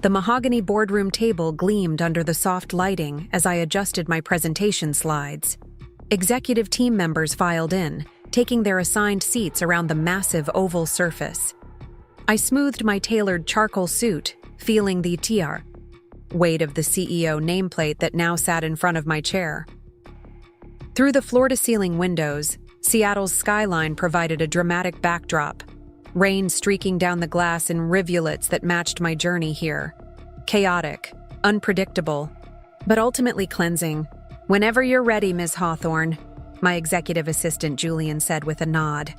The mahogany boardroom table gleamed under the soft lighting as I adjusted my presentation slides. Executive team members filed in, taking their assigned seats around the massive oval surface. I smoothed my tailored charcoal suit, feeling the weight of the CEO nameplate that now sat in front of my chair. Through the floor-to-ceiling windows, Seattle's skyline provided a dramatic backdrop, rain streaking down the glass in rivulets that matched my journey here. Chaotic, unpredictable, but ultimately cleansing. "Whenever you're ready, Ms. Hawthorne," my executive assistant Julian said with a nod.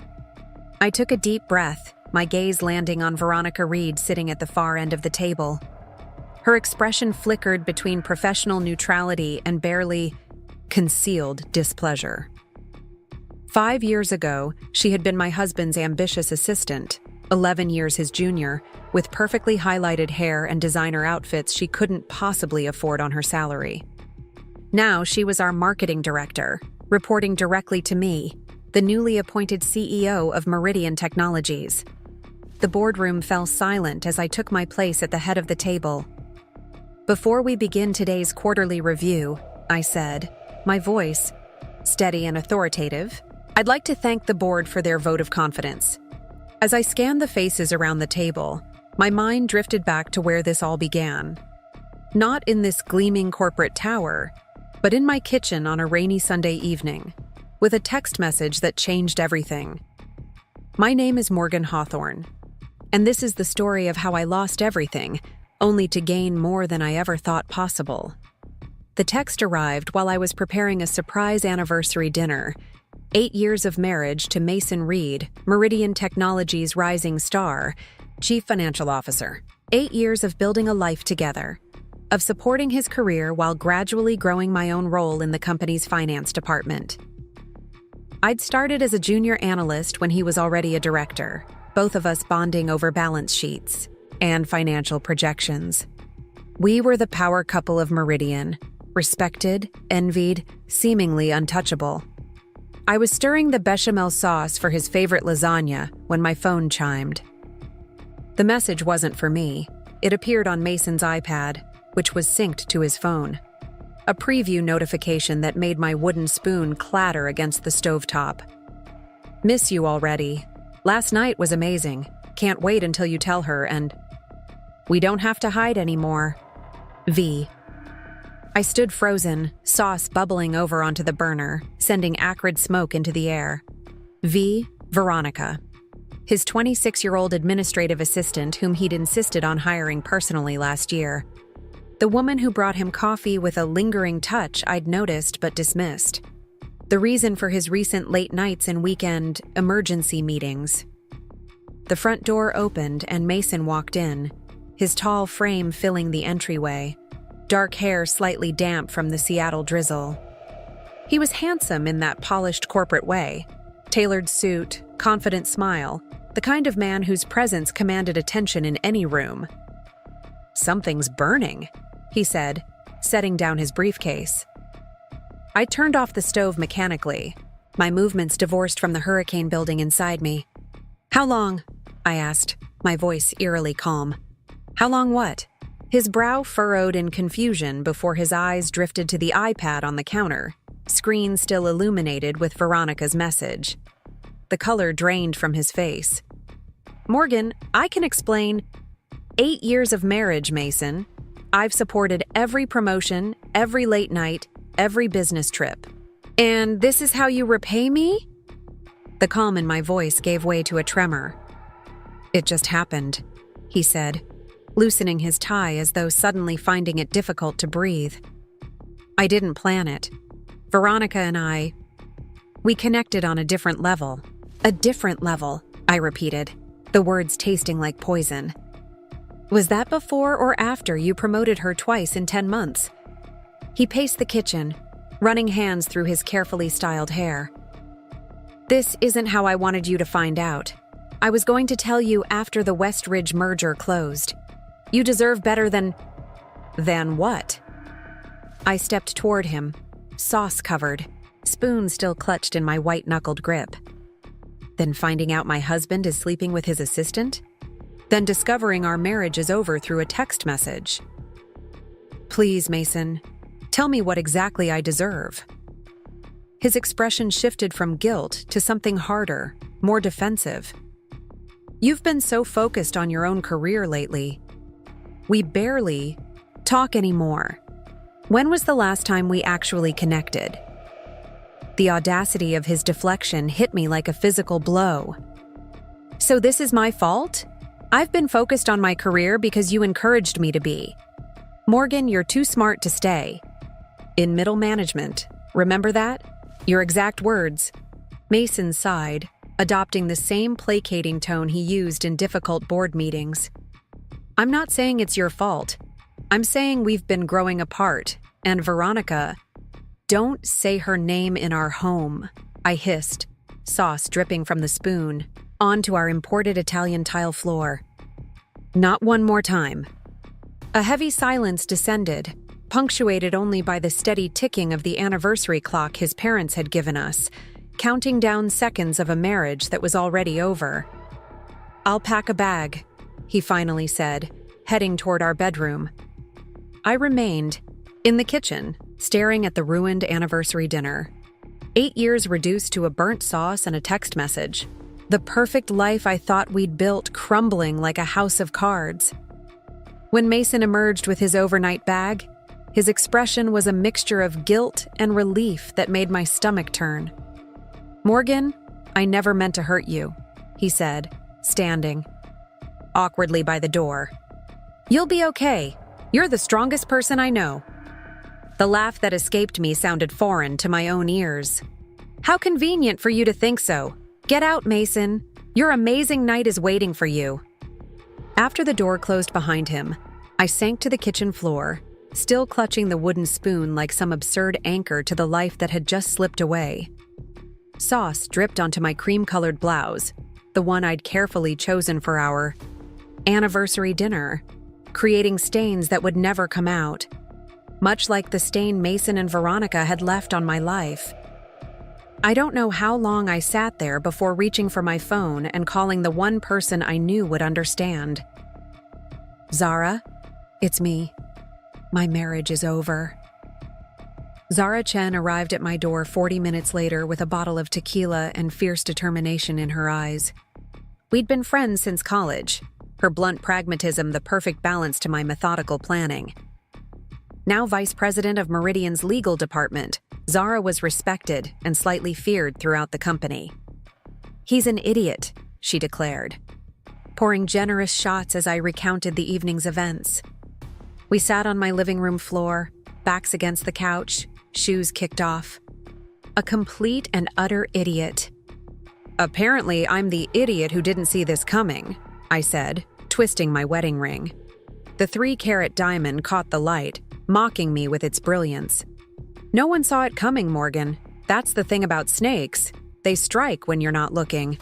I took a deep breath, my gaze landing on Veronica Reed sitting at the far end of the table. Her expression flickered between professional neutrality and barely concealed displeasure. 5 years ago, she had been my husband's ambitious assistant, 11 years his junior, with perfectly highlighted hair and designer outfits she couldn't possibly afford on her salary. Now she was our marketing director, reporting directly to me, the newly appointed CEO of Meridian Technologies. The boardroom fell silent as I took my place at the head of the table. "Before we begin today's quarterly review," I said, my voice steady and authoritative, "I'd like to thank the board for their vote of confidence." As I scanned the faces around the table, my mind drifted back to where this all began. Not in this gleaming corporate tower, but in my kitchen on a rainy Sunday evening, with a text message that changed everything. "My name is Morgan Hawthorne, and this is the story of how I lost everything, only to gain more than I ever thought possible." The text arrived while I was preparing a surprise anniversary dinner. 8 years of marriage to Mason Reed, Meridian Technologies' rising star, Chief Financial Officer. 8 years of building a life together, of supporting his career while gradually growing my own role in the company's finance department. I'd started as a junior analyst when he was already a director, both of us bonding over balance sheets and financial projections. We were the power couple of Meridian, respected, envied, seemingly untouchable. I was stirring the bechamel sauce for his favorite lasagna when my phone chimed. The message wasn't for me. It appeared on Mason's iPad, which was synced to his phone. A preview notification that made my wooden spoon clatter against the stovetop. "Miss you already. Last night was amazing. Can't wait until you tell her, and we don't have to hide anymore. V." I stood frozen, sauce bubbling over onto the burner, sending acrid smoke into the air. V. Veronica. His 26-year-old administrative assistant whom he'd insisted on hiring personally last year. The woman who brought him coffee with a lingering touch I'd noticed but dismissed. The reason for his recent late nights and weekend emergency meetings. The front door opened and Mason walked in, his tall frame filling the entryway, dark hair slightly damp from the Seattle drizzle. He was handsome in that polished corporate way, tailored suit, confident smile, the kind of man whose presence commanded attention in any room. "Something's burning," he said, setting down his briefcase. I turned off the stove mechanically, my movements divorced from the hurricane building inside me. "How long?" I asked, my voice eerily calm. "How long what?" His brow furrowed in confusion before his eyes drifted to the iPad on the counter, screen still illuminated with Veronica's message. The color drained from his face. "Morgan, I can explain. 8 years of marriage, Mason. I've supported every promotion, every late night, every business trip. And this is how you repay me?" The calm in my voice gave way to a tremor. "It just happened," he said, loosening his tie as though suddenly finding it difficult to breathe. "I didn't plan it. Veronica and we connected on a different level." "A different level," I repeated, the words tasting like poison. "Was that before or after you promoted her twice in 10 months? He paced the kitchen, running hands through his carefully styled hair. "This isn't how I wanted you to find out. I was going to tell you after the Westridge merger closed. You deserve better than..." "Than what?" I stepped toward him, sauce-covered, spoon still clutched in my white-knuckled grip. "Than finding out my husband is sleeping with his assistant?" then discovering our marriage is over through a text message. Please, Mason, tell me what exactly I deserve. His expression shifted from guilt to something harder, more defensive. You've been so focused on your own career lately. We barely talk anymore. When was the last time we actually connected? The audacity of his deflection hit me like a physical blow. So this is my fault? I've been focused on my career because you encouraged me to be. Morgan, you're too smart to stay. In middle management, remember that? Your exact words. Mason sighed, adopting the same placating tone he used in difficult board meetings. I'm not saying it's your fault. I'm saying we've been growing apart, and Veronica, don't say her name in our home, I hissed, sauce dripping from the spoon, onto our imported Italian tile floor. Not one more time. A heavy silence descended, punctuated only by the steady ticking of the anniversary clock his parents had given us, counting down seconds of a marriage that was already over. I'll pack a bag, he finally said, heading toward our bedroom. I remained, in the kitchen, staring at the ruined anniversary dinner. 8 years reduced to a burnt sauce and a text message. The perfect life I thought we'd built crumbling like a house of cards. When Mason emerged with his overnight bag, his expression was a mixture of guilt and relief that made my stomach turn. Morgan, I never meant to hurt you, he said, standing awkwardly by the door. You'll be okay. You're the strongest person I know. The laugh that escaped me sounded foreign to my own ears. How convenient for you to think so. Get out, Mason. Your amazing night is waiting for you. After the door closed behind him, I sank to the kitchen floor, still clutching the wooden spoon like some absurd anchor to the life that had just slipped away. Sauce dripped onto my cream-colored blouse, the one I'd carefully chosen for our anniversary dinner, creating stains that would never come out, much like the stain Mason and Veronica had left on my life. I don't know how long I sat there before reaching for my phone and calling the one person I knew would understand. Zara, it's me. My marriage is over. Zara Chen arrived at my door 40 minutes later with a bottle of tequila and fierce determination in her eyes. We'd been friends since college, her blunt pragmatism the perfect balance to my methodical planning. Now vice president of Meridian's legal department, Zara was respected and slightly feared throughout the company. He's an idiot, she declared, pouring generous shots as I recounted the evening's events. We sat on my living room floor, backs against the couch, shoes kicked off. A complete and utter idiot. Apparently, I'm the idiot who didn't see this coming, I said, twisting my wedding ring. The 3-carat diamond caught the light, mocking me with its brilliance. No one saw it coming, Morgan. That's the thing about snakes. They strike when you're not looking.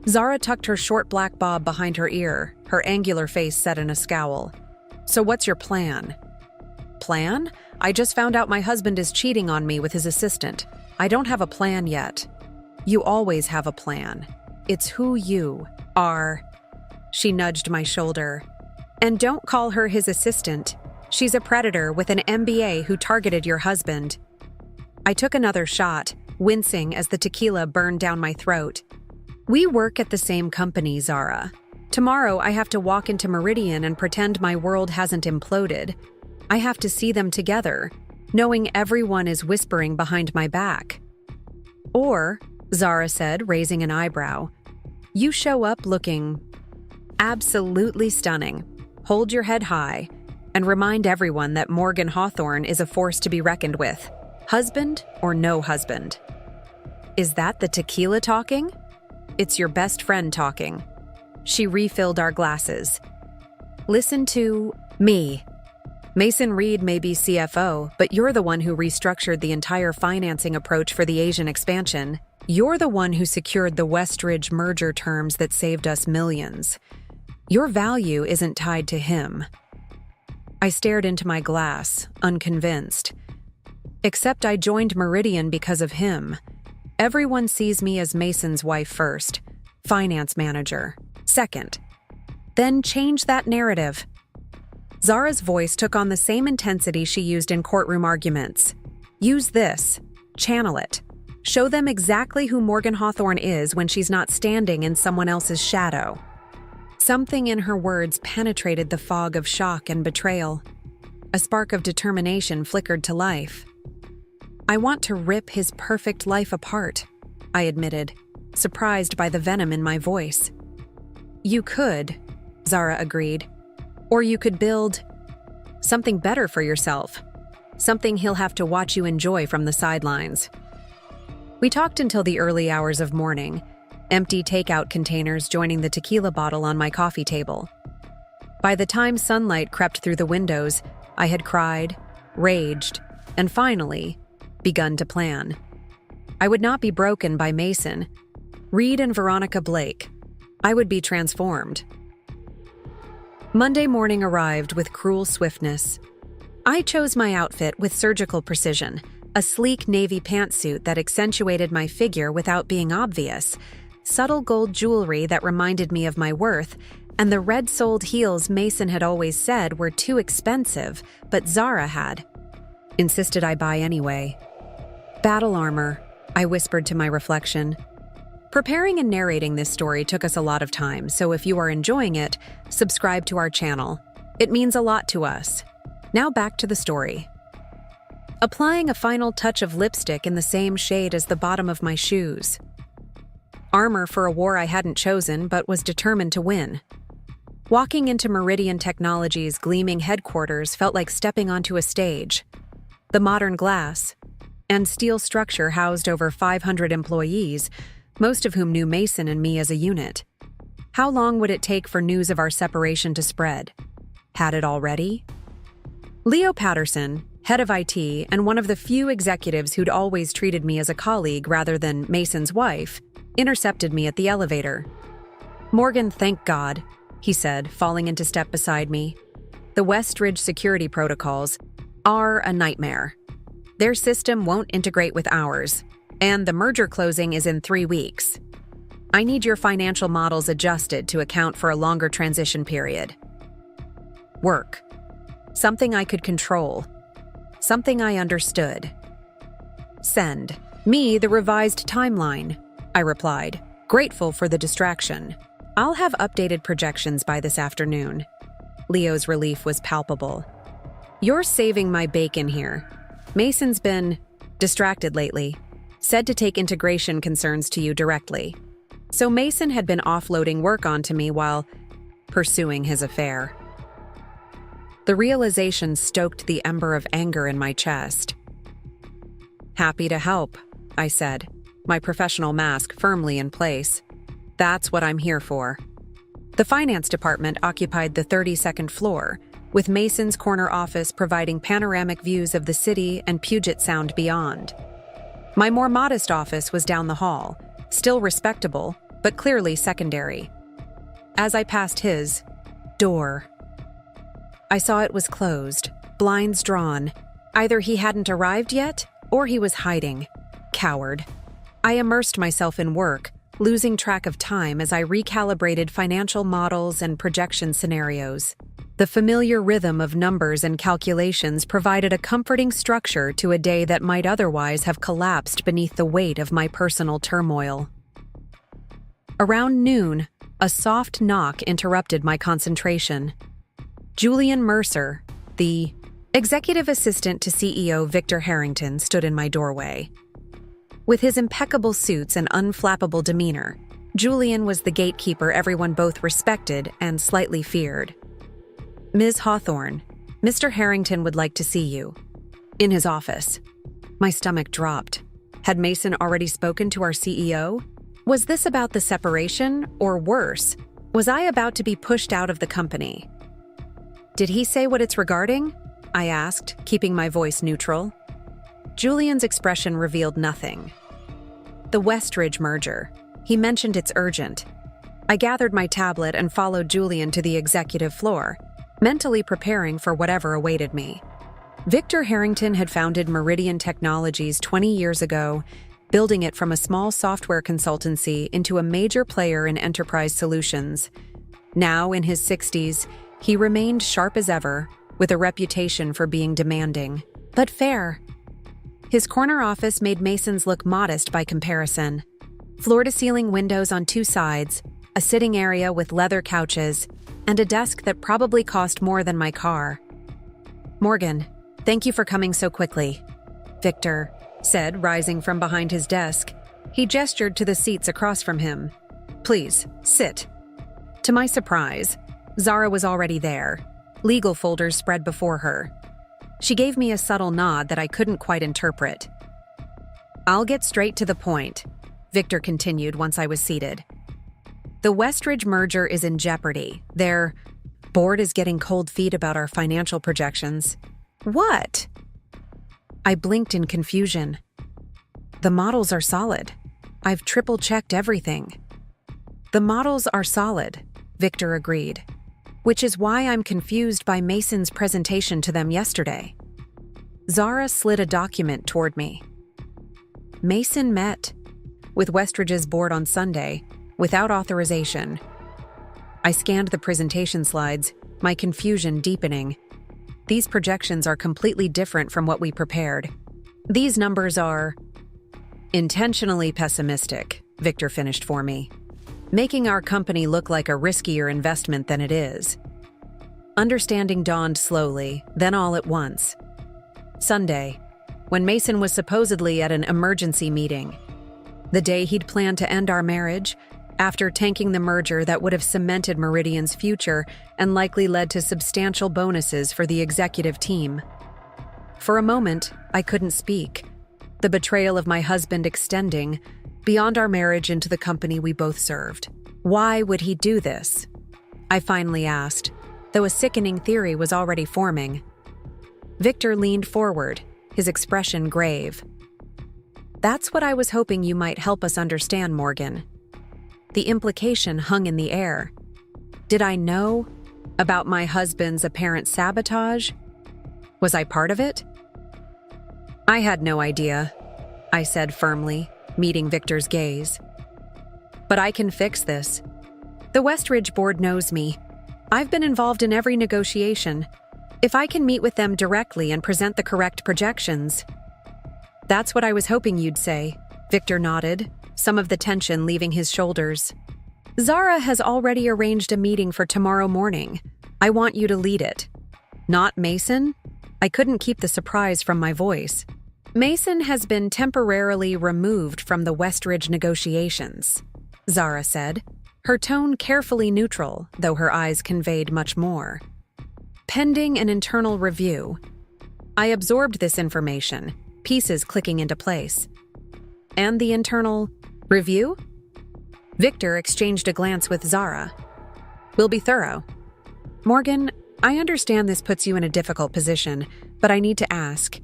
Zara tucked her short black bob behind her ear, her angular face set in a scowl. So what's your plan? Plan? I just found out my husband is cheating on me with his assistant. I don't have a plan yet. You always have a plan. It's who you are. She nudged my shoulder. And don't call her his assistant. She's a predator with an MBA who targeted your husband. I took another shot, wincing as the tequila burned down my throat. We work at the same company, Zara. Tomorrow I have to walk into Meridian and pretend my world hasn't imploded. I have to see them together, knowing everyone is whispering behind my back. Or, Zara said, raising an eyebrow, you show up looking absolutely stunning. Hold your head high and remind everyone that Morgan Hawthorne is a force to be reckoned with, husband or no husband. Is that the tequila talking? It's your best friend talking. She refilled our glasses. Listen to me. Mason Reed may be CFO, but you're the one who restructured the entire financing approach for the Asian expansion. You're the one who secured the Westridge merger terms that saved us millions. Your value isn't tied to him. I stared into my glass, unconvinced. Except I joined Meridian because of him. Everyone sees me as Mason's wife first, finance manager second. Then change that narrative. Zara's voice took on the same intensity she used in courtroom arguments. Use this. Channel it. Show them exactly who Morgan Hawthorne is when she's not standing in someone else's shadow. Something in her words penetrated the fog of shock and betrayal. A spark of determination flickered to life. I want to rip his perfect life apart, I admitted, surprised by the venom in my voice. You could, Zara agreed. Or you could build something better for yourself. Something he'll have to watch you enjoy from the sidelines. We talked until the early hours of morning, empty takeout containers joining the tequila bottle on my coffee table. By the time sunlight crept through the windows, I had cried, raged, and finally begun to plan. I would not be broken by Mason, Reed, and Veronica Blake. I would be transformed. Monday morning arrived with cruel swiftness. I chose my outfit with surgical precision, a sleek navy pantsuit that accentuated my figure without being obvious, subtle gold jewelry that reminded me of my worth, and the red-soled heels Mason had always said were too expensive, but Zara had insisted I buy anyway. Battle armor, I whispered to my reflection. Preparing and narrating this story took us a lot of time, so if you are enjoying it, subscribe to our channel. It means a lot to us. Now back to the story. Applying a final touch of lipstick in the same shade as the bottom of my shoes. Armor for a war I hadn't chosen but was determined to win. Walking into Meridian Technologies' gleaming headquarters felt like stepping onto a stage. The modern glass and steel structure housed over 500 employees, most of whom knew Mason and me as a unit. How long would it take for news of our separation to spread? Had it already? Leo Patterson, head of IT and one of the few executives who'd always treated me as a colleague rather than Mason's wife, intercepted me at the elevator. "Morgan, thank God," he said, falling into step beside me. "The Westridge security protocols are a nightmare. Their system won't integrate with ours, and the merger closing is in 3 weeks. I need your financial models adjusted to account for a longer transition period." Work. Something I could control. Something I understood. "Send me the revised timeline," I replied, grateful for the distraction. "I'll have updated projections by this afternoon." Leo's relief was palpable. "You're saving my bacon here. Mason's been distracted lately. Said to take integration concerns to you directly." So Mason had been offloading work onto me while pursuing his affair. The realization stoked the ember of anger in my chest. "Happy to help," I said, my professional mask firmly in place. "That's what I'm here for." The finance department occupied the 32nd floor, with Mason's corner office providing panoramic views of the city and Puget Sound beyond. My more modest office was down the hall, still respectable, but clearly secondary. As I passed his door, I saw it was closed, blinds drawn. Either he hadn't arrived yet, or he was hiding. Coward. I immersed myself in work, losing track of time as I recalibrated financial models and projection scenarios. The familiar rhythm of numbers and calculations provided a comforting structure to a day that might otherwise have collapsed beneath the weight of my personal turmoil. Around noon, a soft knock interrupted my concentration. Julian Mercer, the executive assistant to CEO Victor Harrington, stood in my doorway. With his impeccable suits and unflappable demeanor, Julian was the gatekeeper everyone both respected and slightly feared. "Ms. Hawthorne, Mr. Harrington would like to see you." In his office. My stomach dropped. Had Mason already spoken to our CEO? Was this about the separation, or worse, was I about to be pushed out of the company? "Did he say what it's regarding?" I asked, keeping my voice neutral. Julian's expression revealed nothing. "The Westridge merger. He mentioned it's urgent." I gathered my tablet and followed Julian to the executive floor, mentally preparing for whatever awaited me. Victor Harrington had founded Meridian Technologies 20 years ago, building it from a small software consultancy into a major player in enterprise solutions. Now, in his 60s, he remained sharp as ever, with a reputation for being demanding, but fair. His corner office made Mason's look modest by comparison. Floor-to-ceiling windows on two sides, a sitting area with leather couches, and a desk that probably cost more than my car. "Morgan, thank you for coming so quickly," Victor said, rising from behind his desk. He gestured to the seats across from him. "Please, sit." To my surprise, Zara was already there, legal folders spread before her. She gave me a subtle nod that I couldn't quite interpret. "I'll get straight to the point," Victor continued once I was seated. "The Westridge merger is in jeopardy. Their board is getting cold feet about our financial projections." "What?" I blinked in confusion. "The models are solid. I've triple-checked everything." "The models are solid," Victor agreed, "which is why I'm confused by Mason's presentation to them yesterday." Zara slid a document toward me. Mason met with Westridge's board on Sunday, without authorization. I scanned the presentation slides, my confusion deepening. These projections are completely different from what we prepared. These numbers are intentionally pessimistic, Victor finished for me, making our company look like a riskier investment than it is. Understanding dawned slowly, then all at once. Sunday, when Mason was supposedly at an emergency meeting. The day he'd planned to end our marriage, after tanking the merger that would have cemented Meridian's future and likely led to substantial bonuses for the executive team. For a moment, I couldn't speak, the betrayal of my husband extending beyond our marriage into the company we both served. Why would he do this? I finally asked, though a sickening theory was already forming. Victor leaned forward, his expression grave. "That's what I was hoping you might help us understand, Morgan." The implication hung in the air. Did I know about my husband's apparent sabotage? Was I part of it? "I had no idea," I said firmly, meeting Victor's gaze. "But I can fix this. The Westridge board knows me. I've been involved in every negotiation. If I can meet with them directly and present the correct projections." "That's what I was hoping you'd say," Victor nodded, some of the tension leaving his shoulders. "Zara has already arranged a meeting for tomorrow morning. I want you to lead it." "Not Mason?" I couldn't keep the surprise from my voice. "Mason has been temporarily removed from the Westridge negotiations," Zara said, her tone carefully neutral, though her eyes conveyed much more. "Pending an internal review." I absorbed this information, pieces clicking into place. "And the internal review?" Victor exchanged a glance with Zara. "We'll be thorough." "Morgan, I understand this puts you in a difficult position, but I need to ask,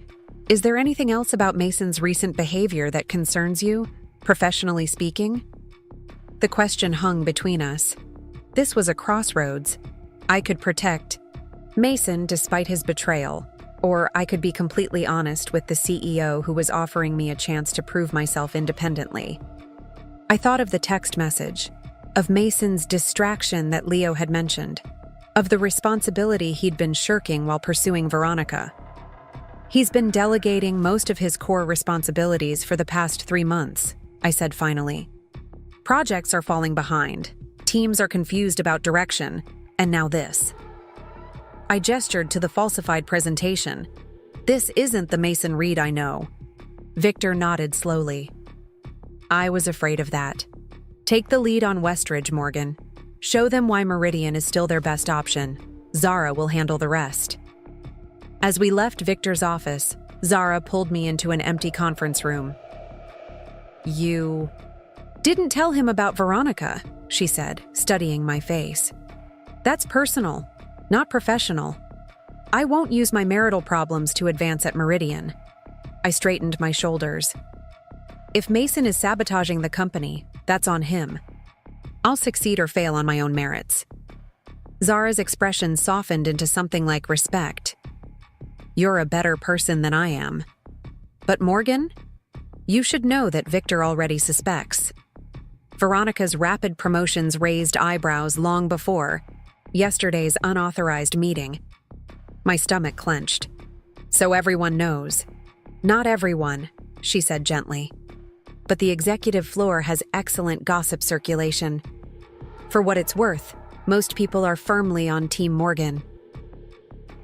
is there anything else about Mason's recent behavior that concerns you, professionally speaking?" The question hung between us. This was a crossroads. I could protect Mason despite his betrayal, or I could be completely honest with the CEO who was offering me a chance to prove myself independently. I thought of the text message, of Mason's distraction that Leo had mentioned, of the responsibility he'd been shirking while pursuing Veronica. "He's been delegating most of his core responsibilities for the past 3 months," I said finally. "Projects are falling behind, teams are confused about direction, and now this." I gestured to the falsified presentation. "This isn't the Mason Reed I know." Victor nodded slowly. "I was afraid of that. Take the lead on Westridge, Morgan. Show them why Meridian is still their best option. Zara will handle the rest." As we left Victor's office, Zara pulled me into an empty conference room. "You didn't tell him about Veronica," she said, studying my face. "That's personal, not professional. I won't use my marital problems to advance at Meridian." I straightened my shoulders. "If Mason is sabotaging the company, that's on him. I'll succeed or fail on my own merits." Zara's expression softened into something like respect. "You're a better person than I am. But Morgan, you should know that Victor already suspects." Veronica's rapid promotions raised eyebrows long before yesterday's unauthorized meeting. My stomach clenched. So everyone knows. Not everyone, she said gently. But the executive floor has excellent gossip circulation. For what it's worth, most people are firmly on Team Morgan.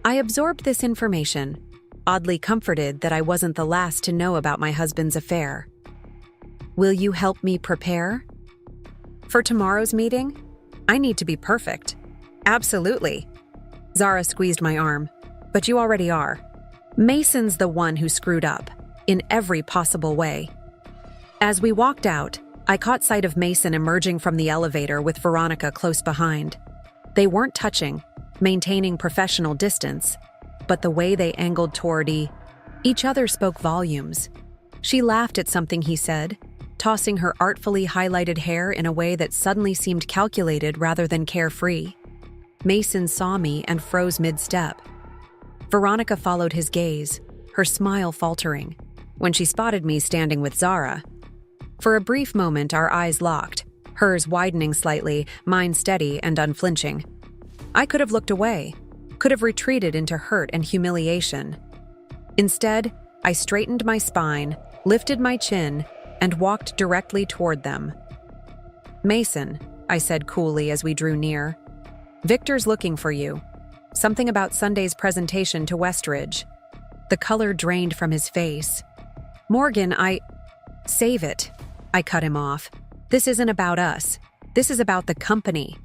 I absorbed this information, oddly comforted that I wasn't the last to know about my husband's affair. Will you help me prepare? For tomorrow's meeting? I need to be perfect. Absolutely. Zara squeezed my arm. But you already are. Mason's the one who screwed up, in every possible way. As we walked out, I caught sight of Mason emerging from the elevator with Veronica close behind. They weren't touching, maintaining professional distance, but the way they angled toward each other spoke volumes. She laughed at something he said, tossing her artfully highlighted hair in a way that suddenly seemed calculated rather than carefree. Mason saw me and froze mid-step. Veronica followed his gaze, her smile faltering, when she spotted me standing with Zara. For a brief moment, our eyes locked, hers widening slightly, mine steady and unflinching. I could have looked away, could have retreated into hurt and humiliation. Instead, I straightened my spine, lifted my chin, and walked directly toward them. Mason, I said coolly as we drew near. Victor's looking for you. Something about Sunday's presentation to Westridge. The color drained from his face. Morgan, Save it. I cut him off. This isn't about us. This is about the company.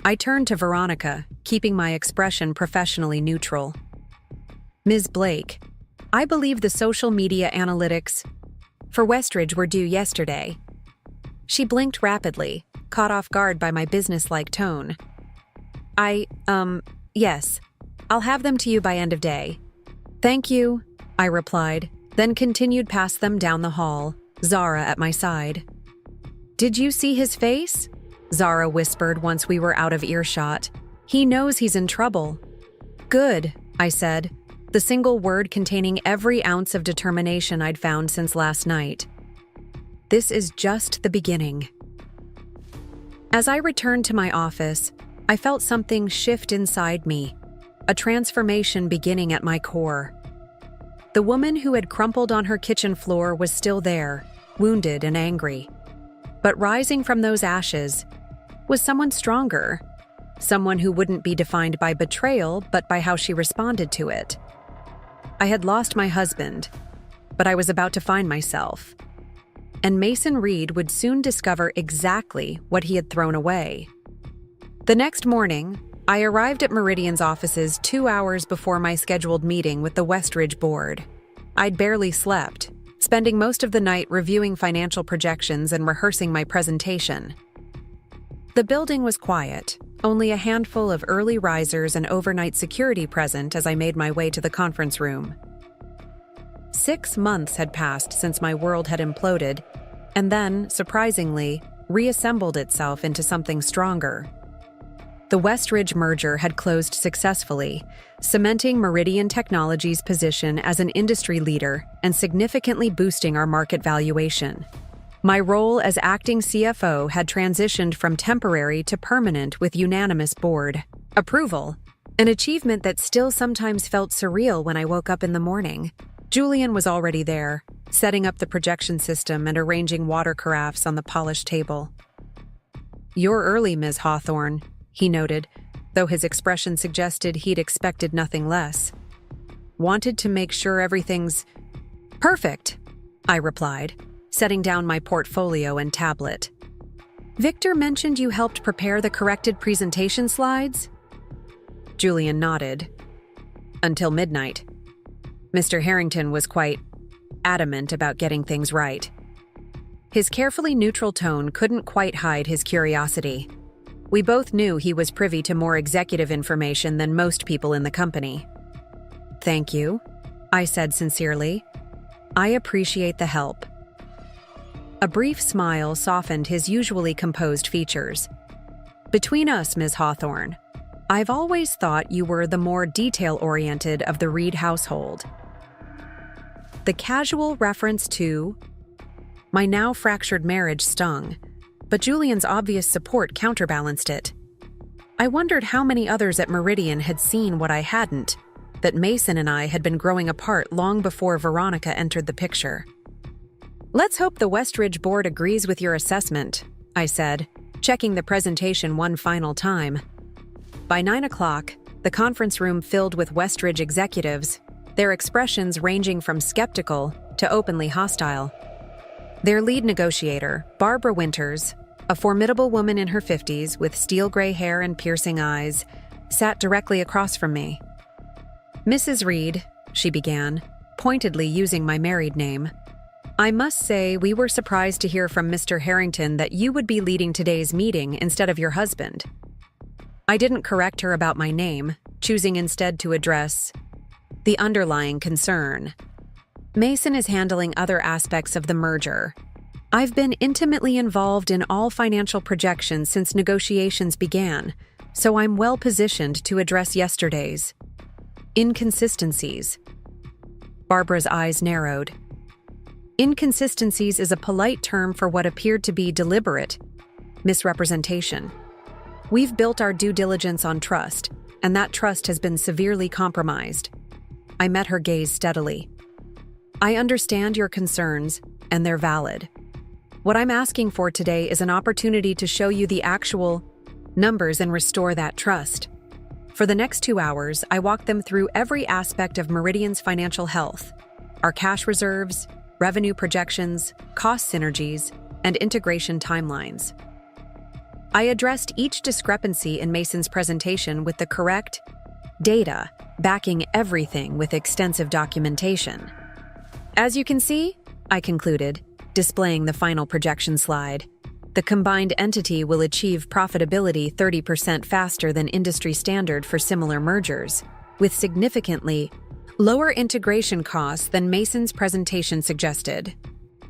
I turned to Veronica, keeping my expression professionally neutral. Ms. Blake, I believe the social media analytics for Westridge were due yesterday. She blinked rapidly, caught off guard by my businesslike tone. Yes. I'll have them to you by end of day. Thank you, I replied, then continued past them down the hall, Zara at my side. Did you see his face? Zara whispered once we were out of earshot. He knows he's in trouble. Good, I said, the single word containing every ounce of determination I'd found since last night. This is just the beginning. As I returned to my office, I felt something shift inside me, a transformation beginning at my core. The woman who had crumpled on her kitchen floor was still there, wounded and angry. But rising from those ashes was someone stronger, someone who wouldn't be defined by betrayal but by how she responded to it. I had lost my husband, but I was about to find myself. And Mason Reed would soon discover exactly what he had thrown away. The next morning, I arrived at Meridian's offices 2 hours before my scheduled meeting with the Westridge board. I'd barely slept, spending most of the night reviewing financial projections and rehearsing my presentation. The building was quiet, only a handful of early risers and overnight security present as I made my way to the conference room. 6 months had passed since my world had imploded, and then, surprisingly, reassembled itself into something stronger. The Westridge merger had closed successfully, cementing Meridian Technologies' position as an industry leader and significantly boosting our market valuation. My role as acting CFO had transitioned from temporary to permanent with unanimous board approval, an achievement that still sometimes felt surreal when I woke up in the morning. Julian was already there, setting up the projection system and arranging water carafes on the polished table. "You're early, Ms. Hawthorne," he noted, though his expression suggested he'd expected nothing less. "Wanted to make sure everything's perfect," I replied, setting down my portfolio and tablet. "Victor mentioned you helped prepare the corrected presentation slides?" Julian nodded. "Until midnight. Mr. Harrington was quite adamant about getting things right." His carefully neutral tone couldn't quite hide his curiosity. We both knew he was privy to more executive information than most people in the company. "Thank you," I said sincerely. "I appreciate the help." A brief smile softened his usually composed features. "Between us, Ms. Hawthorne, I've always thought you were the more detail-oriented of the Reed household." The casual reference to my now fractured marriage stung, but Julian's obvious support counterbalanced it. I wondered how many others at Meridian had seen what I hadn't, that Mason and I had been growing apart long before Veronica entered the picture. "Let's hope the Westridge board agrees with your assessment," I said, checking the presentation one final time. By 9 o'clock, the conference room filled with Westridge executives, their expressions ranging from skeptical to openly hostile. Their lead negotiator, Barbara Winters, a formidable woman in her 50s with steel gray hair and piercing eyes, sat directly across from me. "Mrs. Reed," she began, pointedly using my married name, "I must say we were surprised to hear from Mr. Harrington that you would be leading today's meeting instead of your husband." I didn't correct her about my name, choosing instead to address the underlying concern. "Mason is handling other aspects of the merger. I've been intimately involved in all financial projections since negotiations began, so I'm well positioned to address yesterday's inconsistencies." Barbara's eyes narrowed. Inconsistencies is a polite term for what appeared to be deliberate misrepresentation. We've built our due diligence on trust, and that trust has been severely compromised. I met her gaze steadily. "I understand your concerns, and they're valid. What I'm asking for today is an opportunity to show you the actual numbers and restore that trust." For the next 2 hours, I walked them through every aspect of Meridian's financial health, our cash reserves, revenue projections, cost synergies, and integration timelines. I addressed each discrepancy in Mason's presentation with the correct data, backing everything with extensive documentation. "As you can see," I concluded, displaying the final projection slide, "the combined entity will achieve profitability 30% faster than industry standard for similar mergers, with significantly lower integration costs than Mason's presentation suggested."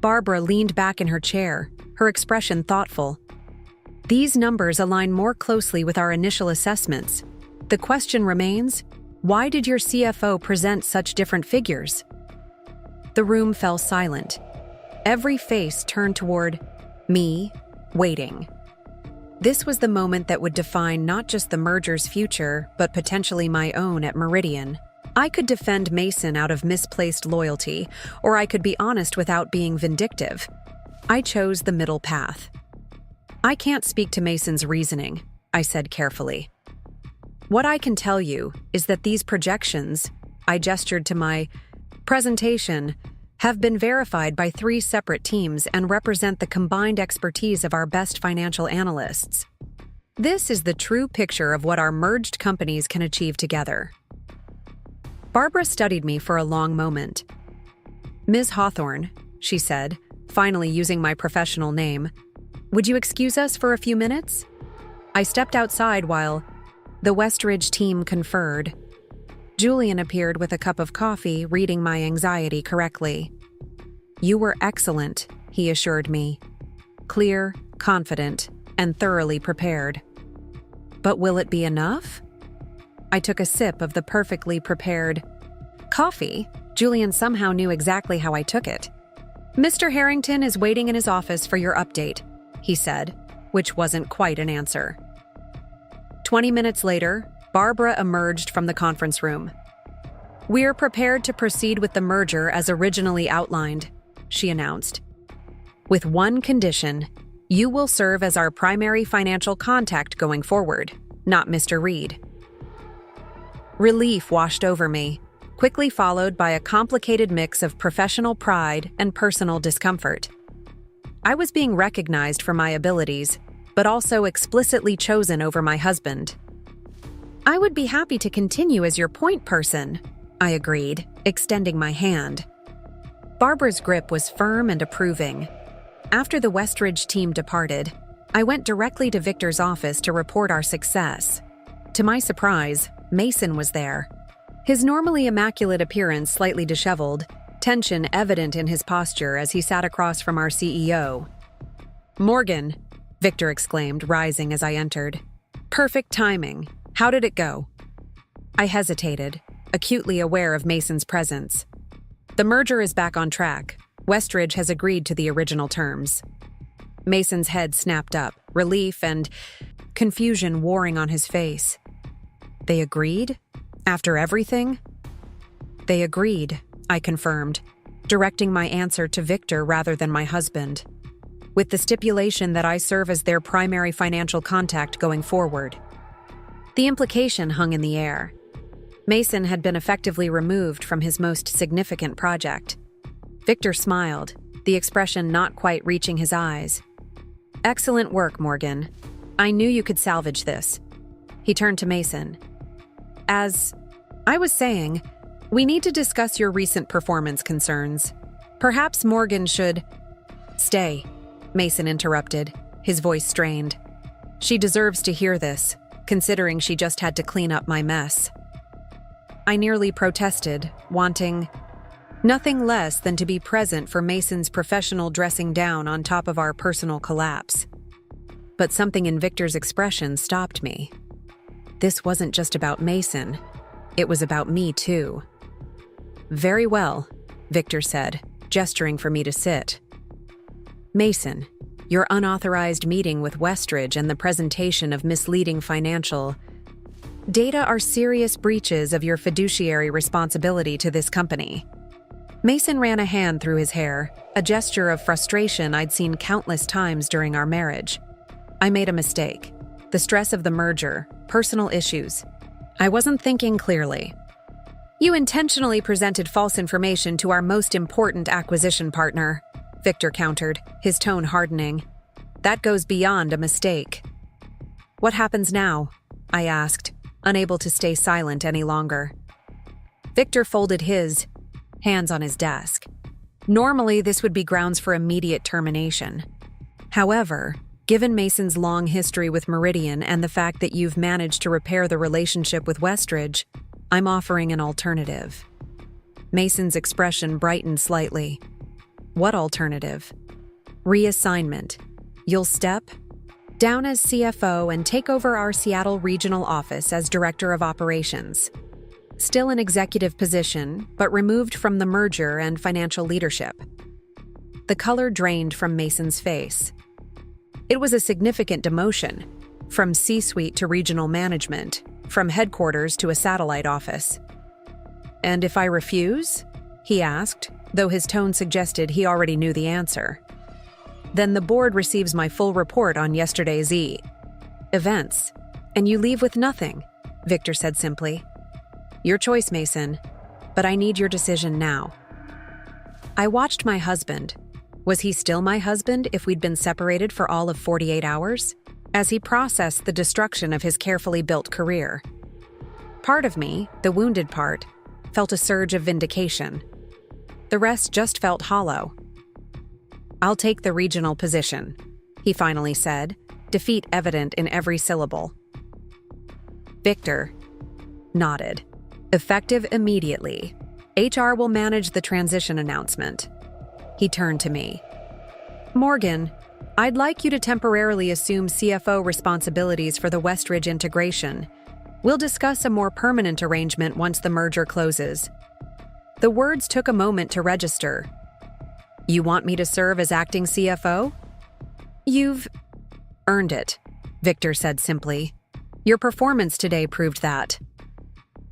Barbara leaned back in her chair, her expression thoughtful. "These numbers align more closely with our initial assessments. The question remains, why did your CFO present such different figures?" The room fell silent. Every face turned toward me, waiting. This was the moment that would define not just the merger's future, but potentially my own at Meridian. I could defend Mason out of misplaced loyalty, or I could be honest without being vindictive. I chose the middle path. "I can't speak to Mason's reasoning," I said carefully. "What I can tell you is that these projections," I gestured to my presentation, "have been verified by 3 separate teams and represent the combined expertise of our best financial analysts. This is the true picture of what our merged companies can achieve together." Barbara studied me for a long moment. "Ms. Hawthorne," she said, finally using my professional name, "would you excuse us for a few minutes?" I stepped outside while the Westridge team conferred. Julian appeared with a cup of coffee, reading my anxiety correctly. "You were excellent," he assured me. "Clear, confident, and thoroughly prepared." "But will it be enough?" I took a sip of the perfectly prepared coffee. Julian somehow knew exactly how I took it. "Mr. Harrington is waiting in his office for your update," he said, which wasn't quite an answer. 20 minutes later, Barbara emerged from the conference room. "We're prepared to proceed with the merger as originally outlined," she announced. "With one condition, you will serve as our primary financial contact going forward, not Mr. Reed." Relief washed over me, quickly followed by a complicated mix of professional pride and personal discomfort. I was being recognized for my abilities, but also explicitly chosen over my husband. "I would be happy to continue as your point person," I agreed, extending my hand. Barbara's grip was firm and approving. After the Westridge team departed, I went directly to Victor's office to report our success. To my surprise, Mason was there. His normally immaculate appearance slightly disheveled, tension evident in his posture as he sat across from our CEO. "Morgan," Victor exclaimed, rising as I entered. "Perfect timing. How did it go?" I hesitated, acutely aware of Mason's presence. "The merger is back on track. Westridge has agreed to the original terms." Mason's head snapped up, relief and confusion warring on his face. They agreed? After everything? They agreed, I confirmed, directing my answer to Victor rather than my husband, with the stipulation that I serve as their primary financial contact going forward. The implication hung in the air. Mason had been effectively removed from his most significant project. Victor smiled, the expression not quite reaching his eyes. "Excellent work, Morgan. I knew you could salvage this." He turned to Mason. "As I was saying, we need to discuss your recent performance concerns. Perhaps Morgan should—" "Stay," Mason interrupted, his voice strained. "She deserves to hear this, considering she just had to clean up my mess." I nearly protested, wanting nothing less than to be present for Mason's professional dressing down on top of our personal collapse. But something in Victor's expression stopped me. This wasn't just about Mason. It was about me, too. "Very well," Victor said, gesturing for me to sit. "Mason, your unauthorized meeting with Westridge and the presentation of misleading financial data are serious breaches of your fiduciary responsibility to this company." Mason ran a hand through his hair, a gesture of frustration I'd seen countless times during our marriage. I made a mistake. The stress of the merger, personal issues. I wasn't thinking clearly. "You intentionally presented false information to our most important acquisition partner," Victor countered, his tone hardening. "That goes beyond a mistake." "What happens now?" I asked, unable to stay silent any longer. Victor folded his hands on his desk. Normally, this would be grounds for immediate termination. However, given Mason's long history with Meridian and the fact that you've managed to repair the relationship with Westridge, I'm offering an alternative. Mason's expression brightened slightly. "What alternative?" "Reassignment. You'll step down as CFO and take over our Seattle regional office as Director of Operations. Still an executive position, but removed from the merger and financial leadership." The color drained from Mason's face. It was a significant demotion, from C-suite to regional management, from headquarters to a satellite office. "And if I refuse?" he asked, though his tone suggested he already knew the answer. "Then the board receives my full report on yesterday's events, and you leave with nothing," Victor said simply. "Your choice, Mason, but I need your decision now." I watched my husband. Was he still my husband if we'd been separated for all of 48 hours? As he processed the destruction of his carefully built career. Part of me, the wounded part, felt a surge of vindication. The rest just felt hollow. "I'll take the regional position," he finally said, defeat evident in every syllable. Victor nodded. "Effective immediately. HR will manage the transition announcement." He turned to me. "Morgan, I'd like you to temporarily assume CFO responsibilities for the Westridge integration. We'll discuss a more permanent arrangement once the merger closes." The words took a moment to register. "You want me to serve as acting CFO?" "You've earned it," Victor said simply. "Your performance today proved that."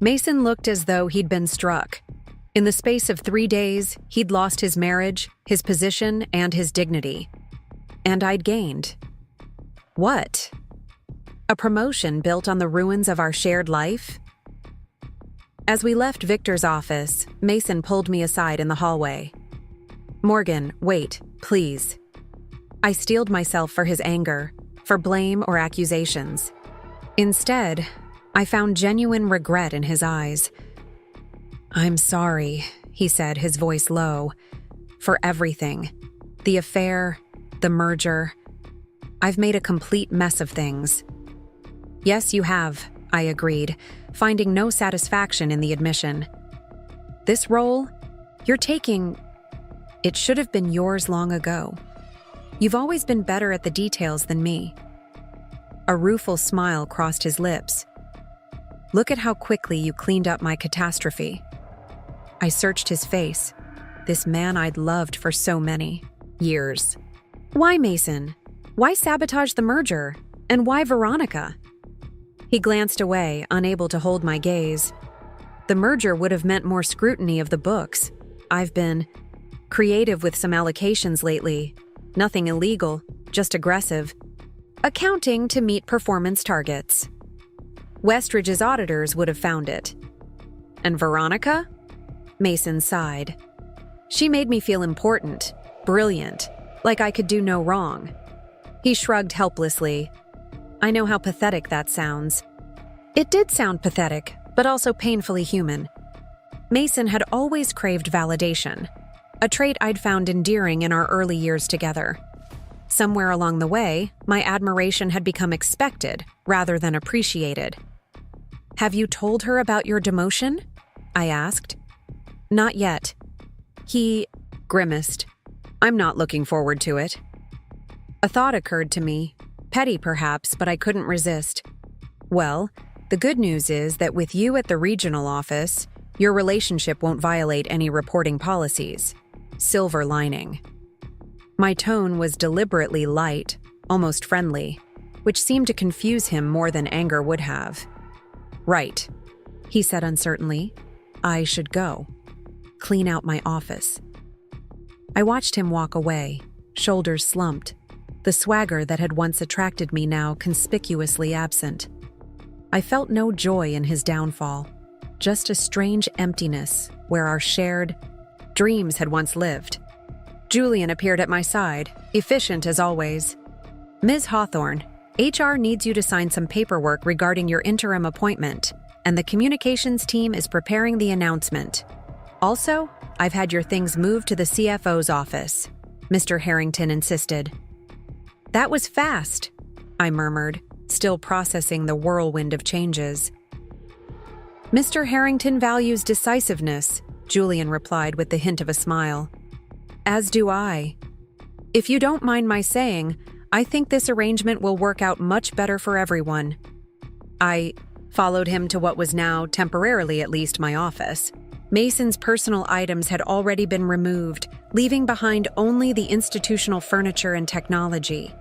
Mason looked as though he'd been struck. In the space of 3 days, he'd lost his marriage, his position, and his dignity. And I'd gained. What? A promotion built on the ruins of our shared life? As we left Victor's office, Mason pulled me aside in the hallway. "Morgan, wait, please." I steeled myself for his anger, for blame or accusations. Instead, I found genuine regret in his eyes. "I'm sorry," he said, his voice low, "for everything. The affair, the merger. I've made a complete mess of things." "Yes, you have," I agreed, finding no satisfaction in the admission. "This role, you're taking, it should have been yours long ago. You've always been better at the details than me." A rueful smile crossed his lips. "Look at how quickly you cleaned up my catastrophe." I searched his face, this man I'd loved for so many years. "Why, Mason? Why sabotage the merger? And why Veronica? He glanced away, unable to hold my gaze. The merger would have meant more scrutiny of the books. I've been creative with some allocations lately. Nothing illegal, just aggressive. Accounting to meet performance targets. Westridge's auditors would have found it. And Veronica? Mason sighed. She made me feel important, brilliant, like I could do no wrong. He shrugged helplessly. I know how pathetic that sounds. It did sound pathetic, but also painfully human. Mason had always craved validation, a trait I'd found endearing in our early years together. Somewhere along the way, my admiration had become expected rather than appreciated. Have you told her about your demotion? I asked. Not yet. He grimaced. I'm not looking forward to it. A thought occurred to me. Petty, perhaps, but I couldn't resist. Well, the good news is that with you at the regional office, your relationship won't violate any reporting policies. Silver lining. My tone was deliberately light, almost friendly, which seemed to confuse him more than anger would have. Right, he said uncertainly. I should go. Clean out my office. I watched him walk away, shoulders slumped, the swagger that had once attracted me now conspicuously absent. I felt no joy in his downfall, just a strange emptiness where our shared dreams had once lived. Julian appeared at my side, efficient as always. Ms. Hawthorne, HR needs you to sign some paperwork regarding your interim appointment, and the communications team is preparing the announcement. Also, I've had your things moved to the CFO's office, Mr. Harrington insisted. That was fast, I murmured, still processing the whirlwind of changes. Mr. Harrington values decisiveness, Julian replied with the hint of a smile. As do I. If you don't mind my saying, I think this arrangement will work out much better for everyone. I followed him to what was now, temporarily at least, my office. Mason's personal items had already been removed, leaving behind only the institutional furniture and technology.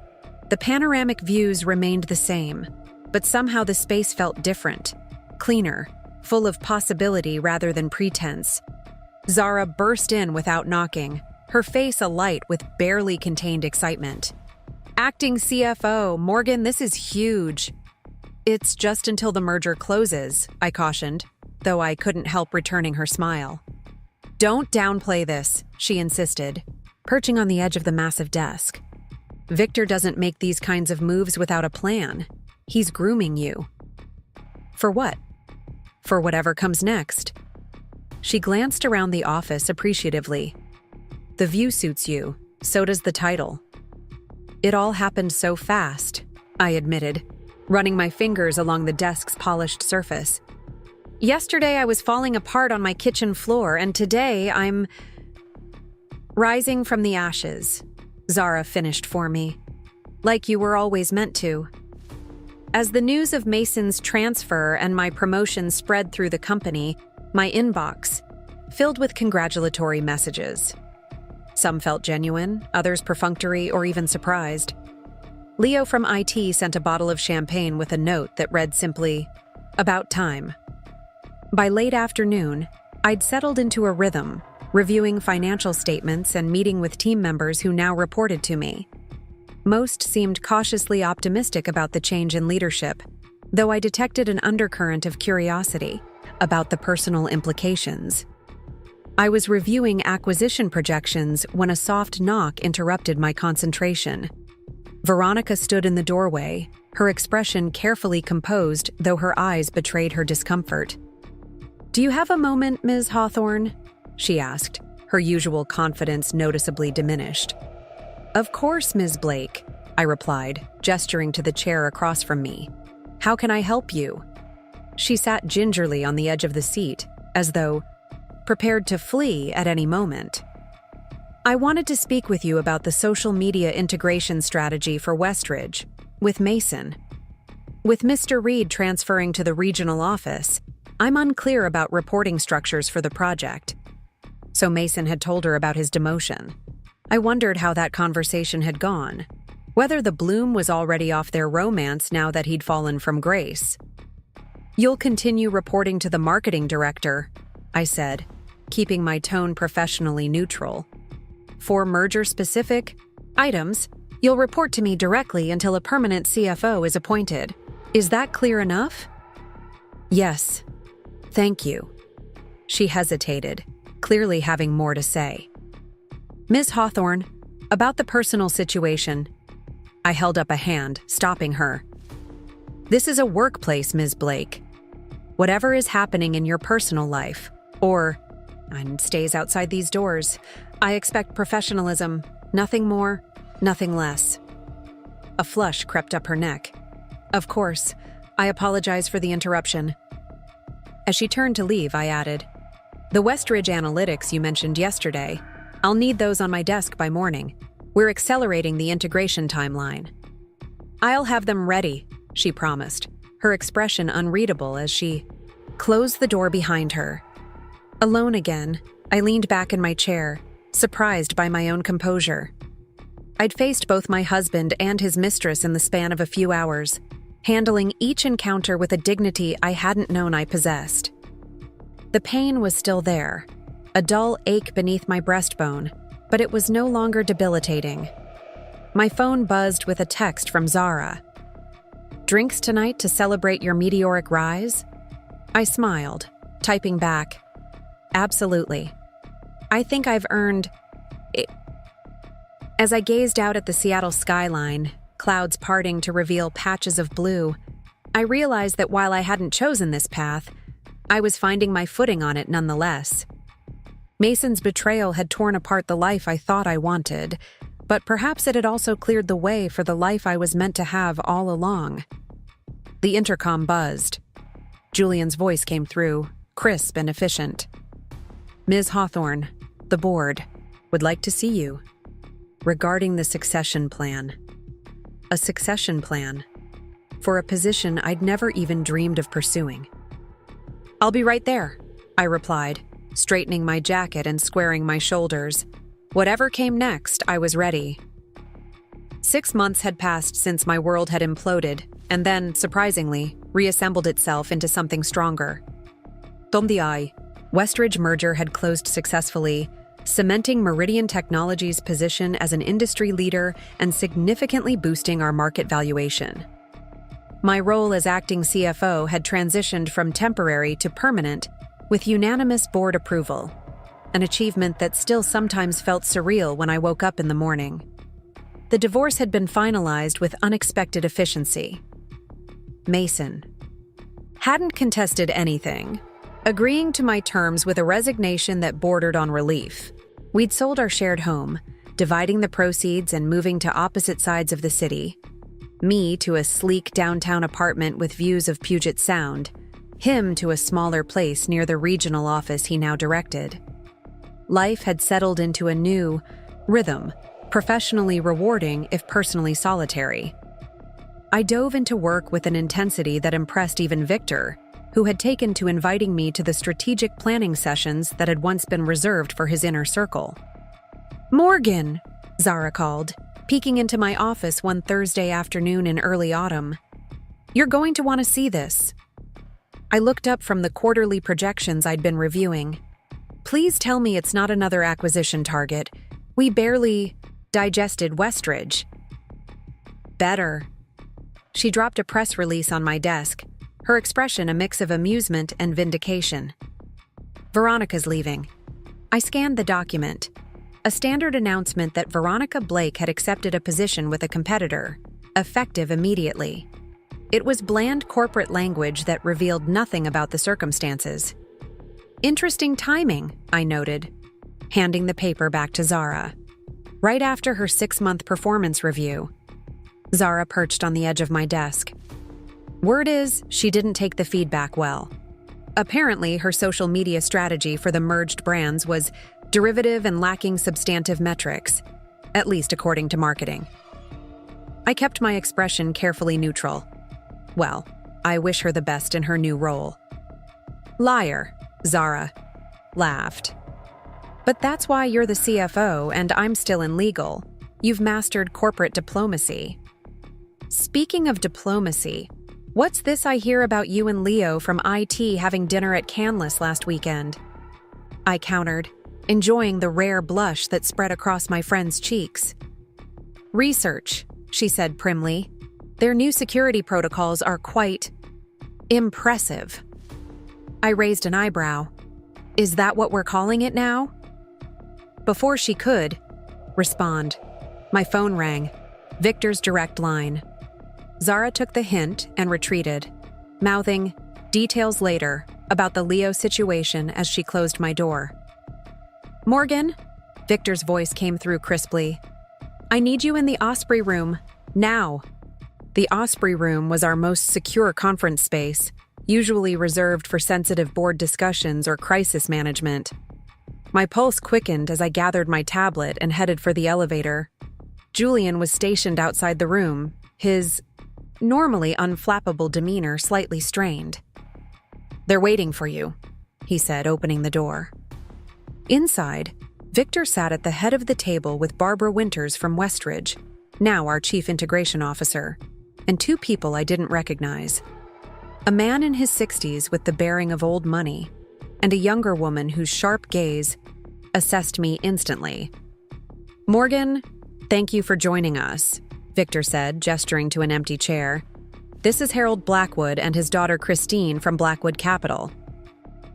The panoramic views remained the same, but somehow the space felt different, cleaner, full of possibility rather than pretense. Zara burst in without knocking, her face alight with barely contained excitement. Acting CFO, Morgan, this is huge. It's just until the merger closes, I cautioned, though I couldn't help returning her smile. Don't downplay this, she insisted, perching on the edge of the massive desk. Victor doesn't make these kinds of moves without a plan. He's grooming you. For what? For whatever comes next. She glanced around the office appreciatively. The view suits you, so does the title. It all happened so fast, I admitted, running my fingers along the desk's polished surface. Yesterday I was falling apart on my kitchen floor, and today I'm rising from the ashes, Zara finished for me. Like you were always meant to. As the news of Mason's transfer and my promotion spread through the company, my inbox filled with congratulatory messages. Some felt genuine, others perfunctory or even surprised. Leo from IT sent a bottle of champagne with a note that read simply, "About time." By late afternoon, I'd settled into a rhythm, reviewing financial statements and meeting with team members who now reported to me. Most seemed cautiously optimistic about the change in leadership, though I detected an undercurrent of curiosity about the personal implications. I was reviewing acquisition projections when a soft knock interrupted my concentration. Veronica stood in the doorway, her expression carefully composed, though her eyes betrayed her discomfort. "Do you have a moment, Ms. Hawthorne?" she asked, her usual confidence noticeably diminished. "Of course, Ms. Blake," I replied, gesturing to the chair across from me. "How can I help you?" She sat gingerly on the edge of the seat, as though prepared to flee at any moment. "I wanted to speak with you about the social media integration strategy for Westridge, with Mason. With Mr. Reed transferring to the regional office, I'm unclear about reporting structures for the project." So Mason had told her about his demotion. I wondered how that conversation had gone. whether the bloom was already off their romance now that he'd fallen from grace. "You'll continue reporting to the marketing director," I said, keeping my tone professionally neutral. "For merger-specific items, you'll report to me directly until a permanent CFO is appointed. Is that clear enough?" "Yes. Thank you." She hesitated, clearly having more to say. "Ms. Hawthorne, about the personal situation." I held up a hand, stopping her. "This is a workplace, Ms. Blake. Whatever is happening in your personal life, and stays outside these doors, I expect professionalism, nothing more, nothing less." A flush crept up her neck. "Of course, I apologize for the interruption." As she turned to leave, I added, "The Westridge analytics you mentioned yesterday, I'll need those on my desk by morning. We're accelerating the integration timeline." "I'll have them ready," she promised, her expression unreadable as she closed the door behind her. Alone again, I leaned back in my chair, surprised by my own composure. I'd faced both my husband and his mistress in the span of a few hours, handling each encounter with a dignity I hadn't known I possessed. The pain was still there, a dull ache beneath my breastbone, but it was no longer debilitating. My phone buzzed with a text from Zara. "Drinks tonight to celebrate your meteoric rise?" I smiled, typing back, "Absolutely. I think I've earned it." As I gazed out at the Seattle skyline, clouds parting to reveal patches of blue, I realized that while I hadn't chosen this path, I was finding my footing on it nonetheless. Mason's betrayal had torn apart the life I thought I wanted, but perhaps it had also cleared the way for the life I was meant to have all along. The intercom buzzed. Julian's voice came through, crisp and efficient. "Ms. Hawthorne, the board, would like to see you. Regarding the succession plan." A succession plan? For a position I'd never even dreamed of pursuing. "I'll be right there," I replied, straightening my jacket and squaring my shoulders. Whatever came next, I was ready. 6 months had passed since my world had imploded, and then, surprisingly, reassembled itself into something stronger. The Westridge merger had closed successfully, cementing Meridian Technologies' position as an industry leader and significantly boosting our market valuation. My role as acting CFO had transitioned from temporary to permanent, with unanimous board approval, an achievement that still sometimes felt surreal when I woke up in the morning. The divorce had been finalized with unexpected efficiency. Mason hadn't contested anything, agreeing to my terms with a resignation that bordered on relief. We'd sold our shared home, dividing the proceeds and moving to opposite sides of the city. Me to a sleek downtown apartment with views of Puget Sound, him to a smaller place near the regional office he now directed. Life had settled into a new rhythm, professionally rewarding if personally solitary. I dove into work with an intensity that impressed even Victor, who had taken to inviting me to the strategic planning sessions that had once been reserved for his inner circle. "Morgan," Zara called, peeking into my office one Thursday afternoon in early autumn. "You're going to want to see this." I looked up from the quarterly projections I'd been reviewing. "Please tell me it's not another acquisition target. We barely digested Westridge." "Better." She dropped a press release on my desk, her expression a mix of amusement and vindication. "Veronica's leaving." I scanned the document. A standard announcement that Veronica Blake had accepted a position with a competitor, effective immediately. It was bland corporate language that revealed nothing about the circumstances. "Interesting timing," I noted, handing the paper back to Zara. Right after her 6-month performance review. Zara perched on the edge of my desk. Word is, she didn't take the feedback well. Apparently, her social media strategy for the merged brands was derivative and lacking substantive metrics, at least according to marketing. I kept my expression carefully neutral. Well, I wish her the best in her new role. "Liar," Zara laughed. "But that's why you're the CFO and I'm still in legal. You've mastered corporate diplomacy. Speaking of diplomacy, what's this I hear about you and Leo from IT having dinner at Canlis last weekend? I countered, enjoying the rare blush that spread across my friend's cheeks. Research, she said primly. Their new security protocols are quite impressive. I raised an eyebrow. Is that what we're calling it now? Before she could respond, my phone rang, Victor's direct line. Zara took the hint and retreated, mouthing details later about the Leo situation as she closed my door. Morgan, Victor's voice came through crisply. I need you in the Osprey room, now. The Osprey room was our most secure conference space, usually reserved for sensitive board discussions or crisis management. My pulse quickened as I gathered my tablet and headed for the elevator. Julian was stationed outside the room, his normally unflappable demeanor slightly strained. They're waiting for you, he said, opening the door. Inside, Victor sat at the head of the table with Barbara Winters from Westridge, now our chief integration officer, and two people I didn't recognize. A man in his 60s with the bearing of old money, and a younger woman whose sharp gaze assessed me instantly. Morgan, thank you for joining us, Victor said, gesturing to an empty chair. This is Harold Blackwood and his daughter Christine from Blackwood Capital.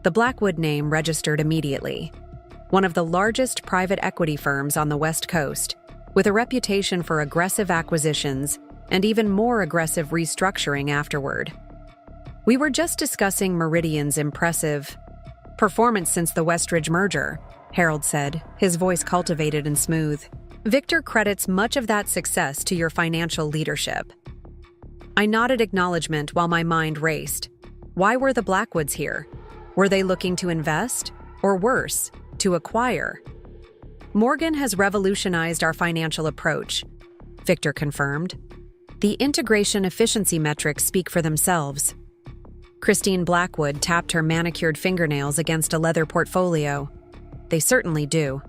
The Blackwood name registered immediately. One of the largest private equity firms on the West Coast, with a reputation for aggressive acquisitions and even more aggressive restructuring afterward. We were just discussing Meridian's impressive performance since the Westridge merger, Harold said, his voice cultivated and smooth. Victor credits much of that success to your financial leadership. I nodded acknowledgement while my mind raced. Why were the Blackwoods here? Were they looking to invest? Or worse, to acquire? Morgan has revolutionized our financial approach, Victor confirmed. The integration efficiency metrics speak for themselves. Christine Blackwood tapped her manicured fingernails against a leather portfolio. They certainly do.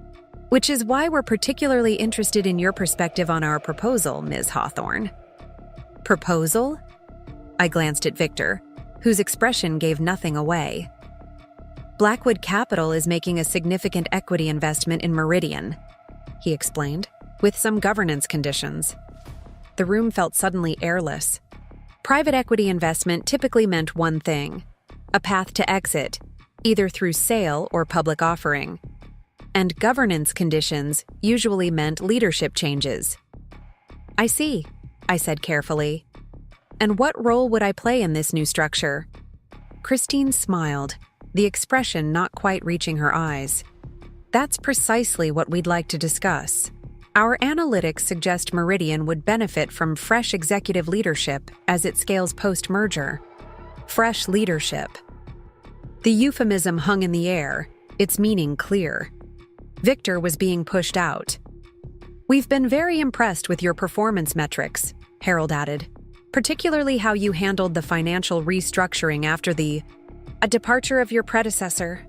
Which is why we're particularly interested in your perspective on our proposal, Ms. Hawthorne. Proposal? I glanced at Victor, whose expression gave nothing away. Blackwood Capital is making a significant equity investment in Meridian, he explained, with some governance conditions. The room felt suddenly airless. Private equity investment typically meant one thing: a path to exit, either through sale or public offering. And governance conditions usually meant leadership changes. I see, I said carefully. And what role would I play in this new structure? Christine smiled, the expression not quite reaching her eyes. That's precisely what we'd like to discuss. Our analytics suggest Meridian would benefit from fresh executive leadership as it scales post-merger. Fresh leadership. The euphemism hung in the air, its meaning clear. Victor was being pushed out. We've been very impressed with your performance metrics, Harold added, particularly how you handled the financial restructuring after the departure of your predecessor.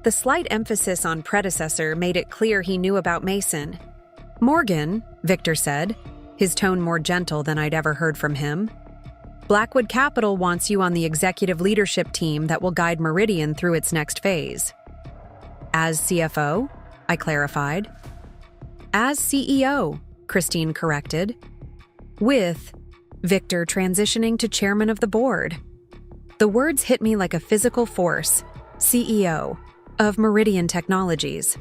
The slight emphasis on predecessor made it clear he knew about Mason. Morgan, Victor said, his tone more gentle than I'd ever heard from him. Blackwood Capital wants you on the executive leadership team that will guide Meridian through its next phase. As CFO, I clarified. As CEO, Christine corrected. With Victor transitioning to chairman of the board. The words hit me like a physical force. CEO of Meridian Technologies.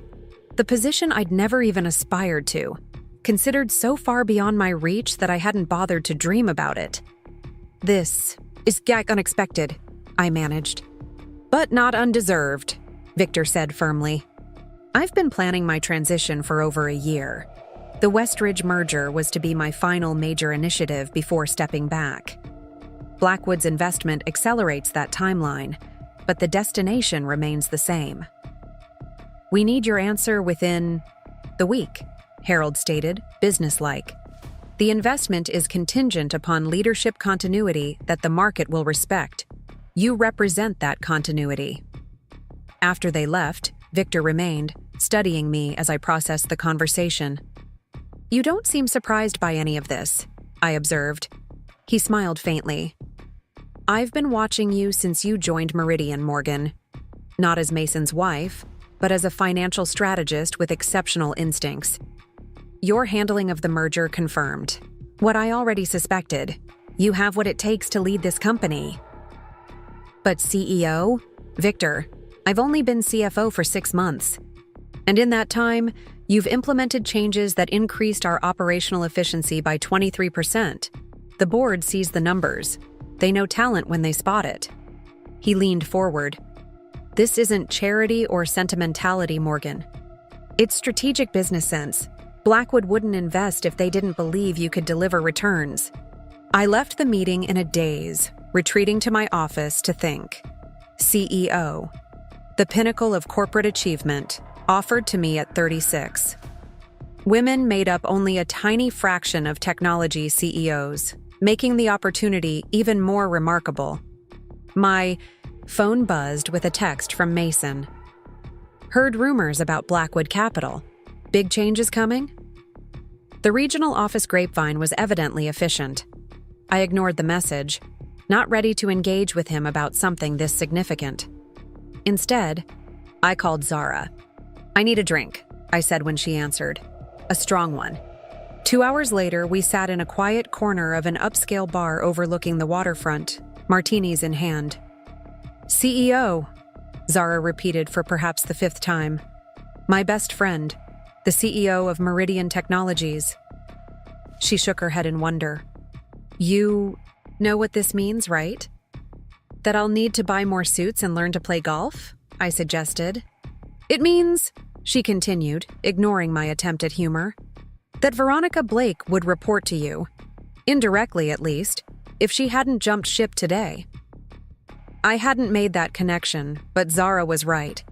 The position I'd never even aspired to, considered so far beyond my reach that I hadn't bothered to dream about it. This is unexpected, I managed. But not undeserved, Victor said firmly. I've been planning my transition for over a year. The Westridge merger was to be my final major initiative before stepping back. Blackwood's investment accelerates that timeline, but the destination remains the same. We need your answer within the week, Harold stated, businesslike. The investment is contingent upon leadership continuity that the market will respect. You represent that continuity. After they left, Victor remained, studying me as I processed the conversation. You don't seem surprised by any of this, I observed. He smiled faintly. I've been watching you since you joined Meridian, Morgan. Not as Mason's wife, but as a financial strategist with exceptional instincts. Your handling of the merger confirmed what I already suspected. You have what it takes to lead this company. But CEO? Victor, I've only been CFO for 6 months. And in that time, you've implemented changes that increased our operational efficiency by 23%. The board sees the numbers. They know talent when they spot it. He leaned forward. This isn't charity or sentimentality, Morgan. It's strategic business sense. Blackwood wouldn't invest if they didn't believe you could deliver returns. I left the meeting in a daze, retreating to my office to think. CEO. The pinnacle of corporate achievement, offered to me at 36. Women made up only a tiny fraction of technology CEOs, making the opportunity even more remarkable. My phone buzzed with a text from Mason. Heard rumors about Blackwood Capital. Big changes coming? The regional office grapevine was evidently efficient. I ignored the message, not ready to engage with him about something this significant. Instead, I called Zara. I need a drink, I said when she answered. A strong one. 2 hours later, we sat in a quiet corner of an upscale bar overlooking the waterfront, martinis in hand. CEO, Zara repeated for perhaps the 5th time. My best friend, the CEO of Meridian Technologies. She shook her head in wonder. You know what this means, right? That I'll need to buy more suits and learn to play golf? I suggested. It means, she continued, ignoring my attempt at humor, that Veronica Blake would report to you, indirectly at least, if she hadn't jumped ship today. I hadn't made that connection, but Zara was right.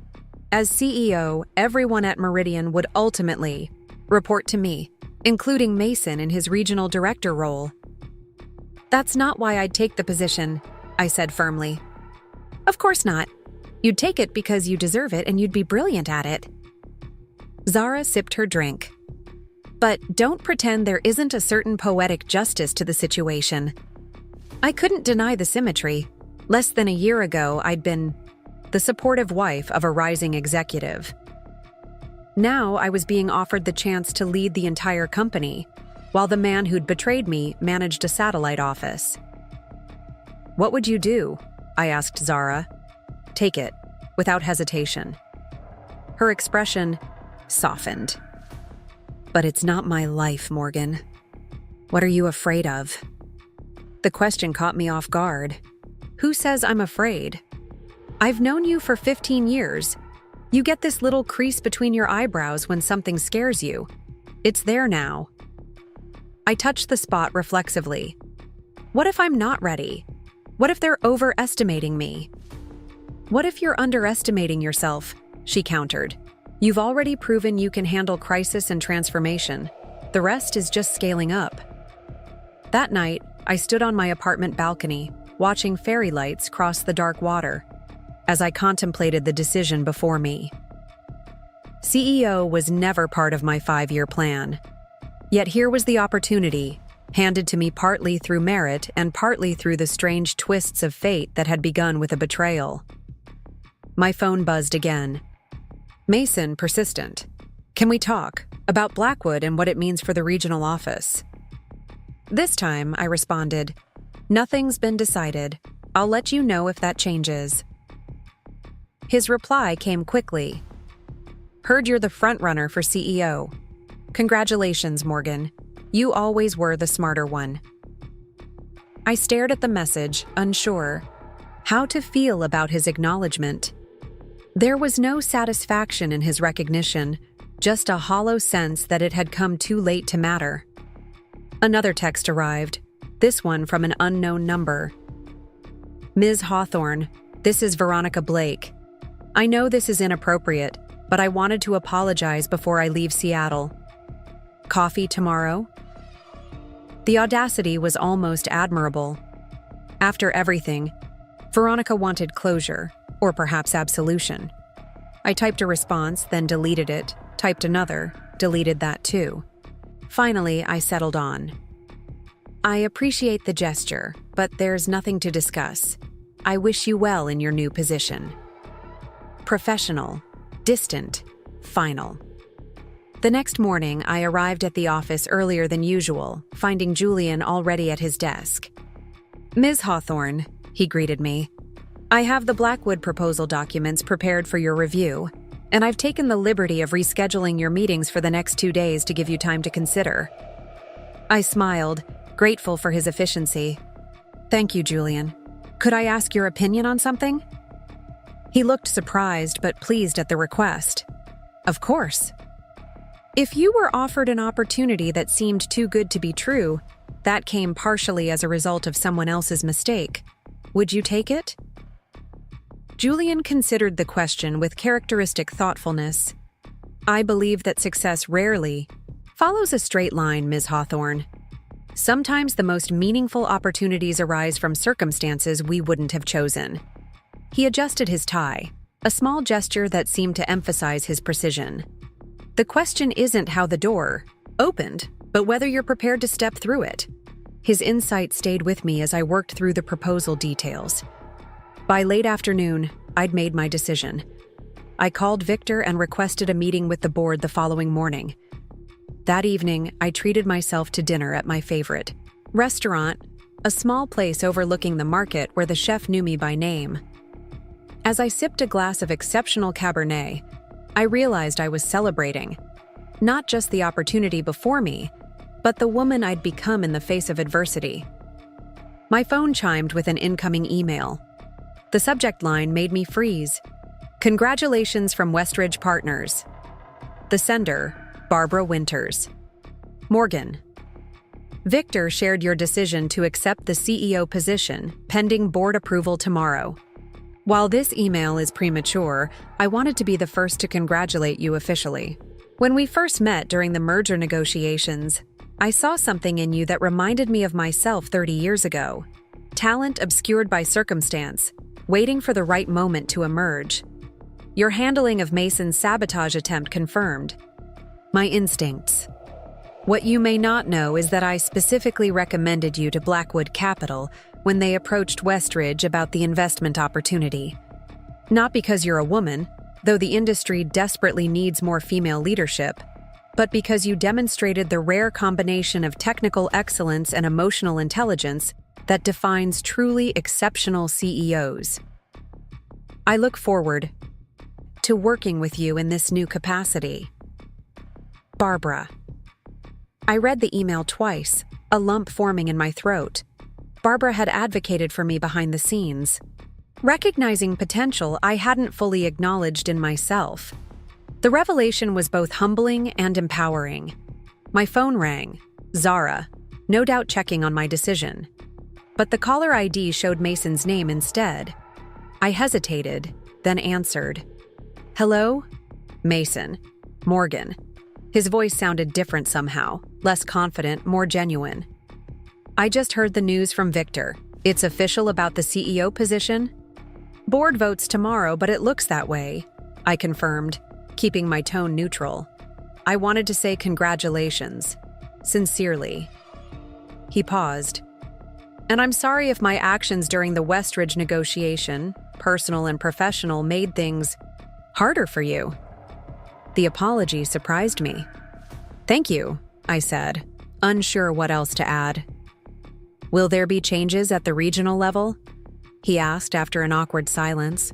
As CEO, everyone at Meridian would ultimately report to me, including Mason in his regional director role. That's not why I'd take the position, I said firmly. Of course not. You'd take it because you deserve it and you'd be brilliant at it. Zara sipped her drink. But don't pretend there isn't a certain poetic justice to the situation. I couldn't deny the symmetry. Less than a year ago, I'd been the supportive wife of a rising executive. Now I was being offered the chance to lead the entire company, while the man who'd betrayed me managed a satellite office. What would you do? I asked Zara. Take it, without hesitation. Her expression softened. But it's not my life, Morgan. What are you afraid of? The question caught me off guard. Who says I'm afraid? I've known you for 15 years. You get this little crease between your eyebrows when something scares you. It's there now. I touched the spot reflexively. What if I'm not ready? What if they're overestimating me? What if you're underestimating yourself? She countered. You've already proven you can handle crisis and transformation. The rest is just scaling up. That night, I stood on my apartment balcony, watching fairy lights cross the dark water, as I contemplated the decision before me. CEO was never part of my 5-year plan. Yet here was the opportunity, handed to me partly through merit and partly through the strange twists of fate that had begun with a betrayal. My phone buzzed again. Mason, persistent. Can we talk about Blackwood and what it means for the regional office? This time, I responded, nothing's been decided. I'll let you know if that changes. His reply came quickly. Heard you're the frontrunner for CEO. Congratulations, Morgan. You always were the smarter one. I stared at the message, unsure how to feel about his acknowledgement. There was no satisfaction in his recognition, just a hollow sense that it had come too late to matter. Another text arrived, this one from an unknown number. Ms. Hawthorne, this is Veronica Blake. I know this is inappropriate, but I wanted to apologize before I leave Seattle. Coffee tomorrow? The audacity was almost admirable. After everything, Veronica wanted closure, or perhaps absolution. I typed a response, then deleted it, typed another, deleted that too. Finally, I settled on. I appreciate the gesture, but there's nothing to discuss. I wish you well in your new position. Professional, distant, final. The next morning, I arrived at the office earlier than usual, finding Julian already at his desk. "Ms. Hawthorne," he greeted me, "I have the Blackwood proposal documents prepared for your review, and I've taken the liberty of rescheduling your meetings for the next 2 days to give you time to consider." I smiled, grateful for his efficiency. "Thank you, Julian. Could I ask your opinion on something?" He looked surprised but pleased at the request. "Of course." "If you were offered an opportunity that seemed too good to be true, that came partially as a result of someone else's mistake, would you take it?" Julian considered the question with characteristic thoughtfulness. "I believe that success rarely follows a straight line, Ms. Hawthorne. Sometimes the most meaningful opportunities arise from circumstances we wouldn't have chosen." He adjusted his tie, a small gesture that seemed to emphasize his precision. "The question isn't how the door opened, but whether you're prepared to step through it." His insight stayed with me as I worked through the proposal details. By late afternoon, I'd made my decision. I called Victor and requested a meeting with the board the following morning. That evening, I treated myself to dinner at my favorite restaurant, a small place overlooking the market where the chef knew me by name. As I sipped a glass of exceptional Cabernet, I realized I was celebrating not just the opportunity before me, but the woman I'd become in the face of adversity. My phone chimed with an incoming email. The subject line made me freeze. "Congratulations from Westridge Partners." The sender, Barbara Winters. "Morgan, Victor shared your decision to accept the CEO position, pending board approval tomorrow. While this email is premature, I wanted to be the first to congratulate you officially. When we first met during the merger negotiations, I saw something in you that reminded me of myself 30 years ago. Talent obscured by circumstance, waiting for the right moment to emerge. Your handling of Mason's sabotage attempt confirmed my instincts. What you may not know is that I specifically recommended you to Blackwood Capital when they approached Westridge about the investment opportunity. Not because you're a woman, though the industry desperately needs more female leadership, but because you demonstrated the rare combination of technical excellence and emotional intelligence that defines truly exceptional CEOs. I look forward to working with you in this new capacity. Barbara." I read the email twice, a lump forming in my throat. Barbara had advocated for me behind the scenes. Recognizing potential I hadn't fully acknowledged in myself. The revelation was both humbling and empowering. My phone rang. Zara, no doubt checking on my decision. But the caller ID showed Mason's name instead. I hesitated, then answered. "Hello? Mason. Morgan." His voice sounded different somehow, less confident, more genuine. "I just heard the news from Victor. It's official about the CEO position?" "Board votes tomorrow, but it looks that way," I confirmed, keeping my tone neutral. "I wanted to say congratulations. Sincerely." He paused. "And I'm sorry if my actions during the Westridge negotiation, personal and professional, made things harder for you." The apology surprised me. "Thank you," I said, unsure what else to add. "Will there be changes at the regional level?" he asked after an awkward silence.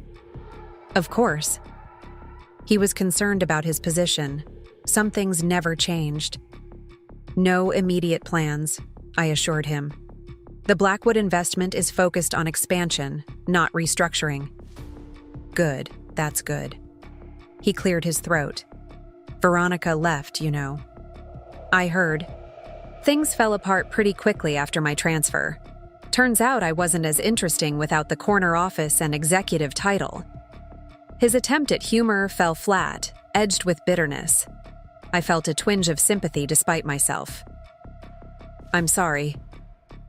"Of course." He was concerned about his position. Some things never changed. "No immediate plans," I assured him. "The Blackwood investment is focused on expansion, not restructuring." "Good, that's good." He cleared his throat. "Veronica left, you know." "I heard. Things fell apart pretty quickly after my transfer. Turns out I wasn't as interesting without the corner office and executive title." His attempt at humor fell flat, edged with bitterness. I felt a twinge of sympathy despite myself. "I'm sorry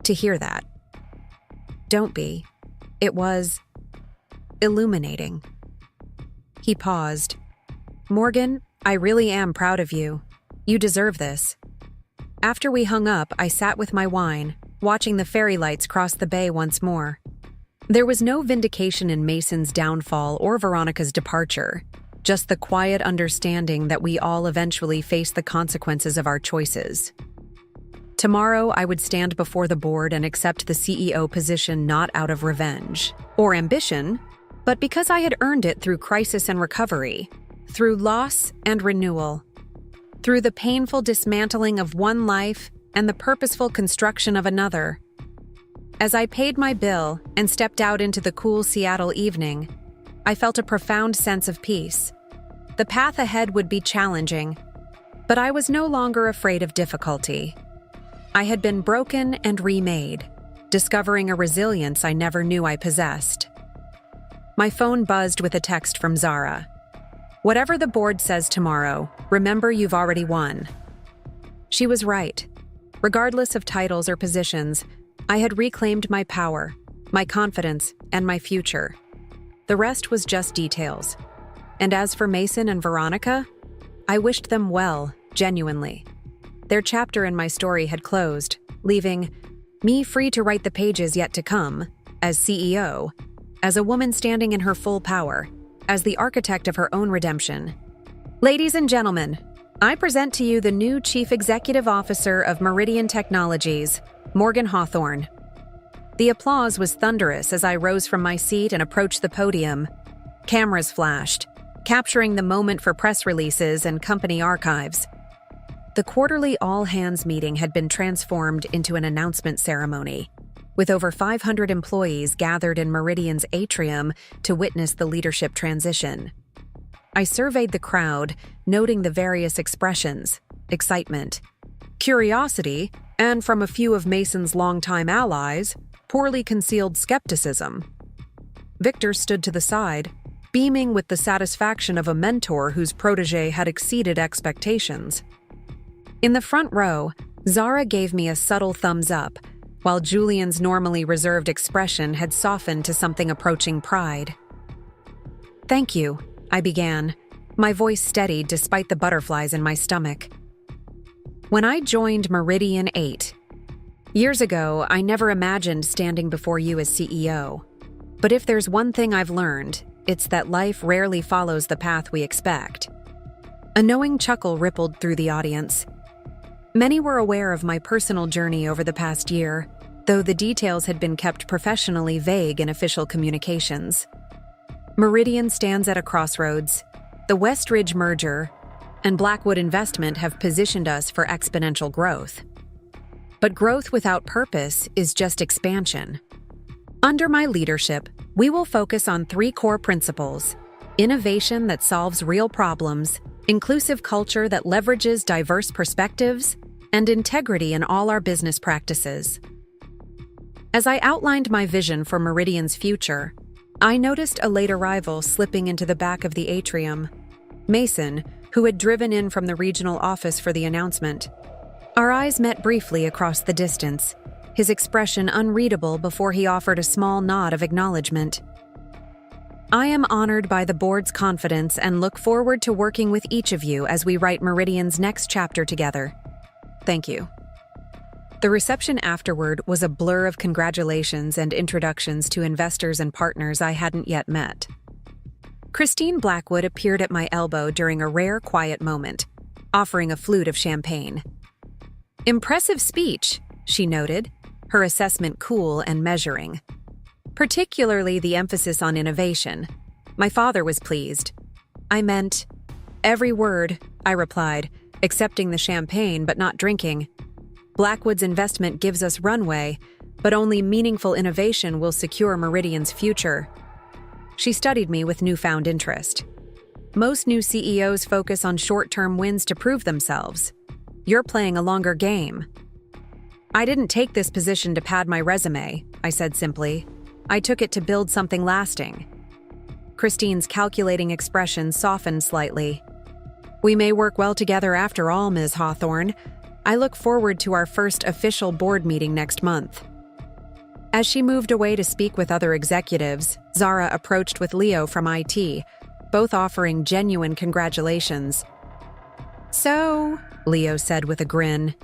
to hear that." "Don't be. It was illuminating." He paused. "Morgan, I really am proud of you. You deserve this." After we hung up, I sat with my wine, watching the fairy lights cross the bay once more. There was no vindication in Mason's downfall or Veronica's departure, just the quiet understanding that we all eventually face the consequences of our choices. Tomorrow, I would stand before the board and accept the CEO position not out of revenge or ambition, but because I had earned it through crisis and recovery, through loss and renewal, through the painful dismantling of one life and the purposeful construction of another. As I paid my bill and stepped out into the cool Seattle evening, I felt a profound sense of peace. The path ahead would be challenging, but I was no longer afraid of difficulty. I had been broken and remade, discovering a resilience I never knew I possessed. My phone buzzed with a text from Zara. "Whatever the board says tomorrow, remember you've already won." She was right. Regardless of titles or positions, I had reclaimed my power, my confidence, and my future. The rest was just details. And as for Mason and Veronica, I wished them well, genuinely. Their chapter in my story had closed, leaving me free to write the pages yet to come, as CEO, as a woman standing in her full power, as the architect of her own redemption. Ladies and gentlemen, I present to you the new Chief Executive Officer of Meridian Technologies, Morgan Hawthorne. The applause was thunderous as I rose from my seat and approached the podium. Cameras flashed, capturing the moment for press releases and company archives. The quarterly all-hands meeting had been transformed into an announcement ceremony, with over 500 employees gathered in Meridian's atrium to witness the leadership transition. I surveyed the crowd, noting the various expressions: excitement, curiosity, and from a few of Mason's longtime allies, poorly concealed skepticism. Victor stood to the side, beaming with the satisfaction of a mentor whose protege had exceeded expectations. In the front row, Zara gave me a subtle thumbs up, while Julian's normally reserved expression had softened to something approaching pride. "Thank you," I began, my voice steadied despite the butterflies in my stomach. When I joined Meridian 8 years ago, I never imagined standing before you as CEO. But if there's one thing I've learned, it's that life rarely follows the path we expect. A knowing chuckle rippled through the audience. Many were aware of my personal journey over the past year, though the details had been kept professionally vague in official communications. Meridian stands at a crossroads. The Westridge merger and Blackwood investment have positioned us for exponential growth. But growth without purpose is just expansion. Under my leadership, we will focus on 3 core principles: innovation that solves real problems, inclusive culture that leverages diverse perspectives, and integrity in all our business practices. As I outlined my vision for Meridian's future, I noticed a late arrival slipping into the back of the atrium. Mason, who had driven in from the regional office for the announcement. Our eyes met briefly across the distance, his expression unreadable before he offered a small nod of acknowledgement. "I am honored by the board's confidence and look forward to working with each of you as we write Meridian's next chapter together. Thank you." The reception afterward was a blur of congratulations and introductions to investors and partners I hadn't yet met. Christine Blackwood appeared at my elbow during a rare quiet moment, offering a flute of champagne. "Impressive speech," she noted, her assessment cool and measuring. "Particularly the emphasis on innovation. My father was pleased." "I meant every word," I replied, accepting the champagne but not drinking. "Blackwood's investment gives us runway, but only meaningful innovation will secure Meridian's future." She studied me with newfound interest. "Most new CEOs focus on short-term wins to prove themselves. You're playing a longer game." "I didn't take this position to pad my resume," I said simply. "I took it to build something lasting." Christine's calculating expression softened slightly. "We may work well together after all, Ms. Hawthorne. I look forward to our first official board meeting next month." As she moved away to speak with other executives, Zara approached with Leo from IT, both offering genuine congratulations. "So," Leo said with a grin,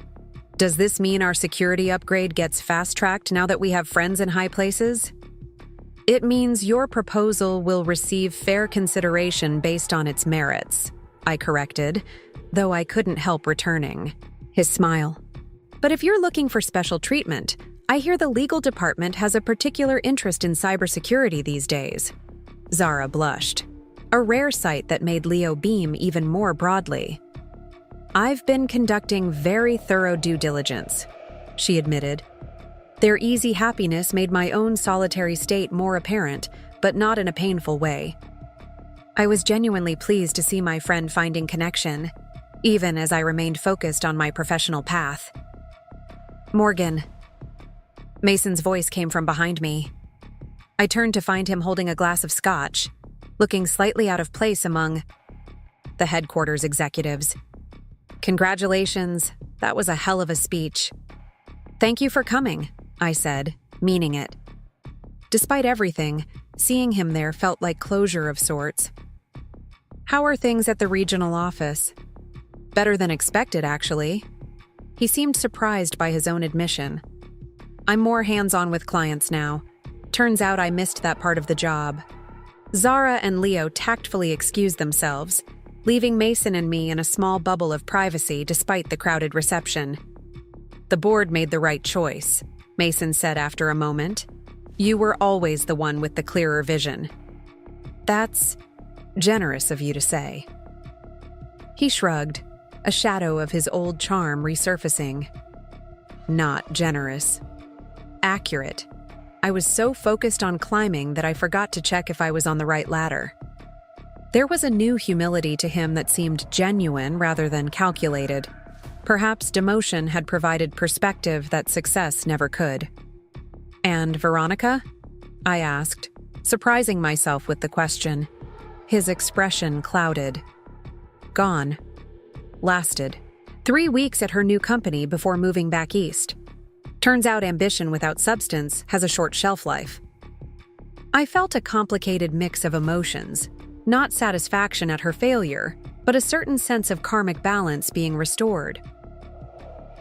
Does this mean our security upgrade gets fast-tracked now that we have friends in high places? It means your proposal will receive fair consideration based on its merits, I corrected, though I couldn't help returning his smile. But if you're looking for special treatment, I hear the legal department has a particular interest in cybersecurity these days. Zara blushed, a rare sight that made Leo beam even more broadly. I've been conducting very thorough due diligence, she admitted. Their easy happiness made my own solitary state more apparent, but not in a painful way. I was genuinely pleased to see my friend finding connection, even as I remained focused on my professional path. Morgan. Mason's voice came from behind me. I turned to find him holding a glass of scotch, looking slightly out of place among the headquarters executives. Congratulations, that was a hell of a speech. Thank you for coming, I said, meaning it. Despite everything, seeing him there felt like closure of sorts. How are things at the regional office? Better than expected, actually. He seemed surprised by his own admission. I'm more hands-on with clients now. Turns out I missed that part of the job. Zara and Leo tactfully excused themselves, leaving Mason and me in a small bubble of privacy despite the crowded reception. The board made the right choice, Mason said after a moment. You were always the one with the clearer vision. That's generous of you to say. He shrugged, a shadow of his old charm resurfacing. Not generous. Accurate. I was so focused on climbing that I forgot to check if I was on the right ladder. There was a new humility to him that seemed genuine rather than calculated. Perhaps demotion had provided perspective that success never could. And Veronica? I asked, surprising myself with the question. His expression clouded. Gone. Lasted 3 weeks at her new company before moving back east. Turns out ambition without substance has a short shelf life. I felt a complicated mix of emotions. Not satisfaction at her failure, but a certain sense of karmic balance being restored.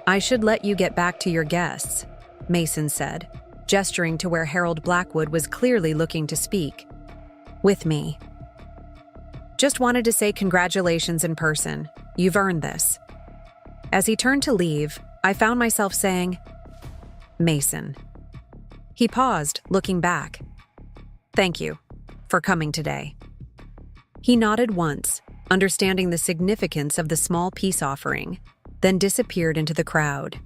I should let you get back to your guests, Mason said, gesturing to where Harold Blackwood was clearly looking to speak. With me. Just wanted to say congratulations in person. You've earned this. As he turned to leave, I found myself saying, Mason. He paused, looking back. Thank you for coming today. He nodded once, understanding the significance of the small peace offering, then disappeared into the crowd.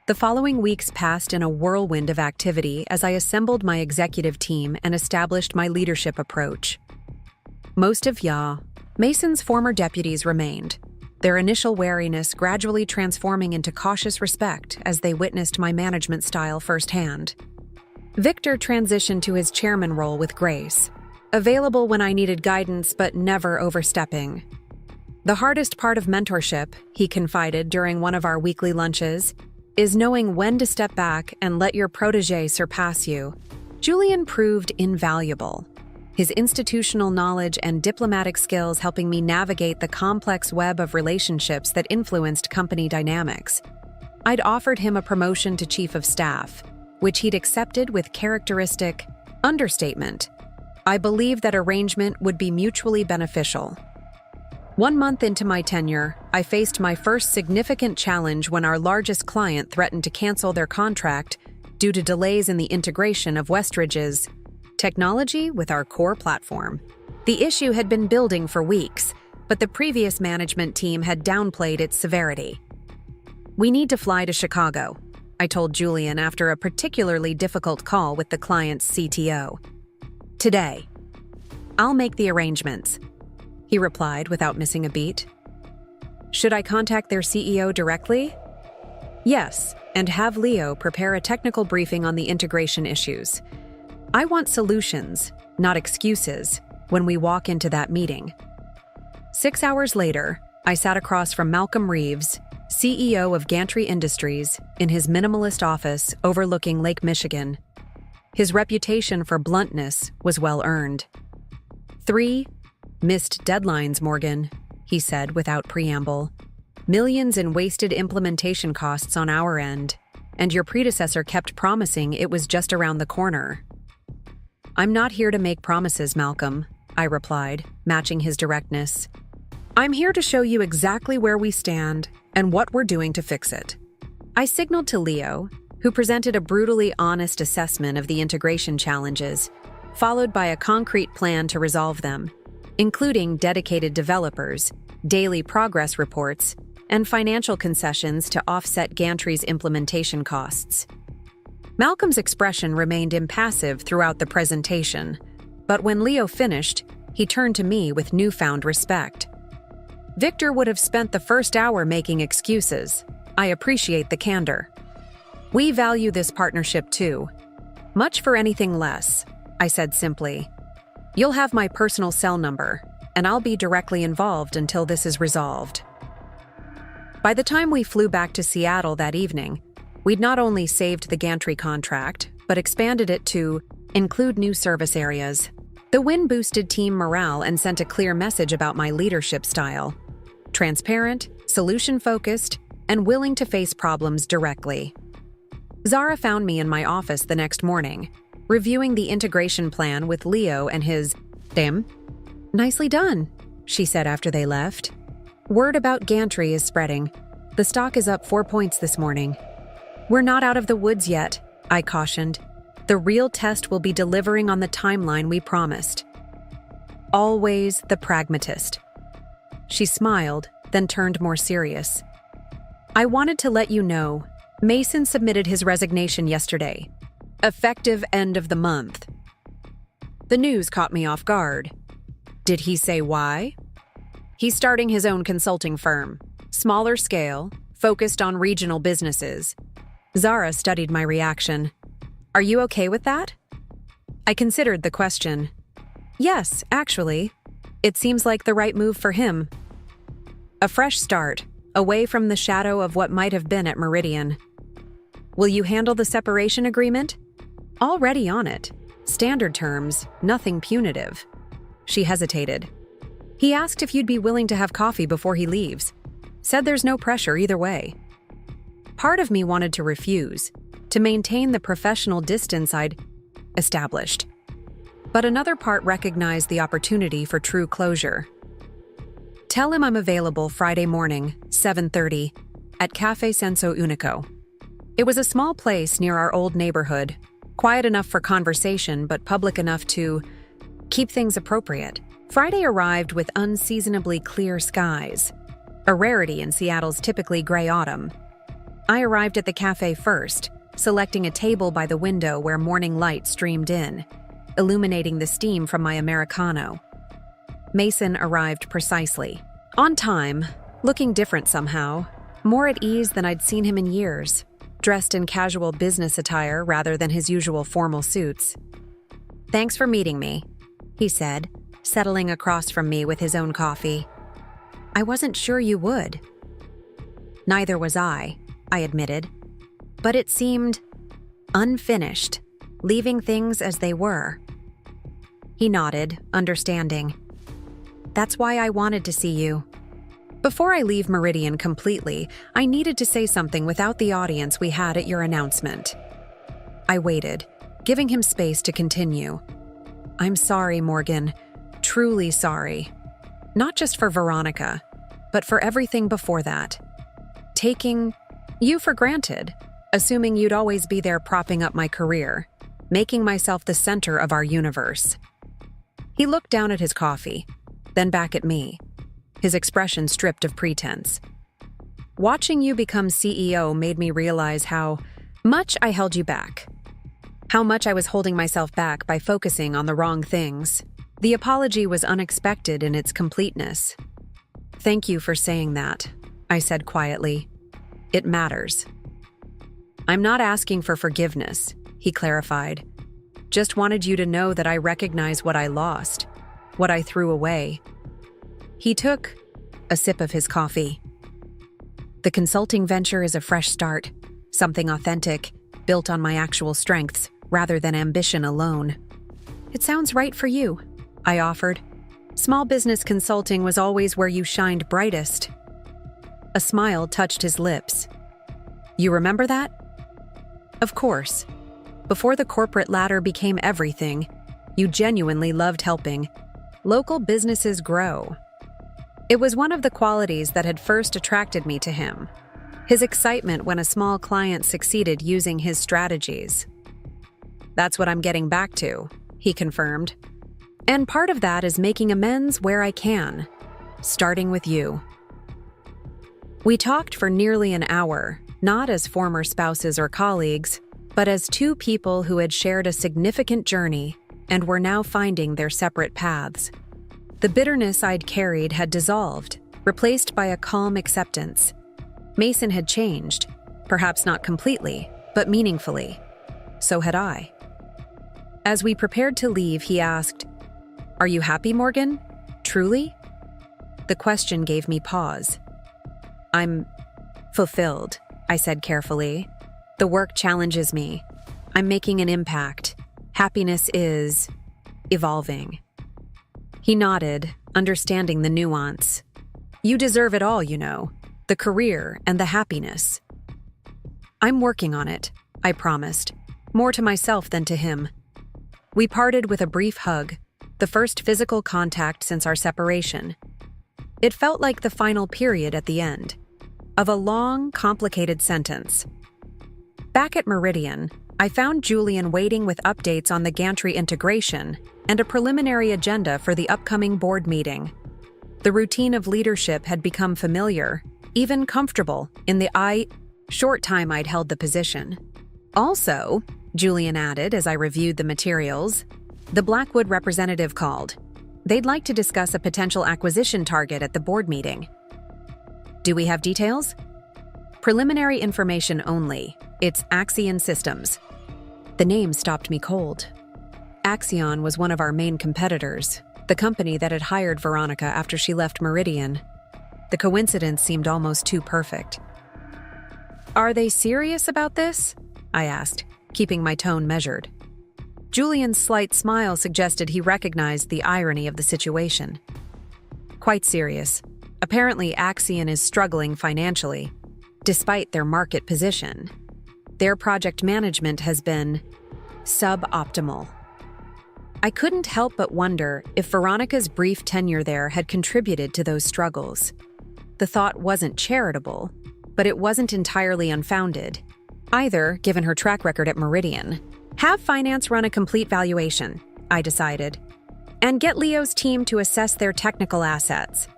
The following weeks passed in a whirlwind of activity as I assembled my executive team and established my leadership approach. Most of Mason's former deputies remained, their initial wariness gradually transforming into cautious respect as they witnessed my management style firsthand. Victor transitioned to his chairman role with grace, available when I needed guidance but never overstepping. The hardest part of mentorship, he confided during one of our weekly lunches, is knowing when to step back and let your protege surpass you. Julian proved invaluable, his institutional knowledge and diplomatic skills helping me navigate the complex web of relationships that influenced company dynamics. I'd offered him a promotion to chief of staff, which he'd accepted with characteristic understatement. I believed that arrangement would be mutually beneficial. 1 month into my tenure, I faced my first significant challenge when our largest client threatened to cancel their contract due to delays in the integration of Westridge's technology with our core platform. The issue had been building for weeks, but the previous management team had downplayed its severity. We need to fly to Chicago, I told Julian after a particularly difficult call with the client's CTO. Today. I'll make the arrangements, he replied without missing a beat. Should I contact their CEO directly? Yes, and have Leo prepare a technical briefing on the integration issues. I want solutions, not excuses, when we walk into that meeting. 6 hours later, I sat across from Malcolm Reeves, CEO of Gantry Industries, in his minimalist office overlooking Lake Michigan. His reputation for bluntness was well earned. 3 missed deadlines, Morgan, he said without preamble. Millions in wasted implementation costs on our end, and your predecessor kept promising it was just around the corner. I'm not here to make promises, Malcolm, I replied, matching his directness. I'm here to show you exactly where we stand and what we're doing to fix it. I signaled to Leo, who presented a brutally honest assessment of the integration challenges, followed by a concrete plan to resolve them, including dedicated developers, daily progress reports, and financial concessions to offset gantry's implementation costs. Malcolm's expression remained impassive throughout the presentation, but when Leo finished, he turned to me with newfound respect. Victor would have spent the first hour making excuses. I appreciate the candor. We value this partnership too. Much for anything less, I said simply. You'll have my personal cell number, and I'll be directly involved until this is resolved. By the time we flew back to Seattle that evening, we'd not only saved the gantry contract, but expanded it to include new service areas. The win boosted team morale and sent a clear message about my leadership style: transparent, solution-focused, and willing to face problems directly. Zara found me in my office the next morning, reviewing the integration plan with Leo and his "Damn, nicely done," she said after they left. Word about gantry is spreading. The stock is up 4 points this morning. We're not out of the woods yet, I cautioned. The real test will be delivering on the timeline we promised. Always the pragmatist. She smiled, then turned more serious. I wanted to let you know, Mason submitted his resignation yesterday. Effective end of the month. The news caught me off guard. Did he say why? He's starting his own consulting firm, smaller scale, focused on regional businesses. Zara studied my reaction. Are you okay with that? I considered the question. Yes, actually. It seems like the right move for him. A fresh start, away from the shadow of what might have been at Meridian. Will you handle the separation agreement? Already on it. Standard terms, nothing punitive. She hesitated. He asked if you'd be willing to have coffee before he leaves. Said there's no pressure either way. Part of me wanted to refuse, to maintain the professional distance I'd established. But another part recognized the opportunity for true closure. Tell him I'm available Friday morning, 7:30, at Cafe Senso Unico. It was a small place near our old neighborhood, quiet enough for conversation but public enough to keep things appropriate. Friday arrived with unseasonably clear skies, a rarity in Seattle's typically gray autumn. I arrived at the cafe first, selecting a table by the window where morning light streamed in, illuminating the steam from my Americano. Mason arrived precisely, on time, looking different somehow, more at ease than I'd seen him in years, dressed in casual business attire rather than his usual formal suits. Thanks for meeting me, he said, settling across from me with his own coffee. I wasn't sure you would. Neither was I admitted. But it seemed unfinished, leaving things as they were. He nodded, understanding. That's why I wanted to see you. Before I leave Meridian completely, I needed to say something without the audience we had at your announcement. I waited, giving him space to continue. I'm sorry, Morgan. Truly sorry. Not just for Veronica, but for everything before that. Taking you for granted, assuming you'd always be there propping up my career, making myself the center of our universe. He looked down at his coffee, then back at me, his expression stripped of pretense. Watching you become CEO made me realize how much I held you back. How much I was holding myself back by focusing on the wrong things. The apology was unexpected in its completeness. Thank you for saying that, I said quietly. It matters. I'm not asking for forgiveness, he clarified. Just wanted you to know that I recognize what I lost, what I threw away. He took a sip of his coffee. The consulting venture is a fresh start, something authentic, built on my actual strengths rather than ambition alone. It sounds right for you, I offered. Small business consulting was always where you shined brightest. A smile touched his lips. You remember that? Of course. Before the corporate ladder became everything, you genuinely loved helping local businesses grow. It was one of the qualities that had first attracted me to him. His excitement when a small client succeeded using his strategies. That's what I'm getting back to, he confirmed. And part of that is making amends where I can, starting with you. We talked for nearly an hour, not as former spouses or colleagues, but as two people who had shared a significant journey and were now finding their separate paths. The bitterness I'd carried had dissolved, replaced by a calm acceptance. Mason had changed, perhaps not completely, but meaningfully. So had I. As we prepared to leave, he asked, "Are you happy, Morgan? Truly?" The question gave me pause. "I'm fulfilled," I said carefully. "The work challenges me. I'm making an impact. Happiness is evolving." He nodded, understanding the nuance. "You deserve it all, you know, the career and the happiness." "I'm working on it," I promised, more to myself than to him. We parted with a brief hug, the first physical contact since our separation. It felt like the final period at the end of a long, complicated sentence. Back at Meridian, I found Julian waiting with updates on the gantry integration and a preliminary agenda for the upcoming board meeting. The routine of leadership had become familiar, even comfortable, in the short time I'd held the position. "Also," Julian added as I reviewed the materials, "the Blackwood representative called. They'd like to discuss a potential acquisition target at the board meeting." "Do we have details?" "Preliminary information only. It's Axion Systems." The name stopped me cold. Axion was one of our main competitors, the company that had hired Veronica after she left Meridian. The coincidence seemed almost too perfect. "Are they serious about this?" I asked, keeping my tone measured. Julian's slight smile suggested he recognized the irony of the situation. "Quite serious. Apparently, Axion is struggling financially, despite their market position. Their project management has been suboptimal." I couldn't help but wonder if Veronica's brief tenure there had contributed to those struggles. The thought wasn't charitable, but it wasn't entirely unfounded. Either, given her track record at Meridian. Have finance run a complete valuation, I decided, and get Leo's team to assess their technical assets.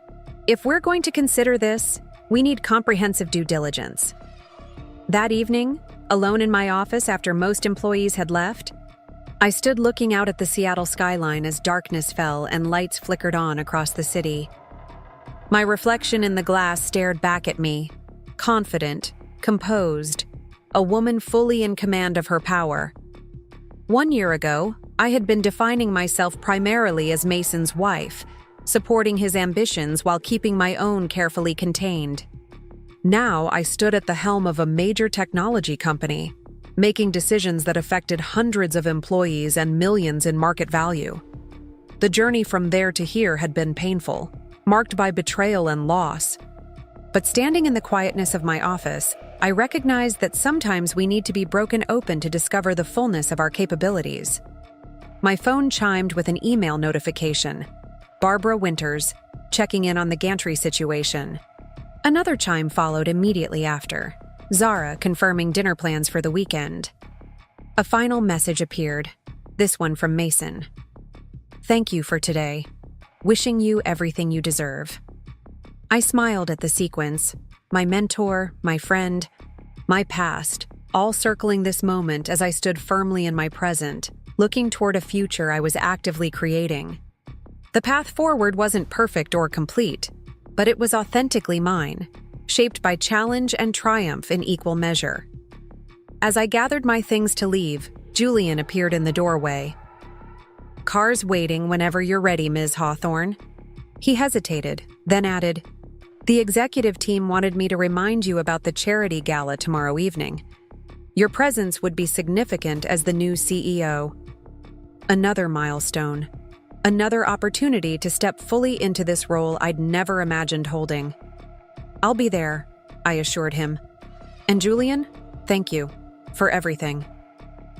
If we're going to consider this, we need comprehensive due diligence. That evening, alone in my office after most employees had left, I stood looking out at the Seattle skyline as darkness fell and lights flickered on across the city. My reflection in the glass stared back at me, confident, composed, a woman fully in command of her power. 1 year ago, I had been defining myself primarily as Mason's wife, supporting his ambitions while keeping my own carefully contained. Now I stood at the helm of a major technology company, making decisions that affected hundreds of employees and millions in market value. The journey from there to here had been painful, marked by betrayal and loss. But standing in the quietness of my office, I recognized that sometimes we need to be broken open to discover the fullness of our capabilities. My phone chimed with an email notification. Barbara Winters, checking in on the gantry situation. Another chime followed immediately after. Zara confirming dinner plans for the weekend. A final message appeared, this one from Mason. "Thank you for today. Wishing you everything you deserve." I smiled at the sequence, my mentor, my friend, my past, all circling this moment as I stood firmly in my present, looking toward a future I was actively creating. The path forward wasn't perfect or complete, but it was authentically mine, shaped by challenge and triumph in equal measure. As I gathered my things to leave, Julian appeared in the doorway. "Car's waiting whenever you're ready, Ms. Hawthorne." He hesitated, then added, "The executive team wanted me to remind you about the charity gala tomorrow evening. Your presence would be significant as the new CEO." Another milestone. Another opportunity to step fully into this role I'd never imagined holding. "I'll be there," I assured him. "And Julian, thank you for everything."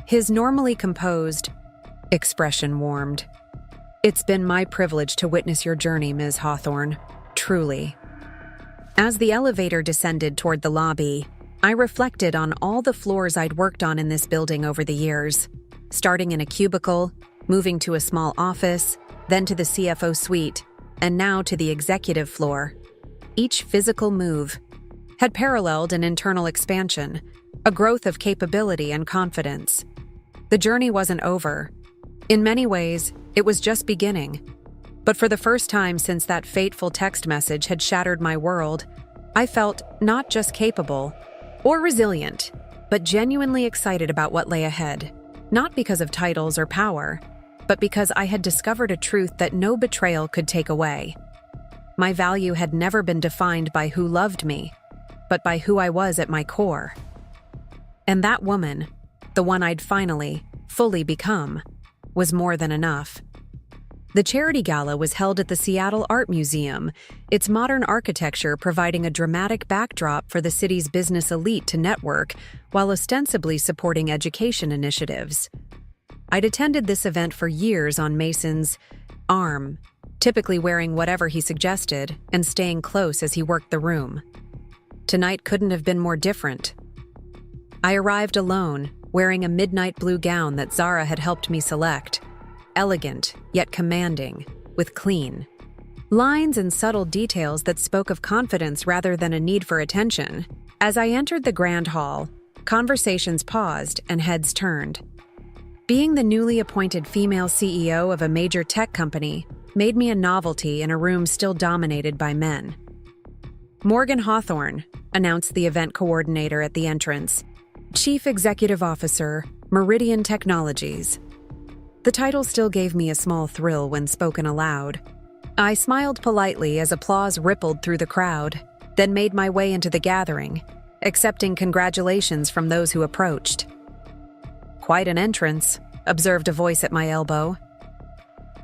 His normally composed expression warmed. "It's been my privilege to witness your journey, Ms. Hawthorne. Truly." As the elevator descended toward the lobby, I reflected on all the floors I'd worked on in this building over the years, starting in a cubicle, moving to a small office, then to the CFO suite, and now to the executive floor. Each physical move had paralleled an internal expansion, a growth of capability and confidence. The journey wasn't over. In many ways, it was just beginning. But for the first time since that fateful text message had shattered my world, I felt not just capable or resilient, but genuinely excited about what lay ahead, not because of titles or power, but because I had discovered a truth that no betrayal could take away. My value had never been defined by who loved me, but by who I was at my core. And that woman, the one I'd finally, fully become, was more than enough. The charity gala was held at the Seattle Art Museum, its modern architecture providing a dramatic backdrop for the city's business elite to network while ostensibly supporting education initiatives. I'd attended this event for years on Mason's arm, typically wearing whatever he suggested and staying close as he worked the room. Tonight couldn't have been more different. I arrived alone, wearing a midnight blue gown that Zara had helped me select. Elegant, yet commanding, with clean lines and subtle details that spoke of confidence rather than a need for attention. As I entered the grand hall, conversations paused and heads turned. Being the newly appointed female CEO of a major tech company made me a novelty in a room still dominated by men. "Morgan Hawthorne," announced the event coordinator at the entrance, "Chief Executive Officer, Meridian Technologies." The title still gave me a small thrill when spoken aloud. I smiled politely as applause rippled through the crowd, then made my way into the gathering, accepting congratulations from those who approached. "Quite an entrance," observed a voice at my elbow.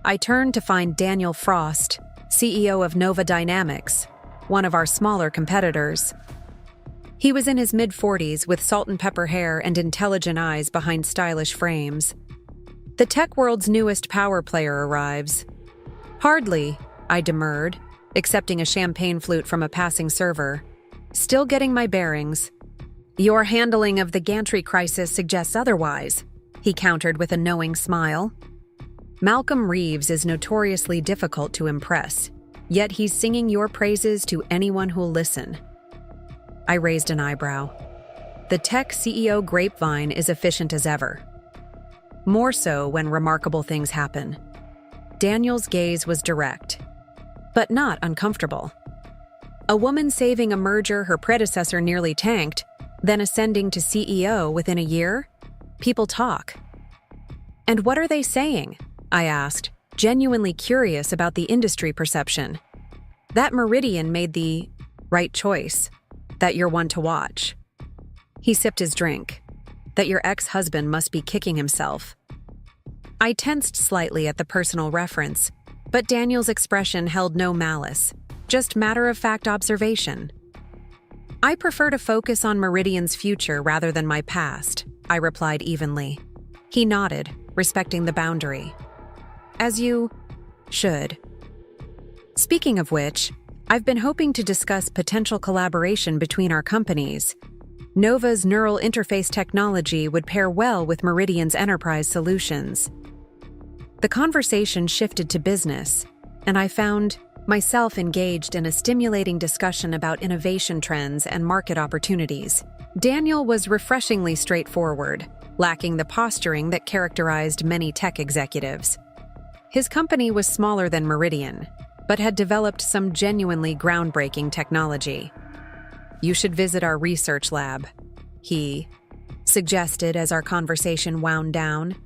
I turned to find Daniel Frost, CEO of Nova Dynamics, one of our smaller competitors. He was in his mid-40s with salt and pepper hair and intelligent eyes behind stylish frames. "The tech world's newest power player arrives." "Hardly," I demurred, accepting a champagne flute from a passing server. "Still getting my bearings." "Your handling of the gantry crisis suggests otherwise," he countered with a knowing smile. "Malcolm Reeves is notoriously difficult to impress, yet he's singing your praises to anyone who'll listen." I raised an eyebrow. The tech CEO grapevine is efficient as ever. More so when remarkable things happen. Daniel's gaze was direct, but not uncomfortable. A woman saving a merger her predecessor nearly tanked, then ascending to CEO within a year? People talk. "And what are they saying?" I asked, genuinely curious about the industry perception. "That Meridian made the right choice, that you're one to watch." He sipped his drink. "That your ex-husband must be kicking himself." I tensed slightly at the personal reference, but Daniel's expression held no malice, just matter-of-fact observation. "I prefer to focus on Meridian's future rather than my past," I replied evenly. He nodded, respecting the boundary. "As you should." Speaking of which, I've been hoping to discuss potential collaboration between our companies. Nova's neural interface technology would pair well with Meridian's enterprise solutions. The conversation shifted to business, and I found myself engaged in a stimulating discussion about innovation trends and market opportunities. Daniel was refreshingly straightforward, lacking the posturing that characterized many tech executives. His company was smaller than Meridian, but had developed some genuinely groundbreaking technology. "You should visit our research lab," he suggested as our conversation wound down.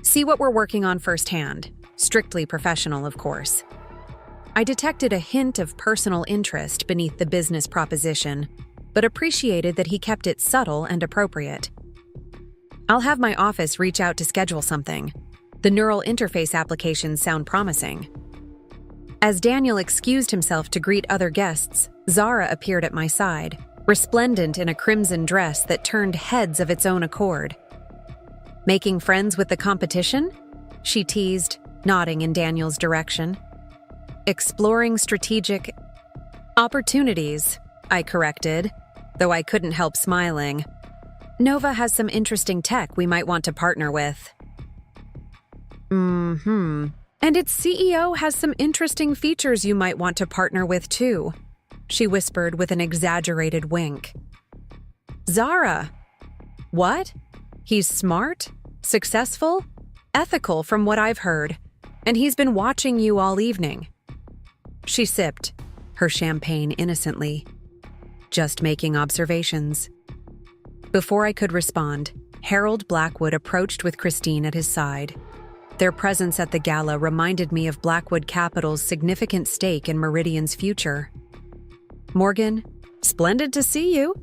"See what we're working on firsthand, strictly professional, of course." I detected a hint of personal interest beneath the business proposition, but appreciated that he kept it subtle and appropriate. "I'll have my office reach out to schedule something. The neural interface applications sound promising." As Daniel excused himself to greet other guests, Zara appeared at my side, resplendent in a crimson dress that turned heads of its own accord. "Making friends with the competition?" she teased, nodding in Daniel's direction. "Exploring strategic opportunities," I corrected, though I couldn't help smiling. "Nova has some interesting tech we might want to partner with." "And its CEO has some interesting features you might want to partner with too," she whispered with an exaggerated wink. "Zara." "What? He's smart, successful, ethical from what I've heard, and he's been watching you all evening." She sipped her champagne innocently, just making observations. Before I could respond, Harold Blackwood approached with Christine at his side. Their presence at the gala reminded me of Blackwood Capital's significant stake in Meridian's future. "Morgan, splendid to see you,"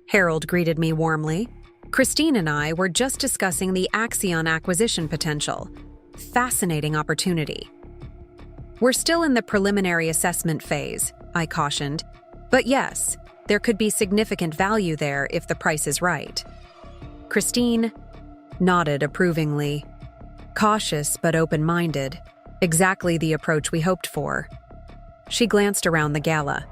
Harold greeted me warmly. Christine and I were just discussing the Axion acquisition potential. Fascinating opportunity. "We're still in the preliminary assessment phase," I cautioned. "But yes, there could be significant value there if the price is right." Christine nodded approvingly. Cautious but open-minded, exactly the approach we hoped for. She glanced around the gala.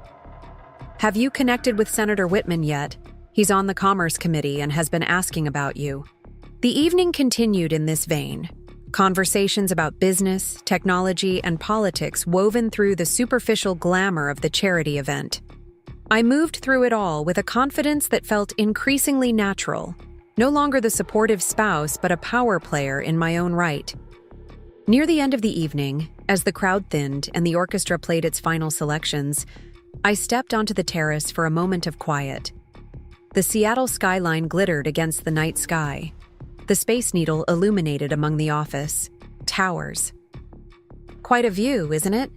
"Have you connected with Senator Whitman yet? He's on the Commerce Committee and has been asking about you." The evening continued in this vein. Conversations about business, technology, and politics woven through the superficial glamour of the charity event. I moved through it all with a confidence that felt increasingly natural, no longer the supportive spouse but a power player in my own right. Near the end of the evening, as the crowd thinned and the orchestra played its final selections, I stepped onto the terrace for a moment of quiet. The Seattle skyline glittered against the night sky. The Space Needle illuminated among the office towers. Quite a view, isn't it?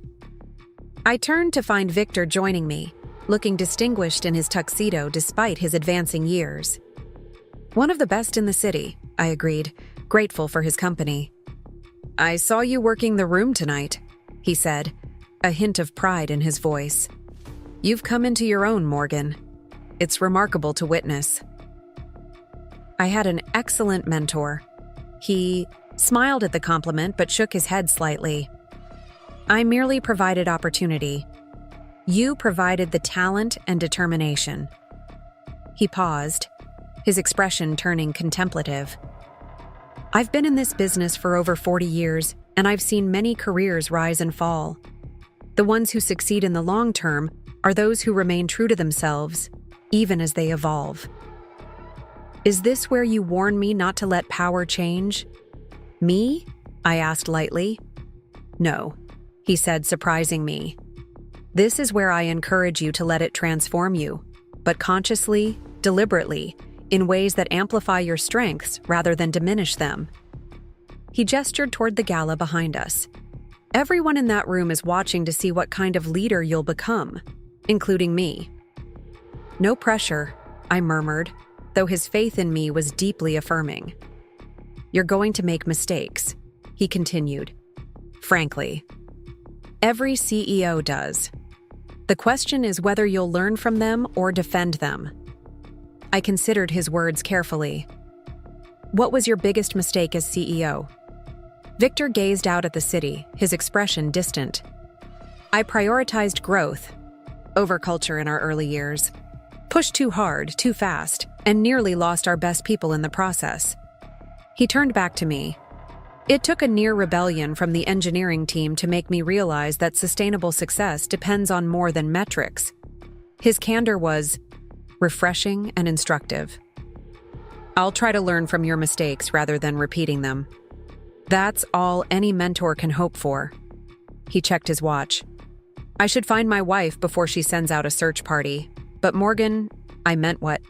I turned to find Victor joining me, looking distinguished in his tuxedo despite his advancing years. "One of the best in the city," I agreed, grateful for his company. "I saw you working the room tonight," he said, a hint of pride in his voice. "You've come into your own, Morgan. It's remarkable to witness." I had an excellent mentor. He smiled at the compliment but shook his head slightly. "I merely provided opportunity. You provided the talent and determination." He paused, his expression turning contemplative. "I've been in this business for over 40 years, and I've seen many careers rise and fall. The ones who succeed in the long term are those who remain true to themselves, even as they evolve." "Is this where you warn me not to let power change?" "Me?" I asked lightly. "No," he said, surprising me. "This is where I encourage you to let it transform you, but consciously, deliberately, in ways that amplify your strengths rather than diminish them." He gestured toward the gala behind us. "Everyone in that room is watching to see what kind of leader you'll become, including me." "No pressure," I murmured, though his faith in me was deeply affirming. "You're going to make mistakes," he continued. "Frankly, every CEO does. The question is whether you'll learn from them or defend them." I considered his words carefully. "What was your biggest mistake as CEO?" Victor gazed out at the city, his expression distant. "I prioritized growth over culture in our early years. Pushed too hard, too fast, and nearly lost our best people in the process." He turned back to me. "It took a near rebellion from the engineering team to make me realize that sustainable success depends on more than metrics." His candor was refreshing and instructive. "I'll try to learn from your mistakes rather than repeating them. That's all any mentor can hope for." He checked his watch. "I should find my wife before she sends out a search party. But Morgan, I meant what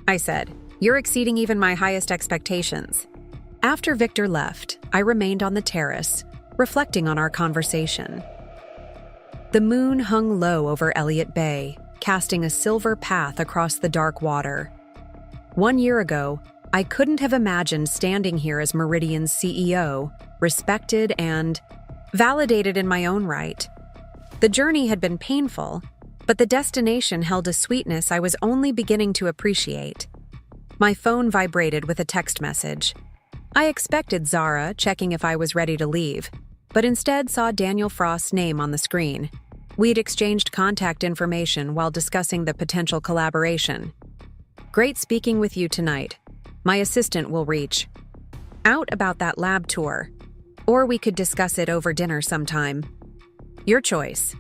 I said. You're exceeding even my highest expectations." After Victor left, I remained on the terrace, reflecting on our conversation. The moon hung low over Elliott Bay, casting a silver path across the dark water. 1 year ago, I couldn't have imagined standing here as Meridian's CEO, respected and validated in my own right. The journey had been painful, but the destination held a sweetness I was only beginning to appreciate. My phone vibrated with a text message. I expected Zara checking if I was ready to leave, but instead saw Daniel Frost's name on the screen. We'd exchanged contact information while discussing the potential collaboration. "Great speaking with you tonight. My assistant will reach out about that lab tour, or we could discuss it over dinner sometime. Your choice."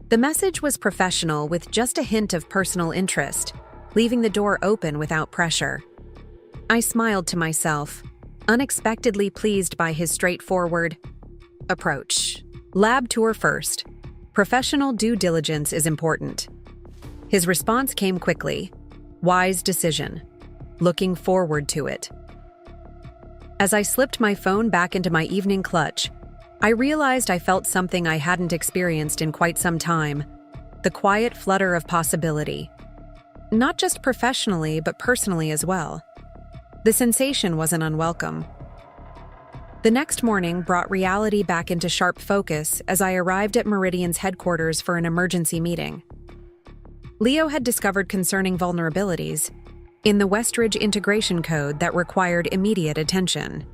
The message was professional with just a hint of personal interest, leaving the door open without pressure. I smiled to myself, unexpectedly pleased by his straightforward approach. "Lab tour first. Professional due diligence is important." His response came quickly. "Wise decision. Looking forward to it." As I slipped my phone back into my evening clutch, I realized I felt something I hadn't experienced in quite some time: the quiet flutter of possibility. Not just professionally, but personally as well. The sensation wasn't unwelcome. The next morning brought reality back into sharp focus as I arrived at Meridian's headquarters for an emergency meeting. Leo had discovered concerning vulnerabilities in the Westridge integration code that required immediate attention.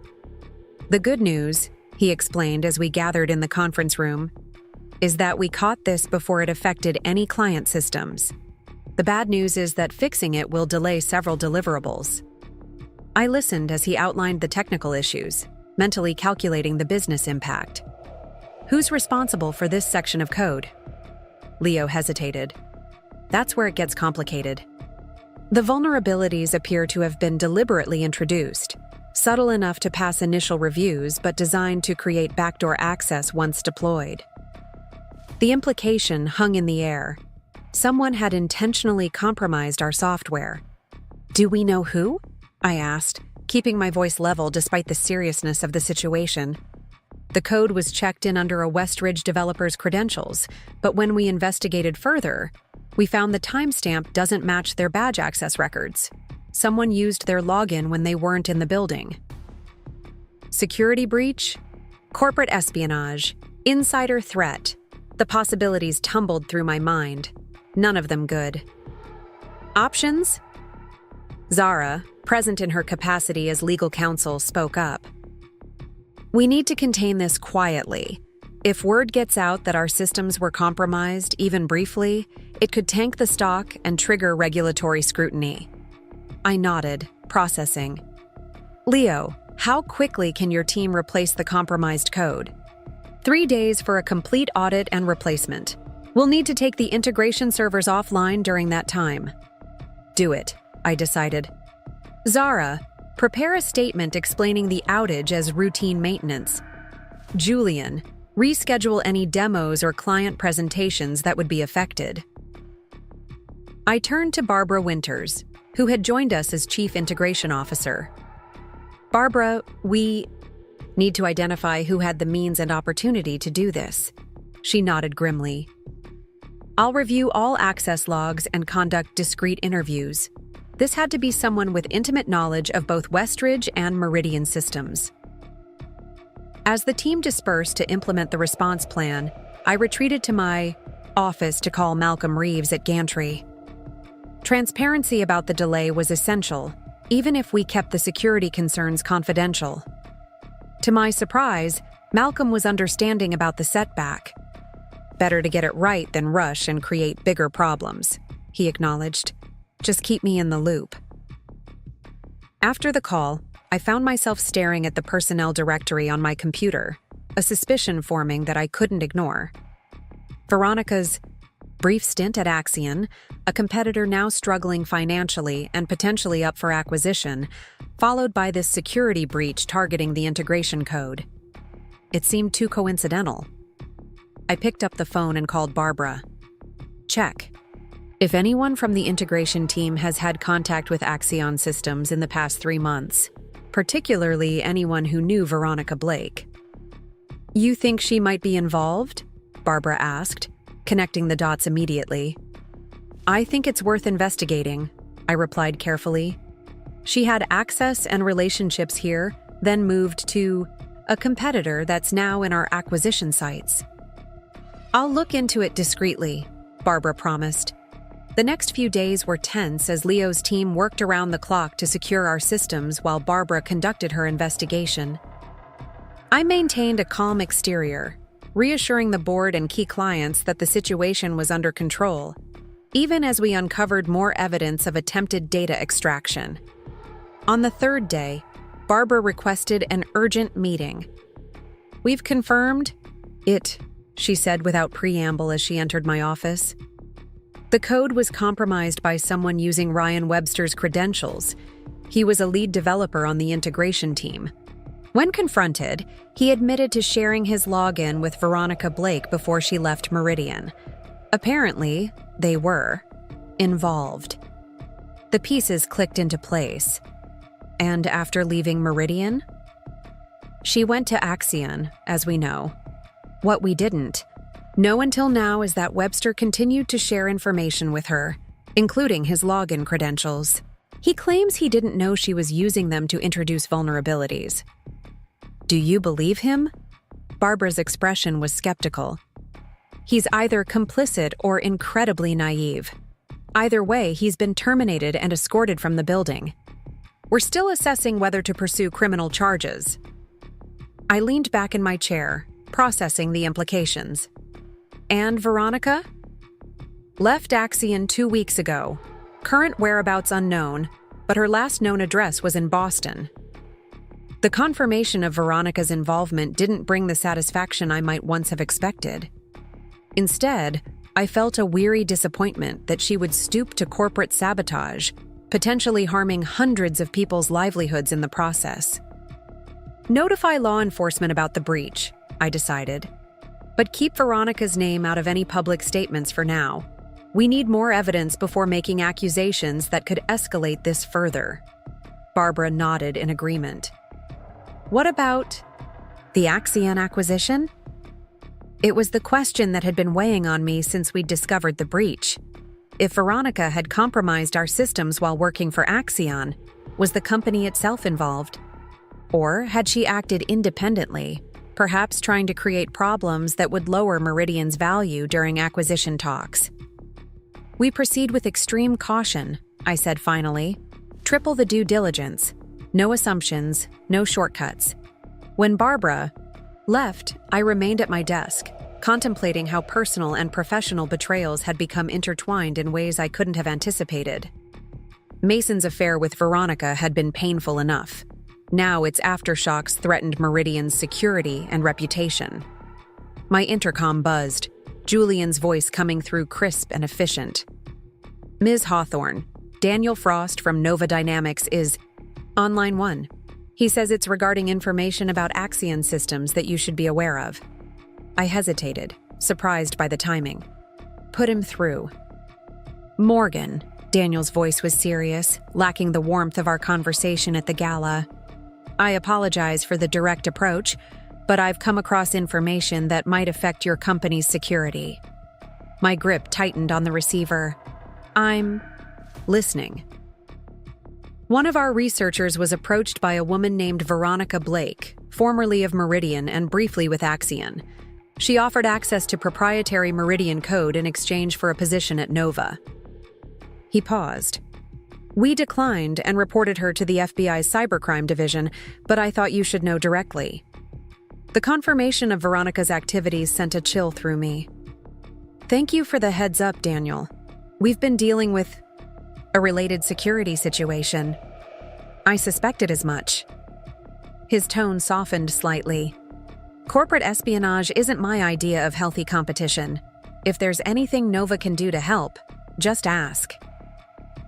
"The good news," he explained as we gathered in the conference room, "is that we caught this before it affected any client systems. The bad news is that fixing it will delay several deliverables." I listened as he outlined the technical issues, mentally calculating the business impact. "Who's responsible for this section of code?" Leo hesitated. "That's where it gets complicated. The vulnerabilities appear to have been deliberately introduced, subtle enough to pass initial reviews but designed to create backdoor access once deployed." The implication hung in the air. Someone had intentionally compromised our software. "Do we know who?" I asked, keeping my voice level despite the seriousness of the situation. The code was checked in under a Westridge developer's credentials, but when we investigated further, we found the timestamp doesn't match their badge access records. Someone used their login when they weren't in the building. Security breach? Corporate espionage? Insider threat? The possibilities tumbled through my mind. None of them good. Options? Zara, present in her capacity as legal counsel, spoke up. "We need to contain this quietly. If word gets out that our systems were compromised, even briefly, it could tank the stock and trigger regulatory scrutiny." I nodded, processing. "Leo, how quickly can your team replace the compromised code?" 3 days for a complete audit and replacement. We'll need to take the integration servers offline during that time." "Do it," I decided. "Zara, prepare a statement explaining the outage as routine maintenance. Julian, reschedule any demos or client presentations that would be affected." I turned to Barbara Winters, who had joined us as Chief Integration Officer. "Barbara, we need to identify who had the means and opportunity to do this." She nodded grimly. "I'll review all access logs and conduct discrete interviews. This had to be someone with intimate knowledge of both Westridge and Meridian systems." As the team dispersed to implement the response plan, I retreated to my office to call Malcolm Reeves at Gantry. Transparency about the delay was essential, even if we kept the security concerns confidential. To my surprise, Malcolm was understanding about the setback. "Better to get it right than rush and create bigger problems," he acknowledged. "Just keep me in the loop." After the call, I found myself staring at the personnel directory on my computer, a suspicion forming that I couldn't ignore. Veronica's brief stint at Axion, a competitor now struggling financially and potentially up for acquisition, followed by this security breach targeting the integration code. It seemed too coincidental. I picked up the phone and called Barbara. "Check. If anyone from the integration team has had contact with Axion Systems in the past 3 months, particularly anyone who knew Veronica Blake." "You think she might be involved?" Barbara asked, connecting the dots immediately. "I think it's worth investigating," I replied carefully. "She had access and relationships here, then moved to a competitor that's now in our acquisition sites." I'll look into it discreetly, Barbara promised. The next few days were tense as Leo's team worked around the clock to secure our systems while Barbara conducted her investigation. I maintained a calm exterior, reassuring the board and key clients that the situation was under control, even as we uncovered more evidence of attempted data extraction. On the third day, Barbara requested an urgent meeting. "We've confirmed it," she said without preamble as she entered my office. The code was compromised by someone using Ryan Webster's credentials. He was a lead developer on the integration team. When confronted, he admitted to sharing his login with Veronica Blake before she left Meridian. Apparently, they were involved. The pieces clicked into place. And after leaving Meridian, she went to Axion, as we know. What we didn't know until now is that Webster continued to share information with her, including his login credentials. He claims he didn't know she was using them to introduce vulnerabilities. Do you believe him? Barbara's expression was skeptical. He's either complicit or incredibly naive. Either way, he's been terminated and escorted from the building. We're still assessing whether to pursue criminal charges. I leaned back in my chair, processing the implications. And Veronica? Left Axion 2 weeks ago. Current whereabouts unknown, but her last known address was in Boston. The confirmation of Veronica's involvement didn't bring the satisfaction I might once have expected. Instead, I felt a weary disappointment that she would stoop to corporate sabotage, potentially harming hundreds of people's livelihoods in the process. Notify law enforcement about the breach, I decided. But keep Veronica's name out of any public statements for now. We need more evidence before making accusations that could escalate this further. Barbara nodded in agreement. What about the Axion acquisition? It was the question that had been weighing on me since we'd discovered the breach. If Veronica had compromised our systems while working for Axion, was the company itself involved? Or had she acted independently, perhaps trying to create problems that would lower Meridian's value during acquisition talks? We proceed with extreme caution, I said finally. Triple the due diligence. No assumptions, no shortcuts. When Barbara left, I remained at my desk, contemplating how personal and professional betrayals had become intertwined in ways I couldn't have anticipated. Mason's affair with Veronica had been painful enough. Now its aftershocks threatened Meridian's security and reputation. My intercom buzzed, Julian's voice coming through crisp and efficient. Ms. Hawthorne, Daniel Frost from Nova Dynamics is on line 1. He says it's regarding information about Axion systems that you should be aware of. I hesitated, surprised by the timing. Put him through. Morgan, Daniel's voice was serious, lacking the warmth of our conversation at the gala. I apologize for the direct approach, but I've come across information that might affect your company's security. My grip tightened on the receiver. I'm listening. One of our researchers was approached by a woman named Veronica Blake, formerly of Meridian and briefly with Axion. She offered access to proprietary Meridian code in exchange for a position at Nova. He paused. We declined and reported her to the FBI's cybercrime division, but I thought you should know directly. The confirmation of Veronica's activities sent a chill through me. Thank you for the heads up, Daniel. We've been dealing with a related security situation. I suspected as much. His tone softened slightly. Corporate espionage isn't my idea of healthy competition. If there's anything Nova can do to help, just ask.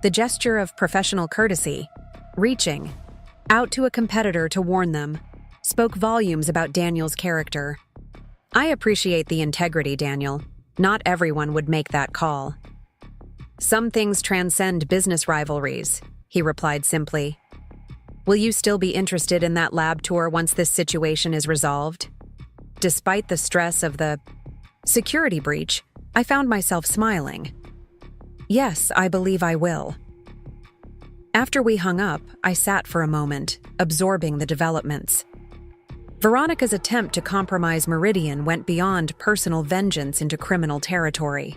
The gesture of professional courtesy, reaching out to a competitor to warn them, spoke volumes about Daniel's character. I appreciate the integrity, Daniel. Not everyone would make that call. Some things transcend business rivalries, he replied simply. Will you still be interested in that lab tour once this situation is resolved? Despite the stress of the security breach, I found myself smiling. Yes, I believe I will. After we hung up, I sat for a moment, absorbing the developments. Veronica's attempt to compromise Meridian went beyond personal vengeance into criminal territory.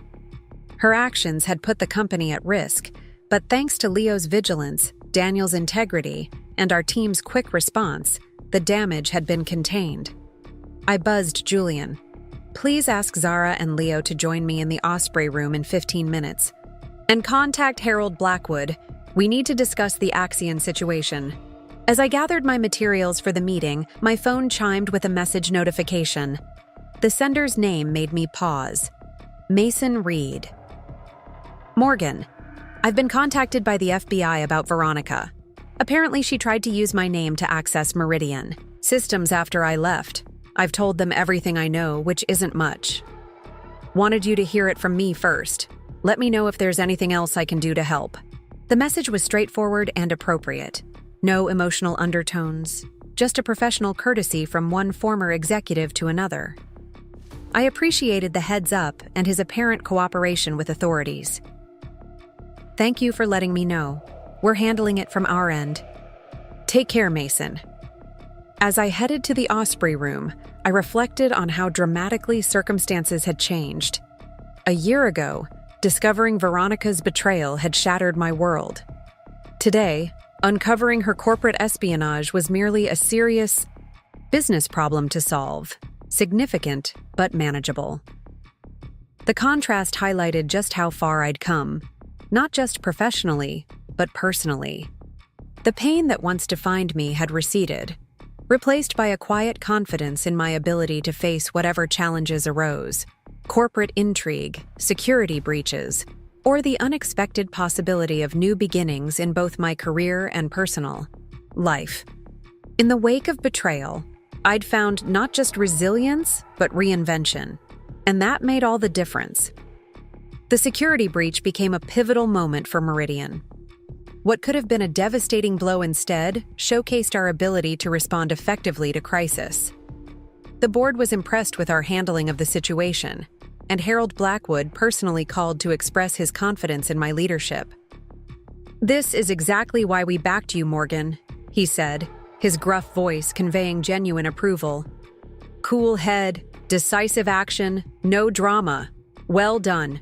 Her actions had put the company at risk, but thanks to Leo's vigilance, Daniel's integrity, and our team's quick response, the damage had been contained. I buzzed Julian. Please ask Zara and Leo to join me in the Osprey room in 15 minutes. And contact Harold Blackwood. We need to discuss the Axion situation. As I gathered my materials for the meeting, my phone chimed with a message notification. The sender's name made me pause. Mason Reed. Morgan, I've been contacted by the FBI about Veronica. Apparently she tried to use my name to access Meridian systems after I left. I've told them everything I know, which isn't much. Wanted you to hear it from me first. Let me know if there's anything else I can do to help. The message was straightforward and appropriate. No emotional undertones, just a professional courtesy from one former executive to another. I appreciated the heads up and his apparent cooperation with authorities. Thank you for letting me know. We're handling it from our end. Take care, Mason. As I headed to the Osprey room, I reflected on how dramatically circumstances had changed. A year ago, discovering Veronica's betrayal had shattered my world. Today, uncovering her corporate espionage was merely a serious business problem to solve, significant but manageable. The contrast highlighted just how far I'd come, not just professionally, but personally. The pain that once defined me had receded, replaced by a quiet confidence in my ability to face whatever challenges arose: corporate intrigue, security breaches, or the unexpected possibility of new beginnings in both my career and personal life. In the wake of betrayal, I'd found not just resilience, but reinvention, and that made all the difference. The security breach became a pivotal moment for Meridian. What could have been a devastating blow instead showcased our ability to respond effectively to crisis. The board was impressed with our handling of the situation, and Harold Blackwood personally called to express his confidence in my leadership. "This is exactly why we backed you, Morgan," he said, his gruff voice conveying genuine approval. "Cool head, decisive action, no drama. Well done."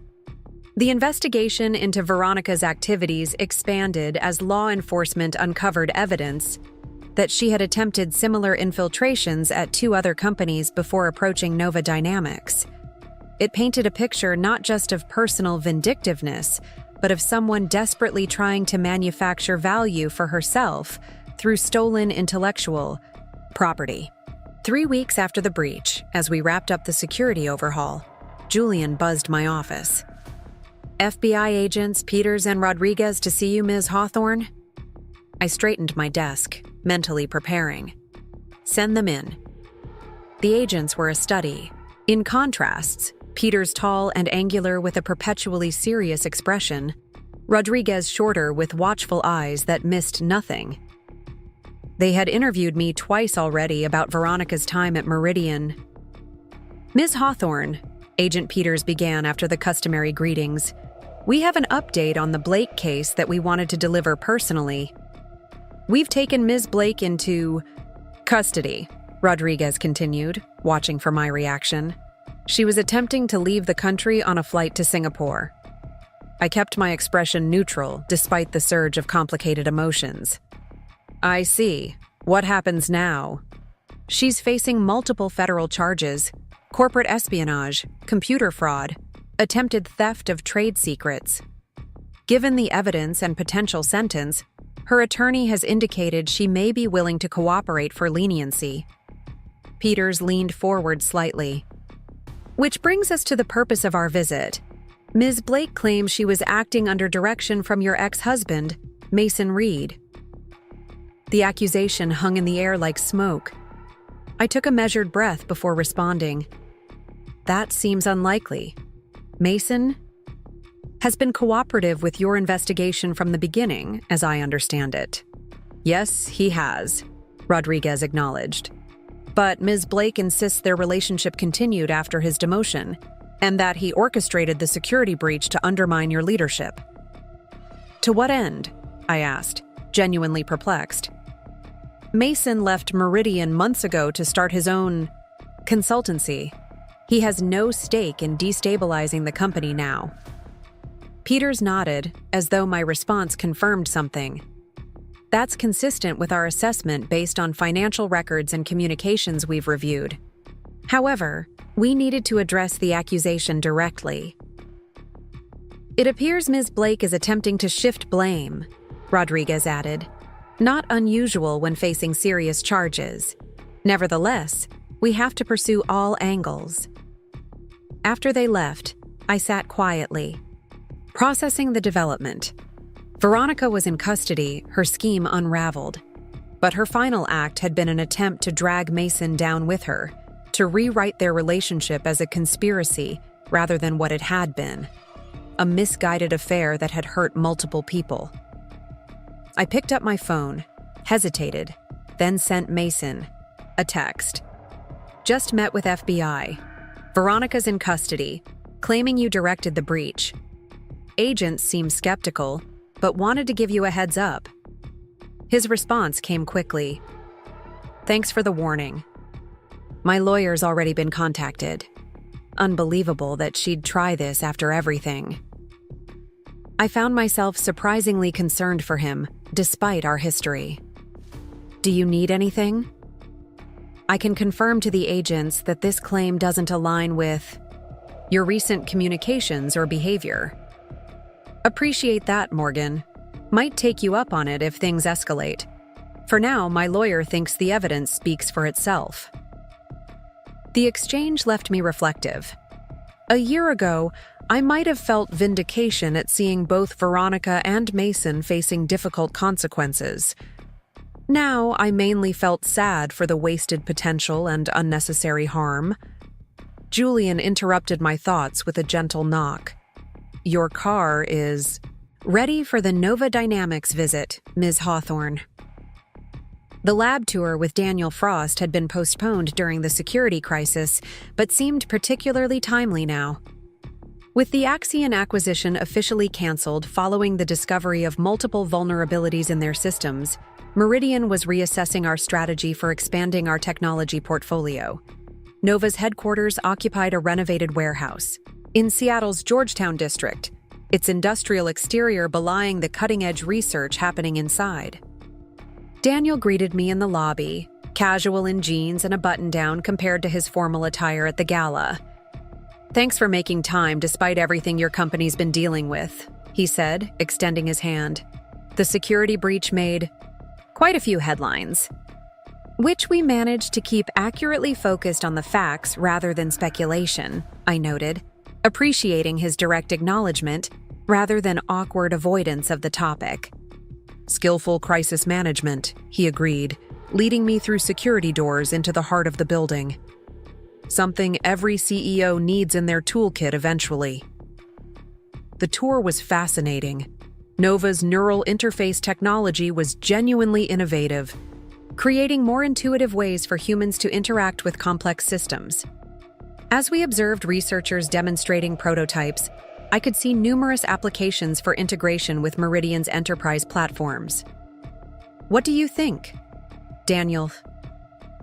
The investigation into Veronica's activities expanded as law enforcement uncovered evidence that she had attempted similar infiltrations at 2 other companies before approaching Nova Dynamics. It painted a picture not just of personal vindictiveness, but of someone desperately trying to manufacture value for herself through stolen intellectual property. 3 weeks after the breach, as we wrapped up the security overhaul, Julian buzzed my office. "FBI agents Peters and Rodriguez to see you, Ms. Hawthorne." I straightened my desk, mentally preparing. "Send them in." The agents were a study. In contrasts, Peters tall and angular with a perpetually serious expression, Rodriguez shorter with watchful eyes that missed nothing. They had interviewed me twice already about Veronica's time at Meridian. "Ms. Hawthorne," Agent Peters began after the customary greetings, "we have an update on the Blake case that we wanted to deliver personally. We've taken Ms. Blake into custody," Rodriguez continued, watching for my reaction. "She was attempting to leave the country on a flight to Singapore." I kept my expression neutral despite the surge of complicated emotions. "I see. What happens now?" "She's facing multiple federal charges: corporate espionage, computer fraud, attempted theft of trade secrets. Given the evidence and potential sentence, her attorney has indicated she may be willing to cooperate for leniency." Peters leaned forward slightly. "Which brings us to the purpose of our visit. Ms. Blake claims she was acting under direction from your ex-husband, Mason Reed." The accusation hung in the air like smoke. I took a measured breath before responding. "That seems unlikely. Mason has been cooperative with your investigation from the beginning, as I understand it." "Yes, he has," Rodriguez acknowledged. "But Ms. Blake insists their relationship continued after his demotion, and that he orchestrated the security breach to undermine your leadership." "To what end?" I asked, genuinely perplexed. Mason left Meridian months ago to start his own consultancy. He has no stake in destabilizing the company now. Peters nodded, as though my response confirmed something. That's consistent with our assessment based on financial records and communications we've reviewed. However, we needed to address the accusation directly. It appears Ms. Blake is attempting to shift blame, Rodriguez added. Not unusual when facing serious charges. Nevertheless, we have to pursue all angles. After they left, I sat quietly, processing the development. Veronica was in custody, her scheme unraveled. But her final act had been an attempt to drag Mason down with her, to rewrite their relationship as a conspiracy rather than what it had been. A misguided affair that had hurt multiple people. I picked up my phone, hesitated, then sent Mason a text. Just met with FBI. Veronica's in custody, claiming you directed the breach. Agents seem skeptical, but wanted to give you a heads up. His response came quickly. Thanks for the warning. My lawyer's already been contacted. Unbelievable that she'd try this after everything. I found myself surprisingly concerned for him, despite our history. Do you need anything? I can confirm to the agents that this claim doesn't align with your recent communications or behavior. Appreciate that, Morgan. Might take you up on it if things escalate. For now, my lawyer thinks the evidence speaks for itself. The exchange left me reflective. A year ago, I might have felt vindication at seeing both Veronica and Mason facing difficult consequences. Now, I mainly felt sad for the wasted potential and unnecessary harm. Julian interrupted my thoughts with a gentle knock. Your car is ready for the Nova Dynamics visit, Ms. Hawthorne. The lab tour with Daniel Frost had been postponed during the security crisis, but seemed particularly timely now. With the Axion acquisition officially canceled following the discovery of multiple vulnerabilities in their systems, Meridian was reassessing our strategy for expanding our technology portfolio. Nova's headquarters occupied a renovated warehouse in Seattle's Georgetown district, its industrial exterior belying the cutting-edge research happening inside. Daniel greeted me in the lobby, casual in jeans and a button-down compared to his formal attire at the gala. Thanks for making time despite everything your company's been dealing with, he said, extending his hand. The security breach made quite a few headlines, which we managed to keep accurately focused on the facts rather than speculation, I noted, appreciating his direct acknowledgement rather than awkward avoidance of the topic. Skillful crisis management, he agreed, leading me through security doors into the heart of the building. Something every CEO needs in their toolkit eventually. The tour was fascinating. Nova's neural interface technology was genuinely innovative, creating more intuitive ways for humans to interact with complex systems. As we observed researchers demonstrating prototypes, I could see numerous applications for integration with Meridian's enterprise platforms. What do you think? Daniel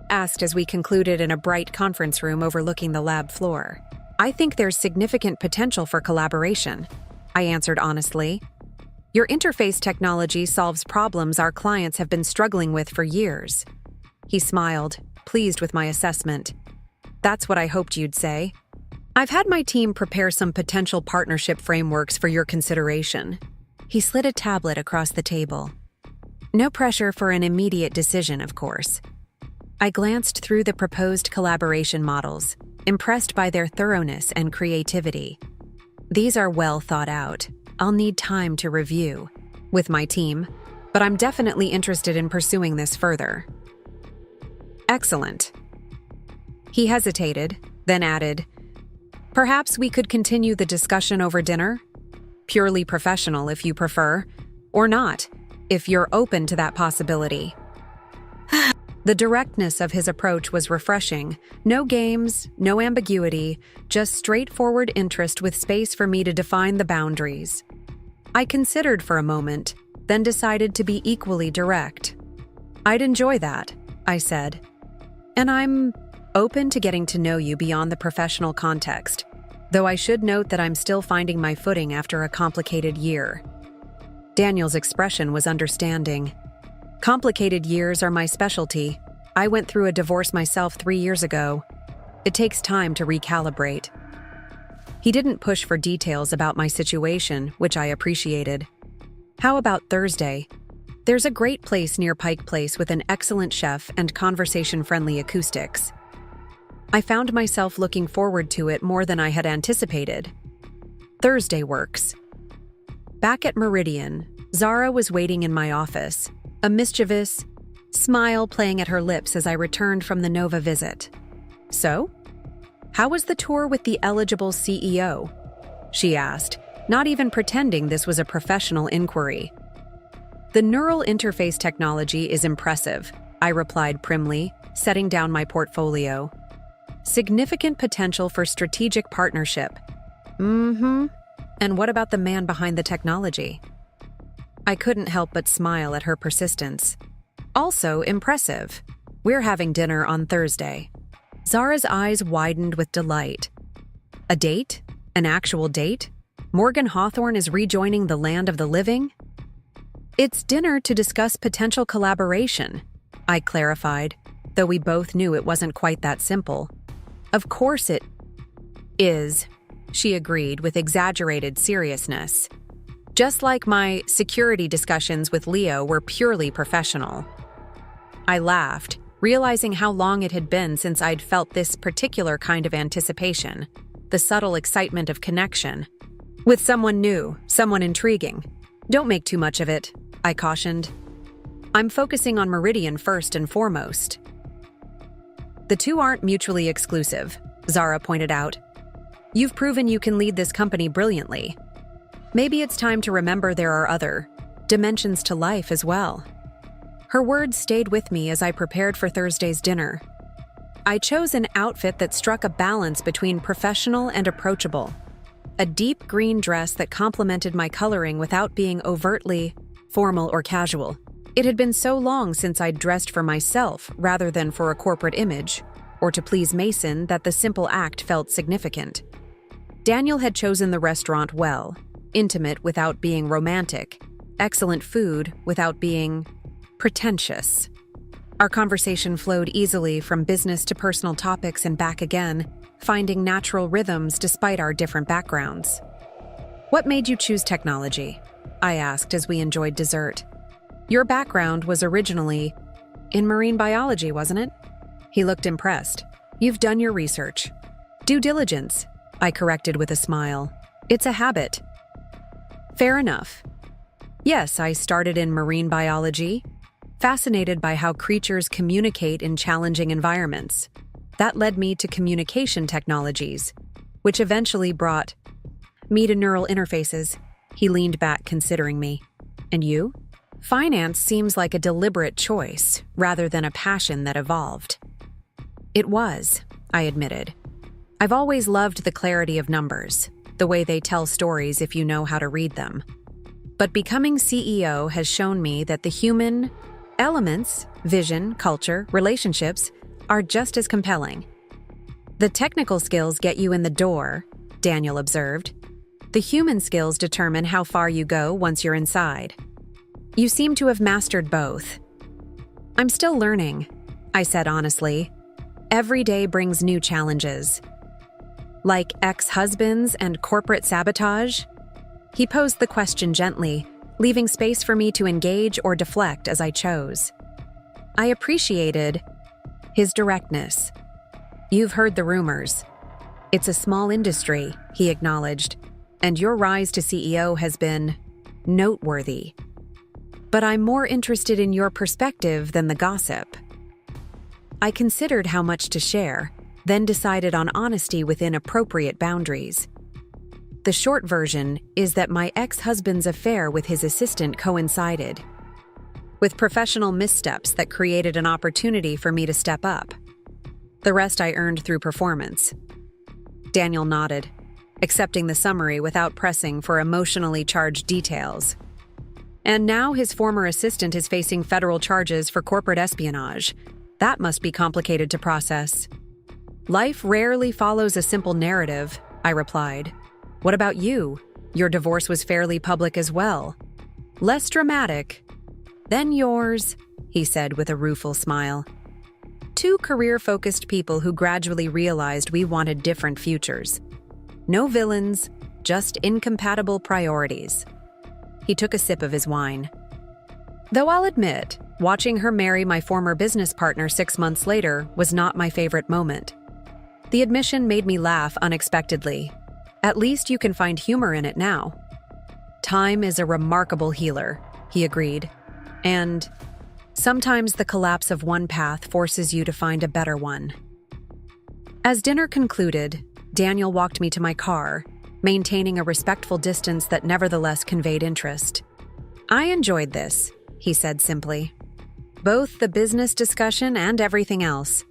asked as we concluded in a bright conference room overlooking the lab floor. I think there's significant potential for collaboration, I answered honestly. Your interface technology solves problems our clients have been struggling with for years. He smiled, pleased with my assessment. That's what I hoped you'd say. I've had my team prepare some potential partnership frameworks for your consideration. He slid a tablet across the table. No pressure for an immediate decision, of course. I glanced through the proposed collaboration models, impressed by their thoroughness and creativity. These are well thought out. I'll need time to review with my team, but I'm definitely interested in pursuing this further. Excellent. He hesitated, then added, perhaps we could continue the discussion over dinner? Purely professional if you prefer, or not, if you're open to that possibility. The directness of his approach was refreshing. No games, no ambiguity, just straightforward interest with space for me to define the boundaries. I considered for a moment, then decided to be equally direct. I'd enjoy that, I said. And I'm open to getting to know you beyond the professional context, though I should note that I'm still finding my footing after a complicated year. Daniel's expression was understanding. Complicated years are my specialty. I went through a divorce myself 3 years ago. It takes time to recalibrate. He didn't push for details about my situation, which I appreciated. How about Thursday? There's a great place near Pike Place with an excellent chef and conversation-friendly acoustics. I found myself looking forward to it more than I had anticipated. Thursday works. Back at Meridian, Zara was waiting in my office, a mischievous smile playing at her lips as I returned from the Nova visit. So? How was the tour with the eligible CEO? She asked, not even pretending this was a professional inquiry. The neural interface technology is impressive, I replied primly, setting down my portfolio. Significant potential for strategic partnership. And what about the man behind the technology? I couldn't help but smile at her persistence. Also impressive. We're having dinner on Thursday. Zara's eyes widened with delight. A date? An actual date? Morgan Hawthorne is rejoining the land of the living? It's dinner to discuss potential collaboration, I clarified, though we both knew it wasn't quite that simple. Of course it is, she agreed with exaggerated seriousness. Just like my security discussions with Leo were purely professional. I laughed, realizing how long it had been since I'd felt this particular kind of anticipation, the subtle excitement of connection. With someone new, someone intriguing. Don't make too much of it, I cautioned. I'm focusing on Meridian first and foremost. The two aren't mutually exclusive, Zara pointed out. You've proven you can lead this company brilliantly. Maybe it's time to remember there are other dimensions to life as well. Her words stayed with me as I prepared for Thursday's dinner. I chose an outfit that struck a balance between professional and approachable. A deep green dress that complemented my coloring without being overtly formal or casual. It had been so long since I'd dressed for myself rather than for a corporate image, or to please Mason, that the simple act felt significant. Daniel had chosen the restaurant well, intimate without being romantic, excellent food without being pretentious. Our conversation flowed easily from business to personal topics and back again, finding natural rhythms despite our different backgrounds. What made you choose technology? I asked as we enjoyed dessert. Your background was originally in marine biology, wasn't it? He looked impressed. You've done your research. Due diligence, I corrected with a smile. It's a habit. Fair enough. Yes, I started in marine biology, fascinated by how creatures communicate in challenging environments. That led me to communication technologies, which eventually brought me to neural interfaces. He leaned back, considering me. And you? Finance seems like a deliberate choice, rather than a passion that evolved. It was, I admitted. I've always loved the clarity of numbers, the way they tell stories if you know how to read them. But becoming CEO has shown me that the human elements, vision, culture, relationships, are just as compelling. The technical skills get you in the door, Daniel observed. The human skills determine how far you go once you're inside. You seem to have mastered both. I'm still learning, I said honestly. Every day brings new challenges. Like ex-husbands and corporate sabotage? He posed the question gently, leaving space for me to engage or deflect as I chose. I appreciated his directness. You've heard the rumors. It's a small industry, he acknowledged, and your rise to CEO has been noteworthy. But I'm more interested in your perspective than the gossip. I considered how much to share, then decided on honesty within appropriate boundaries. The short version is that my ex-husband's affair with his assistant coincided with professional missteps that created an opportunity for me to step up. The rest I earned through performance. Daniel nodded, accepting the summary without pressing for emotionally charged details. And now his former assistant is facing federal charges for corporate espionage. That must be complicated to process. Life rarely follows a simple narrative, I replied. What about you? Your divorce was fairly public as well. Less dramatic. Then yours, he said with a rueful smile. Two career-focused people who gradually realized we wanted different futures. No villains, just incompatible priorities. He took a sip of his wine. Though I'll admit, watching her marry my former business partner 6 months later was not my favorite moment. The admission made me laugh unexpectedly. At least you can find humor in it now. Time is a remarkable healer, he agreed. And sometimes the collapse of one path forces you to find a better one. As dinner concluded, Daniel walked me to my car, maintaining a respectful distance that nevertheless conveyed interest. I enjoyed this, he said simply. Both the business discussion and everything else.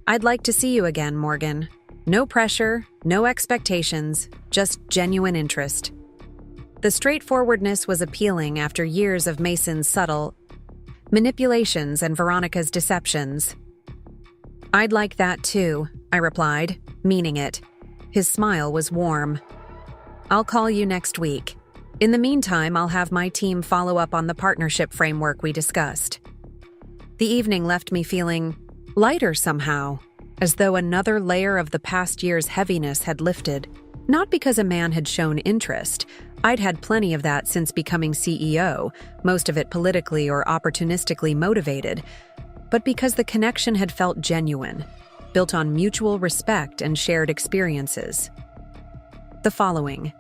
I'd like to see you again, Morgan. No pressure, no expectations, just genuine interest. The straightforwardness was appealing after years of Mason's subtle manipulations and Veronica's deceptions. I'd like that too, I replied, meaning it. His smile was warm. I'll call you next week. In the meantime, I'll have my team follow up on the partnership framework we discussed. The evening left me feeling lighter somehow, as though another layer of the past year's heaviness had lifted. Not because a man had shown interest. I'd had plenty of that since becoming CEO, most of it politically or opportunistically motivated, but because the connection had felt genuine, built on mutual respect and shared experiences. The following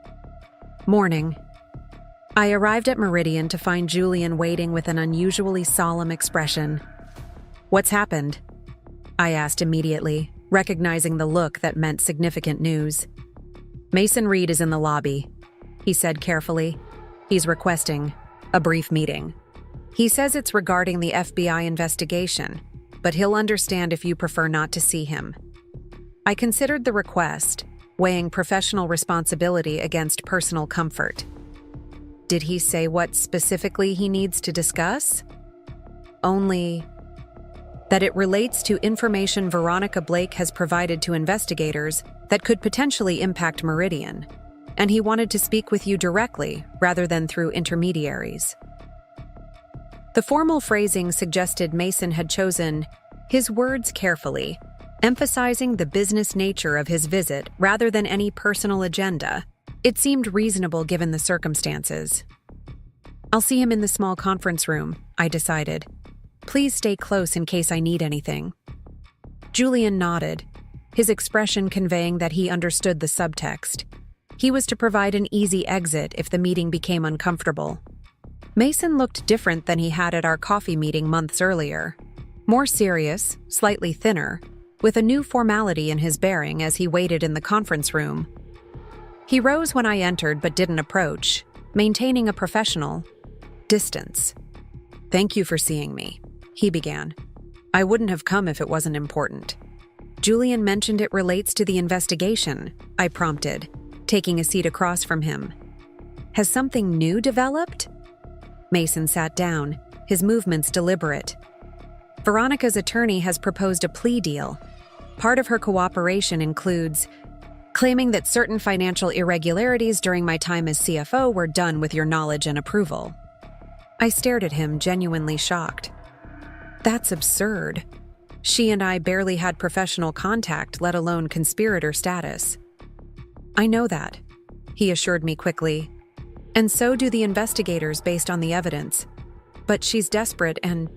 morning, I arrived at Meridian to find Julian waiting with an unusually solemn expression. What's happened? I asked immediately, recognizing the look that meant significant news. Mason Reed is in the lobby, he said carefully. He's requesting a brief meeting. He says it's regarding the FBI investigation, but he'll understand if you prefer not to see him. I considered the request, weighing professional responsibility against personal comfort. Did he say what specifically he needs to discuss? Only that it relates to information Veronica Blake has provided to investigators that could potentially impact Meridian, and he wanted to speak with you directly rather than through intermediaries. The formal phrasing suggested Mason had chosen his words carefully, emphasizing the business nature of his visit rather than any personal agenda. It seemed reasonable given the circumstances. I'll see him in the small conference room, I decided. Please stay close in case I need anything. Julian nodded, his expression conveying that he understood the subtext. He was to provide an easy exit if the meeting became uncomfortable. Mason looked different than he had at our coffee meeting months earlier. More serious, slightly thinner, with a new formality in his bearing as he waited in the conference room. He rose when I entered but didn't approach, maintaining a professional distance. Thank you for seeing me, he began. I wouldn't have come if it wasn't important. Julian mentioned it relates to the investigation, I prompted, taking a seat across from him. Has something new developed? Mason sat down, his movements deliberate. Veronica's attorney has proposed a plea deal. Part of her cooperation includes claiming that certain financial irregularities during my time as CFO were done with your knowledge and approval. I stared at him, genuinely shocked. That's absurd. She and I barely had professional contact, let alone conspirator status. I know that, he assured me quickly. And so do the investigators based on the evidence. But she's desperate and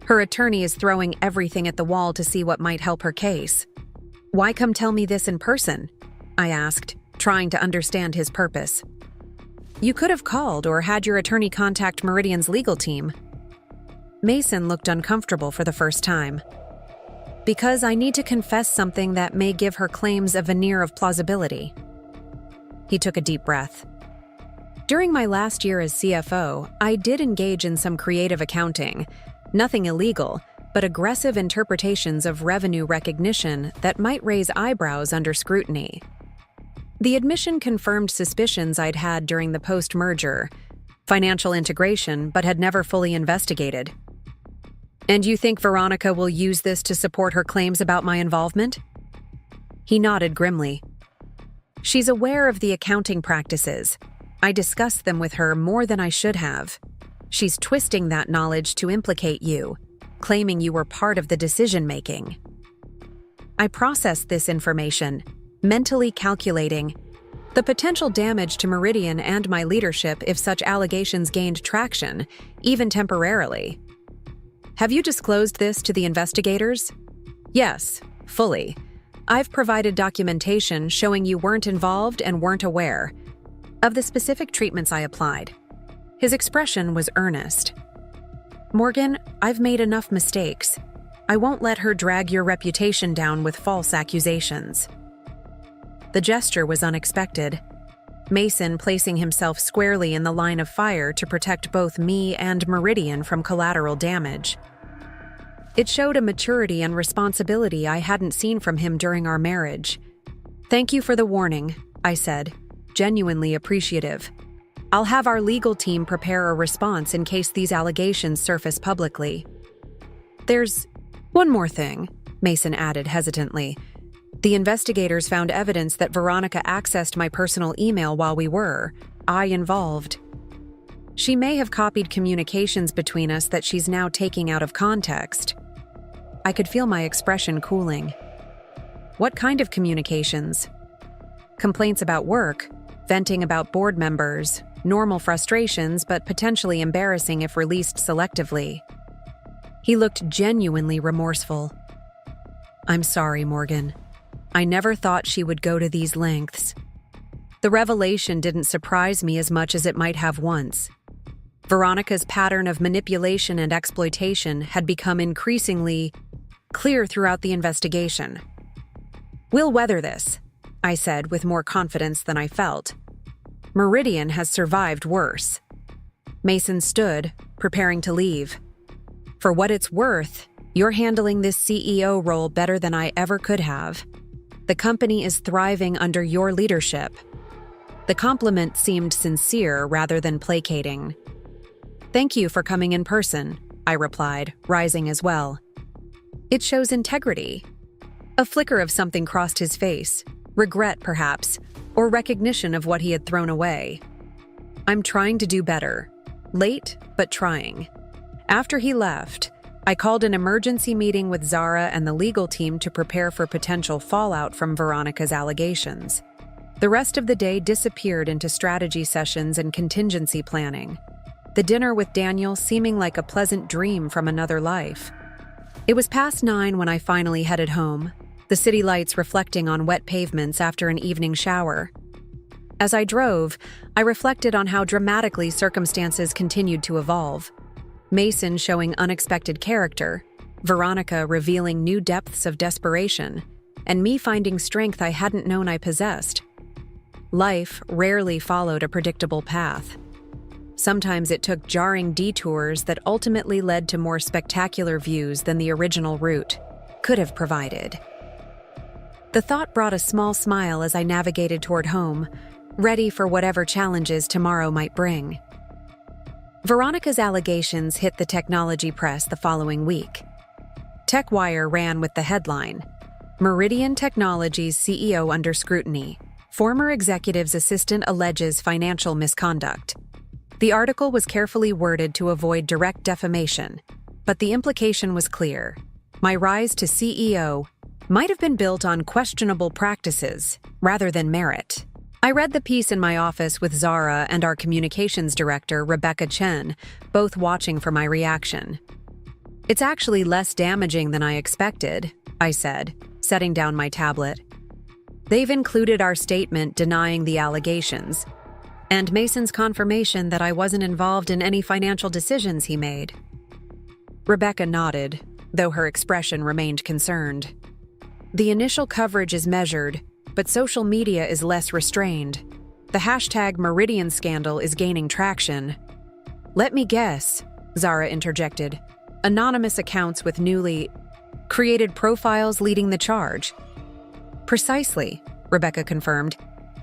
her attorney is throwing everything at the wall to see what might help her case. Why come tell me this in person? I asked, trying to understand his purpose. You could have called or had your attorney contact Meridian's legal team. Mason looked uncomfortable for the first time. Because I need to confess something that may give her claims a veneer of plausibility. He took a deep breath. During my last year as CFO, I did engage in some creative accounting. Nothing illegal, but aggressive interpretations of revenue recognition that might raise eyebrows under scrutiny. The admission confirmed suspicions I'd had during the post-merger financial integration, but had never fully investigated. And you think Veronica will use this to support her claims about my involvement? He nodded grimly. She's aware of the accounting practices. I discussed them with her more than I should have. She's twisting that knowledge to implicate you, claiming you were part of the decision-making. I processed this information, mentally calculating the potential damage to Meridian and my leadership if such allegations gained traction, even temporarily. Have you disclosed this to the investigators? Yes, fully. I've provided documentation showing you weren't involved and weren't aware of the specific treatments I applied. His expression was earnest. Morgan, I've made enough mistakes. I won't let her drag your reputation down with false accusations. The gesture was unexpected. Mason placing himself squarely in the line of fire to protect both me and Meridian from collateral damage. It showed a maturity and responsibility I hadn't seen from him during our marriage. Thank you for the warning, I said, genuinely appreciative. I'll have our legal team prepare a response in case these allegations surface publicly. There's one more thing, Mason added hesitantly. The investigators found evidence that Veronica accessed my personal email while we were involved. She may have copied communications between us that she's now taking out of context. I could feel my expression cooling. What kind of communications? Complaints about work, venting about board members, normal frustrations but potentially embarrassing if released selectively. He looked genuinely remorseful. I'm sorry, Morgan. I never thought she would go to these lengths. The revelation didn't surprise me as much as it might have once. Veronica's pattern of manipulation and exploitation had become increasingly clear throughout the investigation. We'll weather this, I said with more confidence than I felt. Meridian has survived worse. Mason stood, preparing to leave. For what it's worth, you're handling this CEO role better than I ever could have. The company is thriving under your leadership. The compliment seemed sincere rather than placating. Thank you for coming in person, I replied, rising as well. It shows integrity. A flicker of something crossed his face, regret perhaps, or recognition of what he had thrown away. I'm trying to do better. Late, but trying. After he left, I called an emergency meeting with Zara and the legal team to prepare for potential fallout from Veronica's allegations. The rest of the day disappeared into strategy sessions and contingency planning. The dinner with Daniel seeming like a pleasant dream from another life. It was past 9 when I finally headed home, the city lights reflecting on wet pavements after an evening shower. As I drove, I reflected on how dramatically circumstances continued to evolve. Mason showing unexpected character, Veronica revealing new depths of desperation, and me finding strength I hadn't known I possessed. Life rarely followed a predictable path. Sometimes it took jarring detours that ultimately led to more spectacular views than the original route could have provided. The thought brought a small smile as I navigated toward home, ready for whatever challenges tomorrow might bring. Veronica's allegations hit the technology press the following week. TechWire ran with the headline, Meridian Technologies CEO under scrutiny. Former executive's assistant alleges financial misconduct. The article was carefully worded to avoid direct defamation, but the implication was clear. My rise to CEO might have been built on questionable practices rather than merit. I read the piece in my office with Zara and our communications director, Rebecca Chen, both watching for my reaction. It's actually less damaging than I expected, I said, setting down my tablet. They've included our statement denying the allegations, and Mason's confirmation that I wasn't involved in any financial decisions he made. Rebecca nodded, though her expression remained concerned. The initial coverage is measured, but social media is less restrained. The hashtag Meridian scandal is gaining traction. Let me guess, Zara interjected. Anonymous accounts with newly created profiles leading the charge. Precisely, Rebecca confirmed.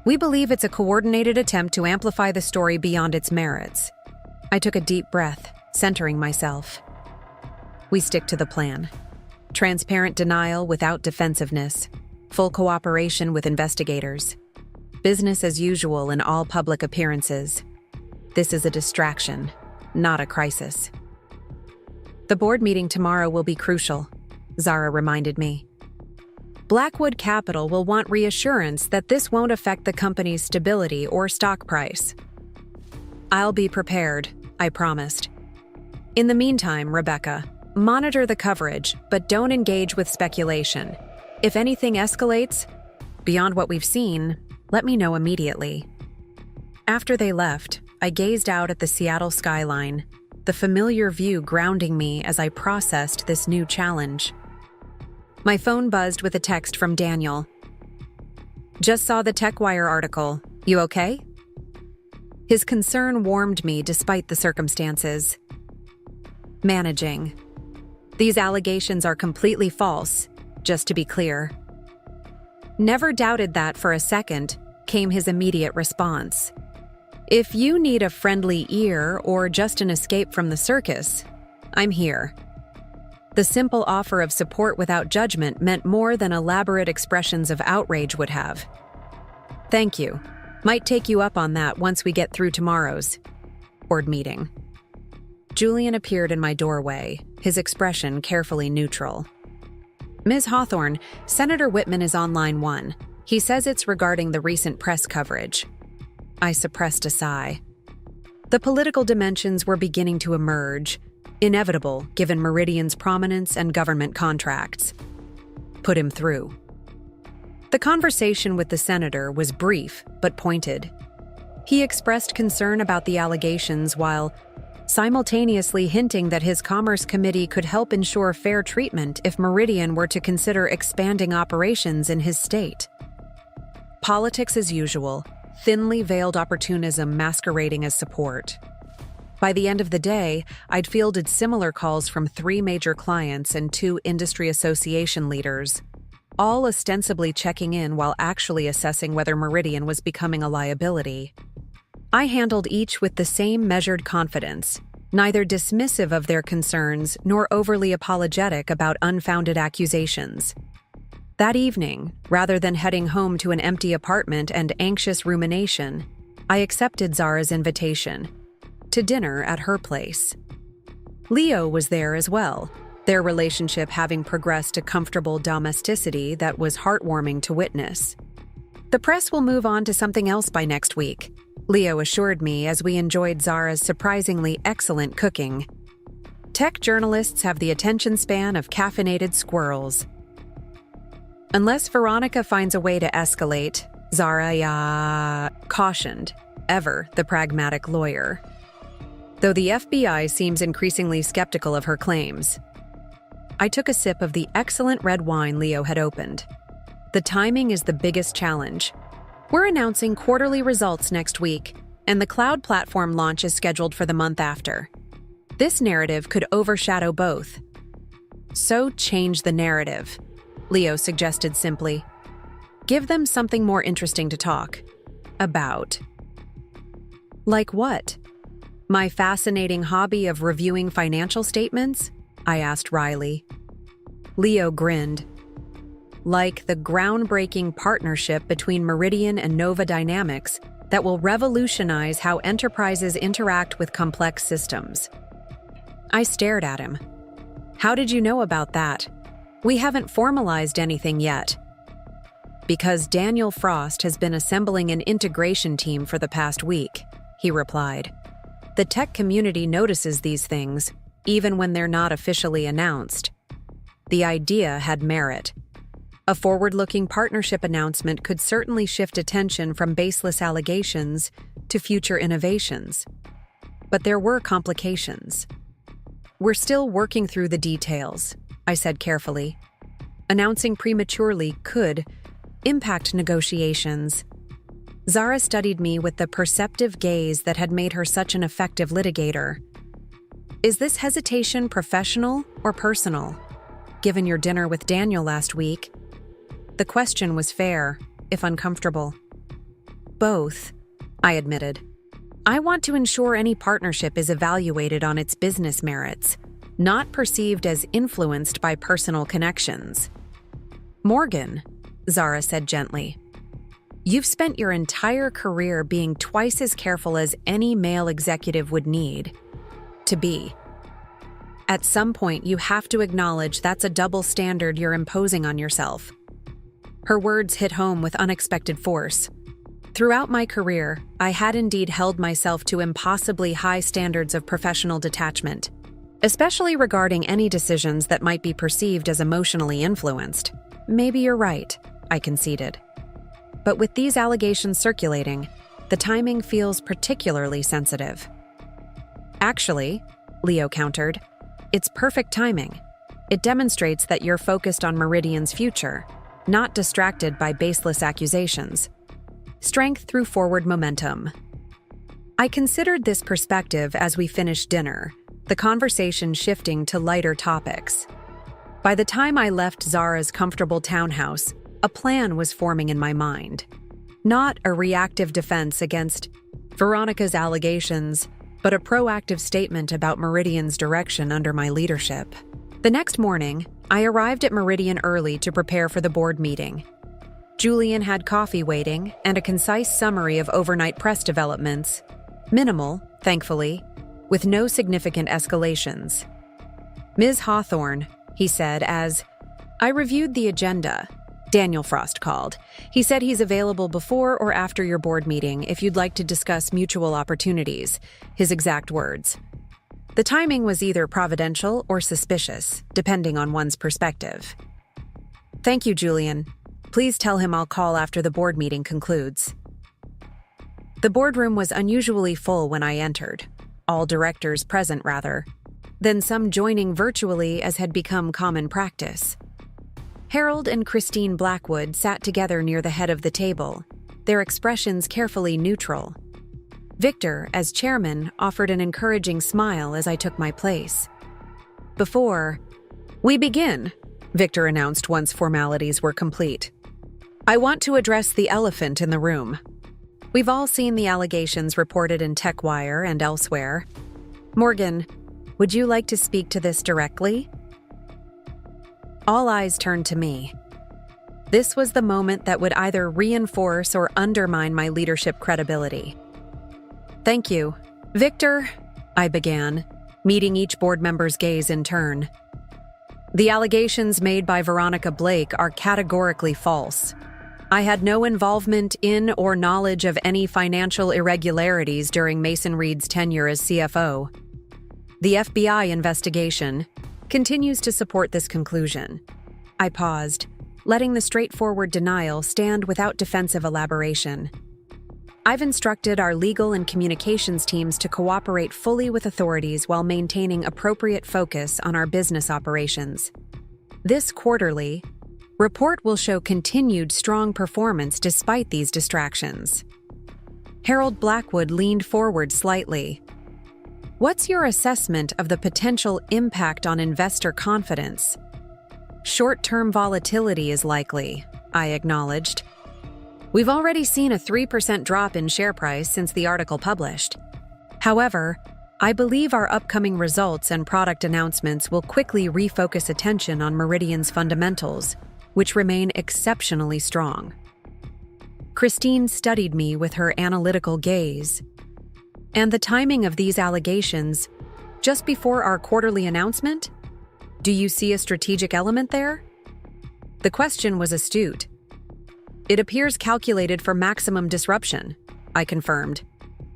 We believe it's a coordinated attempt to amplify the story beyond its merits. I took a deep breath, centering myself. We stick to the plan. Transparent denial without defensiveness. Full cooperation with investigators. Business as usual in all public appearances. This is a distraction, not a crisis. The board meeting tomorrow will be crucial, Zara reminded me. Blackwood Capital will want reassurance that this won't affect the company's stability or stock price. I'll be prepared, I promised. In the meantime, Rebecca, monitor the coverage, but don't engage with speculation. If anything escalates, beyond what we've seen, let me know immediately. After they left, I gazed out at the Seattle skyline, the familiar view grounding me as I processed this new challenge. My phone buzzed with a text from Daniel. Just saw the TechWire article. You okay? His concern warmed me despite the circumstances. Managing. These allegations are completely false, just to be clear. Never doubted that for a second, came his immediate response. If you need a friendly ear or just an escape from the circus, I'm here. The simple offer of support without judgment meant more than elaborate expressions of outrage would have. Thank you. Might take you up on that once we get through tomorrow's board meeting. Julian appeared in my doorway, his expression carefully neutral. Ms. Hawthorne, Senator Whitman is on line 1. He says it's regarding the recent press coverage. I suppressed a sigh. The political dimensions were beginning to emerge, inevitable given Meridian's prominence and government contracts. Put him through. The conversation with the senator was brief but pointed. He expressed concern about the allegations while simultaneously hinting that his Commerce Committee could help ensure fair treatment if Meridian were to consider expanding operations in his state. Politics as usual, thinly veiled opportunism masquerading as support. By the end of the day, I'd fielded similar calls from 3 major clients and 2 industry association leaders, all ostensibly checking in while actually assessing whether Meridian was becoming a liability. I handled each with the same measured confidence, neither dismissive of their concerns nor overly apologetic about unfounded accusations. That evening, rather than heading home to an empty apartment and anxious rumination, I accepted Zara's invitation to dinner at her place. Leo was there as well, their relationship having progressed to comfortable domesticity that was heartwarming to witness. The press will move on to something else by next week, Leo assured me as we enjoyed Zara's surprisingly excellent cooking. Tech journalists have the attention span of caffeinated squirrels. Unless Veronica finds a way to escalate, Zara cautioned, ever the pragmatic lawyer. Though the FBI seems increasingly skeptical of her claims. I took a sip of the excellent red wine Leo had opened. The timing is the biggest challenge. We're announcing quarterly results next week, and the cloud platform launch is scheduled for the month after. This narrative could overshadow both. So change the narrative, Leo suggested simply. Give them something more interesting to talk about. Like what? My fascinating hobby of reviewing financial statements? I asked wryly. Leo grinned. Like the groundbreaking partnership between Meridian and Nova Dynamics that will revolutionize how enterprises interact with complex systems. I stared at him. How did you know about that? We haven't formalized anything yet. Because Daniel Frost has been assembling an integration team for the past week, he replied. The tech community notices these things, even when they're not officially announced. The idea had merit. A forward-looking partnership announcement could certainly shift attention from baseless allegations to future innovations. But there were complications. We're still working through the details, I said carefully. Announcing prematurely could impact negotiations. Zara studied me with the perceptive gaze that had made her such an effective litigator. Is this hesitation professional or personal? Given your dinner with Daniel last week, the question was fair, if uncomfortable. Both, I admitted. I want to ensure any partnership is evaluated on its business merits, not perceived as influenced by personal connections. Morgan, Zara said gently, you've spent your entire career being twice as careful as any male executive would need to be. At some point, you have to acknowledge that's a double standard you're imposing on yourself. Her words hit home with unexpected force. Throughout my career, I had indeed held myself to impossibly high standards of professional detachment, especially regarding any decisions that might be perceived as emotionally influenced. Maybe you're right, I conceded. But with these allegations circulating, the timing feels particularly sensitive. Actually, Leo countered, it's perfect timing. It demonstrates that you're focused on Meridian's future, not distracted by baseless accusations. Strength through forward momentum. I considered this perspective as we finished dinner, the conversation shifting to lighter topics. By the time I left Zara's comfortable townhouse, a plan was forming in my mind. Not a reactive defense against Veronica's allegations, but a proactive statement about Meridian's direction under my leadership. The next morning, I arrived at Meridian early to prepare for the board meeting. Julian had coffee waiting and a concise summary of overnight press developments. Minimal, thankfully, with no significant escalations. Ms. Hawthorne, he said as I reviewed the agenda. Daniel Frost called. He said he's available before or after your board meeting if you'd like to discuss mutual opportunities, his exact words. The timing was either providential or suspicious, depending on one's perspective. Thank you, Julian. Please tell him I'll call after the board meeting concludes. The boardroom was unusually full when I entered, all directors present rather, then some joining virtually as had become common practice. Harold and Christine Blackwood sat together near the head of the table, their expressions carefully neutral. Victor, as chairman, offered an encouraging smile as I took my place. Before we begin, Victor announced once formalities were complete, I want to address the elephant in the room. We've all seen the allegations reported in TechWire and elsewhere. Morgan, would you like to speak to this directly? All eyes turned to me. This was the moment that would either reinforce or undermine my leadership credibility. Thank you. Victor, I began, meeting each board member's gaze in turn. The allegations made by Veronica Blake are categorically false. I had no involvement in or knowledge of any financial irregularities during Mason Reed's tenure as CFO. The FBI investigation continues to support this conclusion. I paused, letting the straightforward denial stand without defensive elaboration. I've instructed our legal and communications teams to cooperate fully with authorities while maintaining appropriate focus on our business operations. This quarterly report will show continued strong performance despite these distractions. Harold Blackwood leaned forward slightly. What's your assessment of the potential impact on investor confidence? Short-term volatility is likely, I acknowledged. We've already seen a 3% drop in share price since the article published. However, I believe our upcoming results and product announcements will quickly refocus attention on Meridian's fundamentals, which remain exceptionally strong. Christine studied me with her analytical gaze. And the timing of these allegations, just before our quarterly announcement? Do you see a strategic element there? The question was astute. It appears calculated for maximum disruption, I confirmed,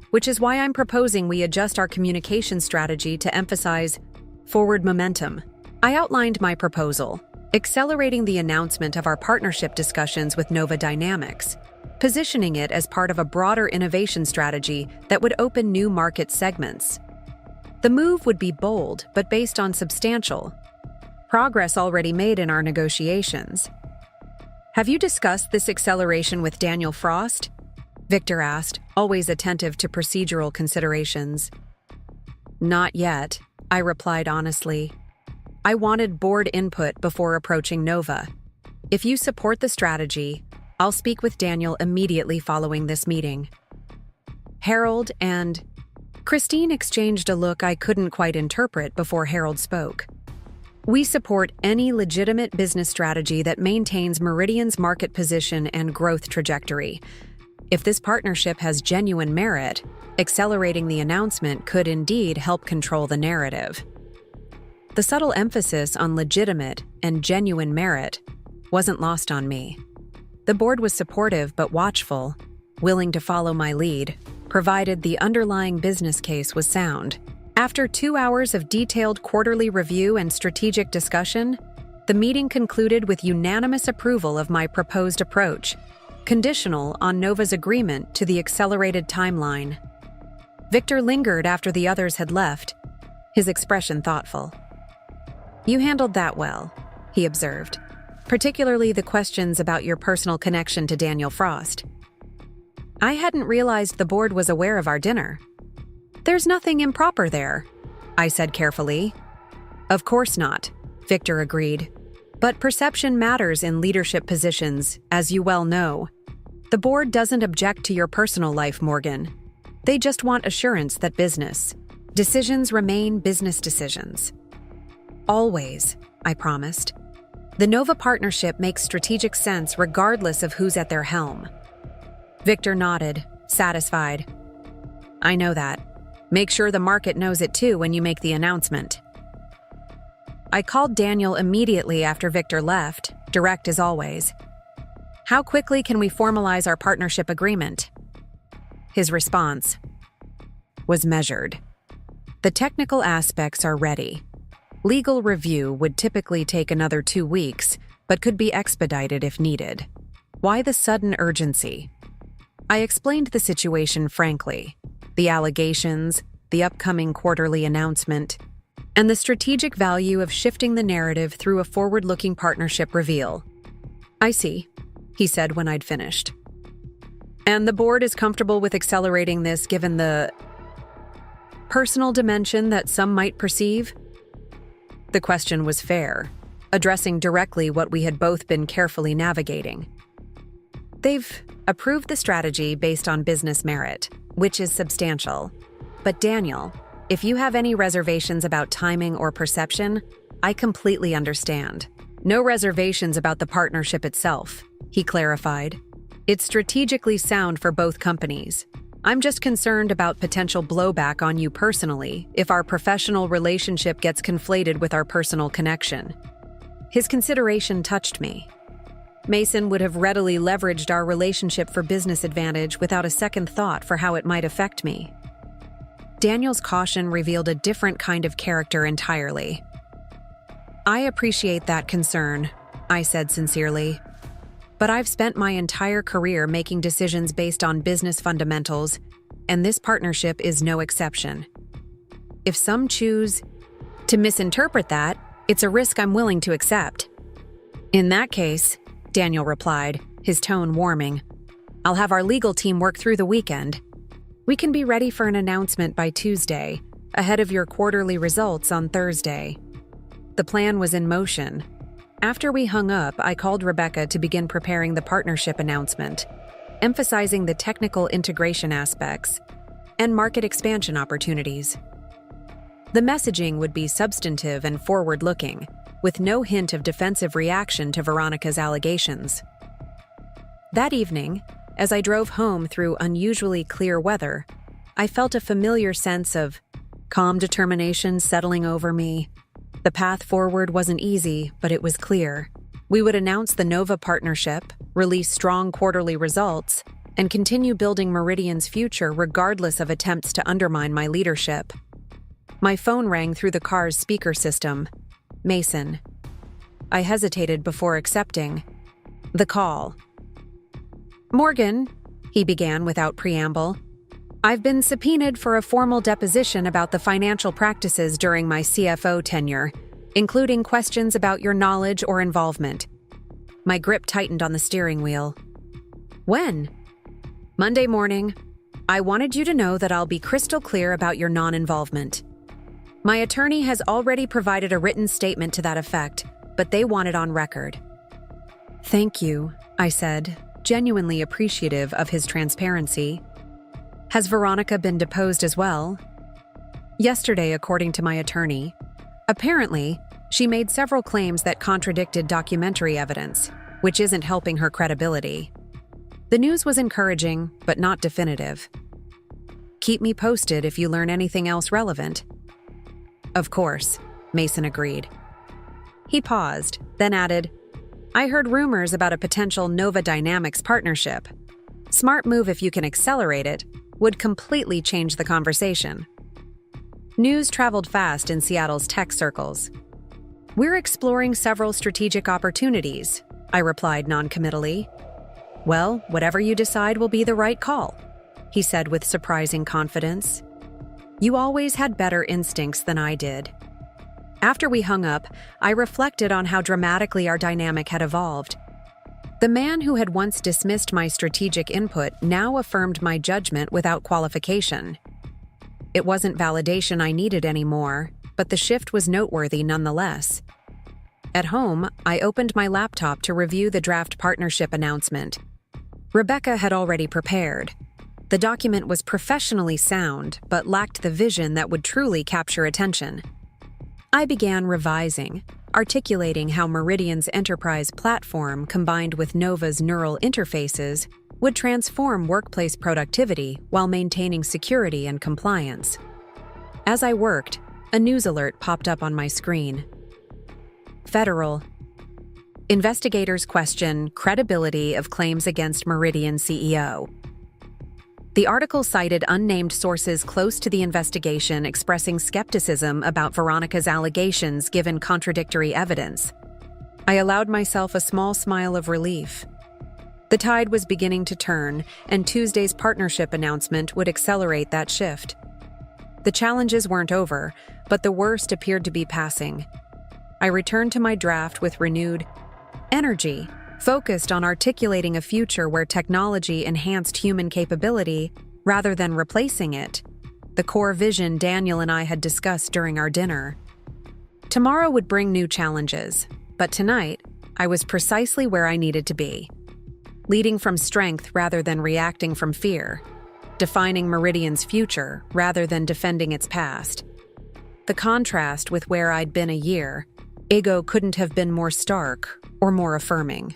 which is why I'm proposing we adjust our communication strategy to emphasize forward momentum. I outlined my proposal, accelerating the announcement of our partnership discussions with Nova Dynamics, positioning it as part of a broader innovation strategy that would open new market segments. The move would be bold, but based on substantial progress already made in our negotiations. Have you discussed this acceleration with Daniel Frost? Victor asked, always attentive to procedural considerations. Not yet, I replied honestly. I wanted board input before approaching Nova. If you support the strategy, I'll speak with Daniel immediately following this meeting. Harold and Christine exchanged a look I couldn't quite interpret before Harold spoke. We support any legitimate business strategy that maintains Meridian's market position and growth trajectory. If this partnership has genuine merit, accelerating the announcement could indeed help control the narrative. The subtle emphasis on legitimate and genuine merit wasn't lost on me. The board was supportive but watchful, willing to follow my lead, provided the underlying business case was sound. After 2 hours of detailed quarterly review and strategic discussion, the meeting concluded with unanimous approval of my proposed approach, conditional on Nova's agreement to the accelerated timeline. Victor lingered after the others had left, his expression thoughtful. "You handled that well," he observed, "particularly the questions about your personal connection to Daniel Frost. I hadn't realized the board was aware of our dinner." "There's nothing improper there," I said carefully. "Of course not," Victor agreed. "But perception matters in leadership positions, as you well know. The board doesn't object to your personal life, Morgan. They just want assurance that business decisions remain business decisions." "Always," I promised. "The Nova partnership makes strategic sense regardless of who's at their helm." Victor nodded, satisfied. "I know that. Make sure the market knows it too when you make the announcement." I called Daniel immediately after Victor left, direct as always. "How quickly can we formalize our partnership agreement?" His response was measured. "The technical aspects are ready. Legal review would typically take another 2 weeks, but could be expedited if needed. Why the sudden urgency?" I explained the situation frankly, the allegations, the upcoming quarterly announcement, and the strategic value of shifting the narrative through a forward-looking partnership reveal. "I see," he said when I'd finished. "And the board is comfortable with accelerating this given the personal dimension that some might perceive?" The question was fair, addressing directly what we had both been carefully navigating. "They've approved the strategy based on business merit, which is substantial. But Daniel, if you have any reservations about timing or perception, I completely understand. No reservations about the partnership itself," he clarified. "It's strategically sound for both companies. I'm just concerned about potential blowback on you personally if our professional relationship gets conflated with our personal connection." His consideration touched me. Mason would have readily leveraged our relationship for business advantage without a second thought for how it might affect me. Daniel's caution revealed a different kind of character entirely. "I appreciate that concern," I said sincerely. "But I've spent my entire career making decisions based on business fundamentals, and this partnership is no exception. If some choose to misinterpret that, it's a risk I'm willing to accept." "In that case," Daniel replied, his tone warming, "I'll have our legal team work through the weekend. We can be ready for an announcement by Tuesday, ahead of your quarterly results on Thursday." The plan was in motion. After we hung up, I called Rebecca to begin preparing the partnership announcement, emphasizing the technical integration aspects and market expansion opportunities. The messaging would be substantive and forward-looking, with no hint of defensive reaction to Veronica's allegations. That evening, as I drove home through unusually clear weather, I felt a familiar sense of calm determination settling over me. The path forward wasn't easy, but it was clear. We would announce the Nova partnership, release strong quarterly results, and continue building Meridian's future regardless of attempts to undermine my leadership. My phone rang through the car's speaker system. Mason. I hesitated before accepting the call. "Morgan," he began without preamble, "I've been subpoenaed for a formal deposition about the financial practices during my CFO tenure, including questions about your knowledge or involvement." My grip tightened on the steering wheel. "When?" "Monday morning. I wanted you to know that I'll be crystal clear about your non-involvement. My attorney has already provided a written statement to that effect, but they want it on record." "Thank you," I said, genuinely appreciative of his transparency. Has Veronica been deposed as well? Yesterday, according to my attorney. Apparently, she made several claims that contradicted documentary evidence, which isn't helping her credibility. The news was encouraging, but not definitive. Keep me posted if you learn anything else relevant. Of course, Mason agreed. He paused, then added, I heard rumors about a potential Nova Dynamics partnership. Smart move if you can accelerate it, would completely change the conversation. News traveled fast in Seattle's tech circles. We're exploring several strategic opportunities, I replied noncommittally. Well, whatever you decide will be the right call, he said with surprising confidence. You always had better instincts than I did. After we hung up, I reflected on how dramatically our dynamic had evolved. The man who had once dismissed my strategic input now affirmed my judgment without qualification. It wasn't validation I needed anymore, but the shift was noteworthy nonetheless. At home, I opened my laptop to review the draft partnership announcement. Rebecca had already prepared. The document was professionally sound, but lacked the vision that would truly capture attention. I began revising, articulating how Meridian's enterprise platform combined with Nova's neural interfaces would transform workplace productivity while maintaining security and compliance. As I worked, a news alert popped up on my screen. Federal. Investigators question credibility of claims against Meridian CEO. The article cited unnamed sources close to the investigation expressing skepticism about Veronica's allegations given contradictory evidence. I allowed myself a small smile of relief. The tide was beginning to turn, and Tuesday's partnership announcement would accelerate that shift. The challenges weren't over, but the worst appeared to be passing. I returned to my draft with renewed energy, focused on articulating a future where technology enhanced human capability rather than replacing it, the core vision Daniel and I had discussed during our dinner. Tomorrow would bring new challenges, but tonight, I was precisely where I needed to be. Leading from strength rather than reacting from fear. Defining Meridian's future rather than defending its past. The contrast with where I'd been a year, ego couldn't have been more stark or more affirming.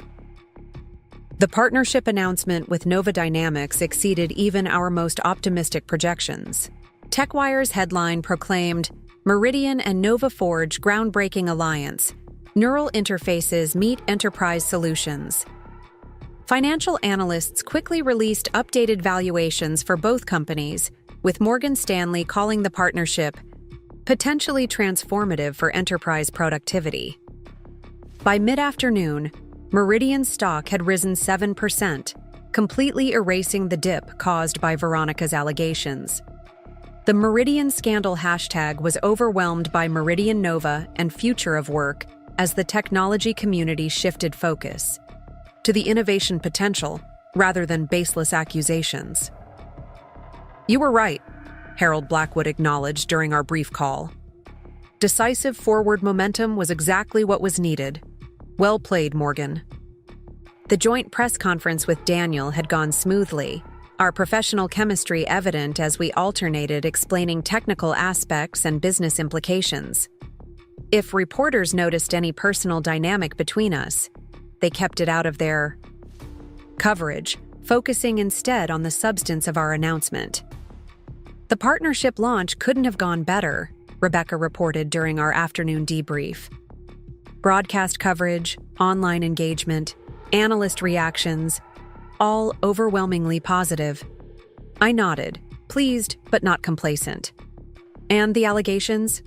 The partnership announcement with Nova Dynamics exceeded even our most optimistic projections. TechWire's headline proclaimed, Meridian and Nova forge groundbreaking alliance. Neural interfaces meet enterprise solutions. Financial analysts quickly released updated valuations for both companies, with Morgan Stanley calling the partnership potentially transformative for enterprise productivity. By mid-afternoon, Meridian's stock had risen 7%, completely erasing the dip caused by Veronica's allegations. The Meridian scandal hashtag was overwhelmed by Meridian Nova and future of work as the technology community shifted focus to the innovation potential rather than baseless accusations. You were right, Harold Blackwood acknowledged during our brief call. Decisive forward momentum was exactly what was needed. Well played, Morgan. The joint press conference with Daniel had gone smoothly, our professional chemistry evident as we alternated explaining technical aspects and business implications. If reporters noticed any personal dynamic between us, they kept it out of their coverage, focusing instead on the substance of our announcement. The partnership launch couldn't have gone better, Rebecca reported during our afternoon debrief. Broadcast coverage, online engagement, analyst reactions, all overwhelmingly positive. I nodded, pleased but not complacent. And the allegations?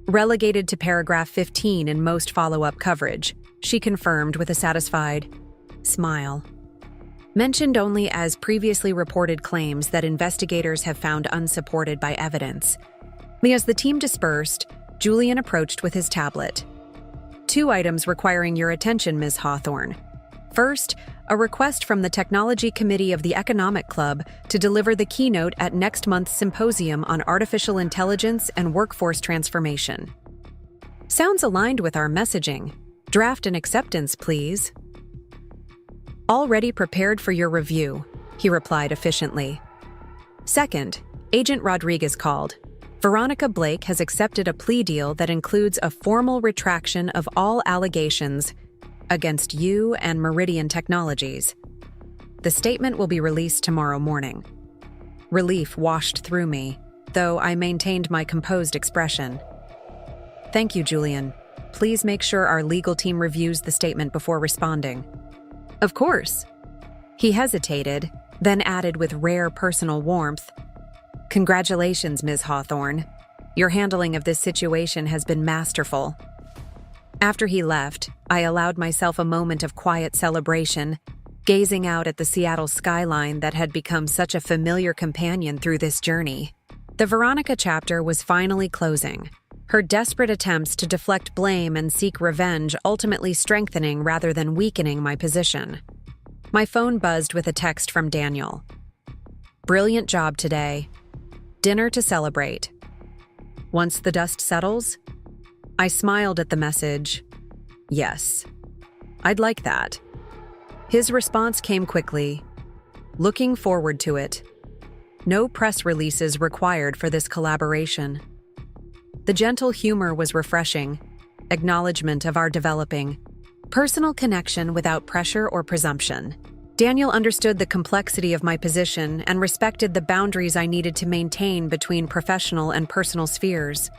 Relegated to paragraph 15 in most follow-up coverage, she confirmed with a satisfied smile. Mentioned only as previously reported claims that investigators have found unsupported by evidence. As the team dispersed, Julian approached with his tablet. 2 items requiring your attention, Ms. Hawthorne. First, a request from the Technology Committee of the Economic Club to deliver the keynote at next month's symposium on artificial intelligence and workforce transformation. Sounds aligned with our messaging. Draft and acceptance, please. Already prepared for your review, he replied efficiently. Second, Agent Rodriguez called. Veronica Blake has accepted a plea deal that includes a formal retraction of all allegations against you and Meridian Technologies. The statement will be released tomorrow morning. Relief washed through me, though I maintained my composed expression. Thank you, Julian. Please make sure our legal team reviews the statement before responding. Of course. He hesitated, then added with rare personal warmth, Congratulations, Ms. Hawthorne. Your handling of this situation has been masterful. After he left, I allowed myself a moment of quiet celebration, gazing out at the Seattle skyline that had become such a familiar companion through this journey. The Veronica chapter was finally closing, her desperate attempts to deflect blame and seek revenge ultimately strengthening rather than weakening my position. My phone buzzed with a text from Daniel. Brilliant job today. Dinner to celebrate. Once the dust settles? I smiled at the message. Yes, I'd like that. His response came quickly. Looking forward to it. No press releases required for this collaboration. The gentle humor was refreshing, acknowledgement of our developing personal connection without pressure or presumption. Daniel understood the complexity of my position and respected the boundaries I needed to maintain between professional and personal spheres.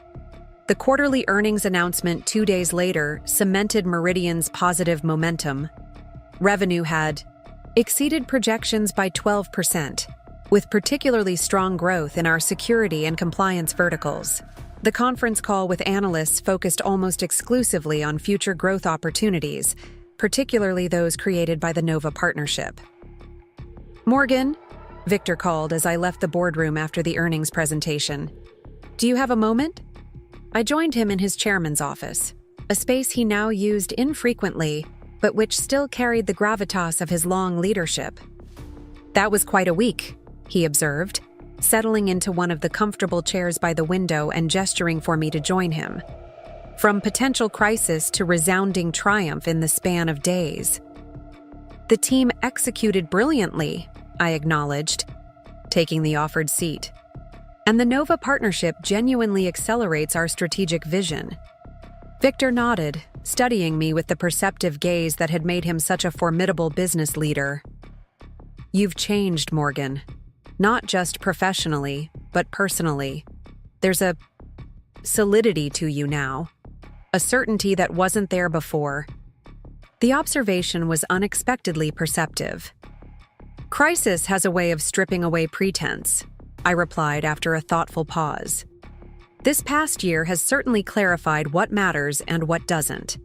The quarterly earnings announcement 2 days later cemented Meridian's positive momentum. Revenue had exceeded projections by 12%, with particularly strong growth in our security and compliance verticals. The conference call with analysts focused almost exclusively on future growth opportunities, particularly those created by the Nova partnership. Morgan, Victor called as I left the boardroom after the earnings presentation. Do you have a moment? I joined him in his chairman's office, a space he now used infrequently, but which still carried the gravitas of his long leadership. That was quite a week, he observed, settling into one of the comfortable chairs by the window and gesturing for me to join him. From potential crisis to resounding triumph in the span of days. The team executed brilliantly, I acknowledged, taking the offered seat. And the Nova partnership genuinely accelerates our strategic vision. Victor nodded, studying me with the perceptive gaze that had made him such a formidable business leader. You've changed, Morgan. Not just professionally, but personally. There's a solidity to you now. A certainty that wasn't there before. The observation was unexpectedly perceptive. Crisis has a way of stripping away pretense, I replied after a thoughtful pause. This past year has certainly clarified what matters and what doesn't.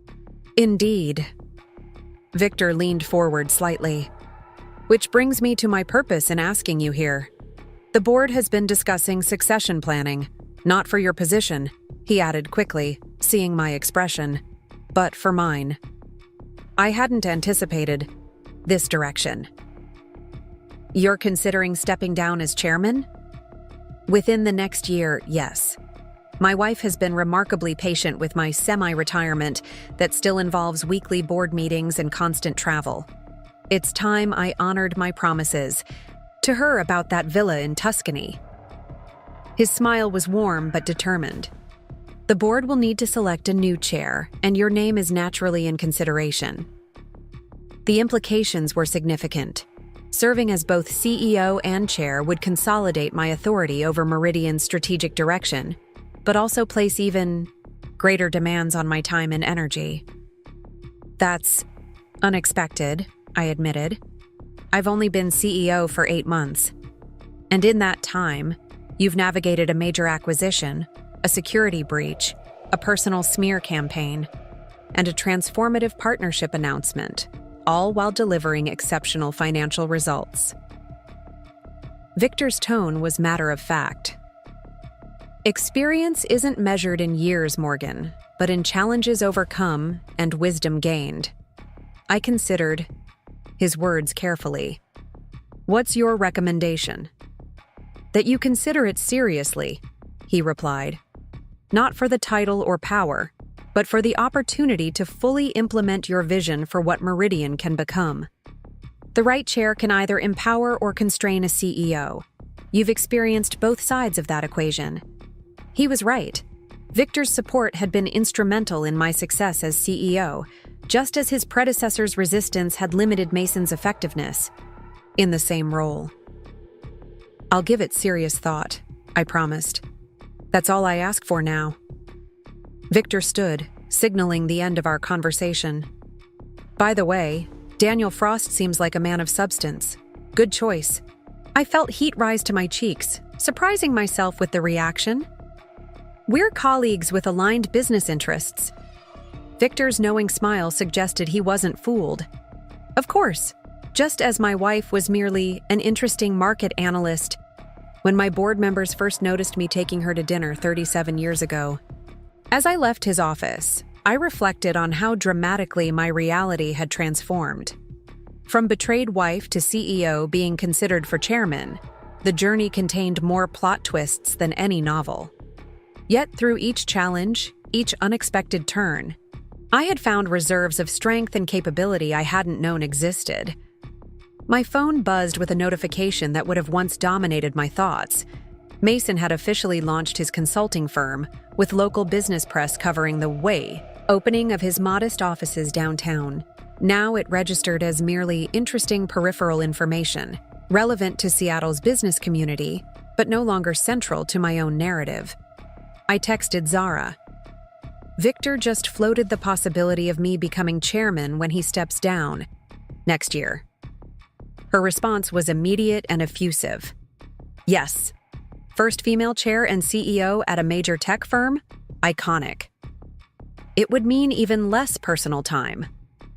Indeed. Victor leaned forward slightly. Which brings me to my purpose in asking you here. The board has been discussing succession planning, not for your position, he added quickly, seeing my expression, but for mine. I hadn't anticipated this direction. You're considering stepping down as chairman? Within the next year, yes. My wife has been remarkably patient with my semi-retirement that still involves weekly board meetings and constant travel. It's time I honored my promises to her about that villa in Tuscany. His smile was warm but determined. The board will need to select a new chair, and your name is naturally in consideration. The implications were significant. Serving as both CEO and chair would consolidate my authority over Meridian's strategic direction, but also place even greater demands on my time and energy. That's unexpected, I admitted. I've only been CEO for 8 months. And in that time, you've navigated a major acquisition, a security breach, a personal smear campaign, and a transformative partnership announcement, all while delivering exceptional financial results. Victor's tone was matter of fact. Experience isn't measured in years, Morgan, but in challenges overcome and wisdom gained. I considered his words carefully. What's your recommendation? That you consider it seriously, he replied. Not for the title or power, but for the opportunity to fully implement your vision for what Meridian can become. The right chair can either empower or constrain a CEO. You've experienced both sides of that equation. He was right. Victor's support had been instrumental in my success as CEO, just as his predecessor's resistance had limited Mason's effectiveness in the same role. I'll give it serious thought, I promised. That's all I ask for now. Victor stood, signaling the end of our conversation. By the way, Daniel Frost seems like a man of substance. Good choice. I felt heat rise to my cheeks, surprising myself with the reaction. We're colleagues with aligned business interests. Victor's knowing smile suggested he wasn't fooled. Of course, just as my wife was merely an interesting market analyst when my board members first noticed me taking her to dinner 37 years ago. As I left his office, I reflected on how dramatically my reality had transformed. From betrayed wife to CEO being considered for chairman, the journey contained more plot twists than any novel. Yet through each challenge, each unexpected turn, I had found reserves of strength and capability I hadn't known existed. My phone buzzed with a notification that would have once dominated my thoughts. Mason had officially launched his consulting firm, with local business press covering the opening of his modest offices downtown. Now it registered as merely interesting peripheral information, relevant to Seattle's business community, but no longer central to my own narrative. I texted Zara. Victor just floated the possibility of me becoming chairman when he steps down next year. Her response was immediate and effusive. Yes. First female chair and CEO at a major tech firm? Iconic. It would mean even less personal time,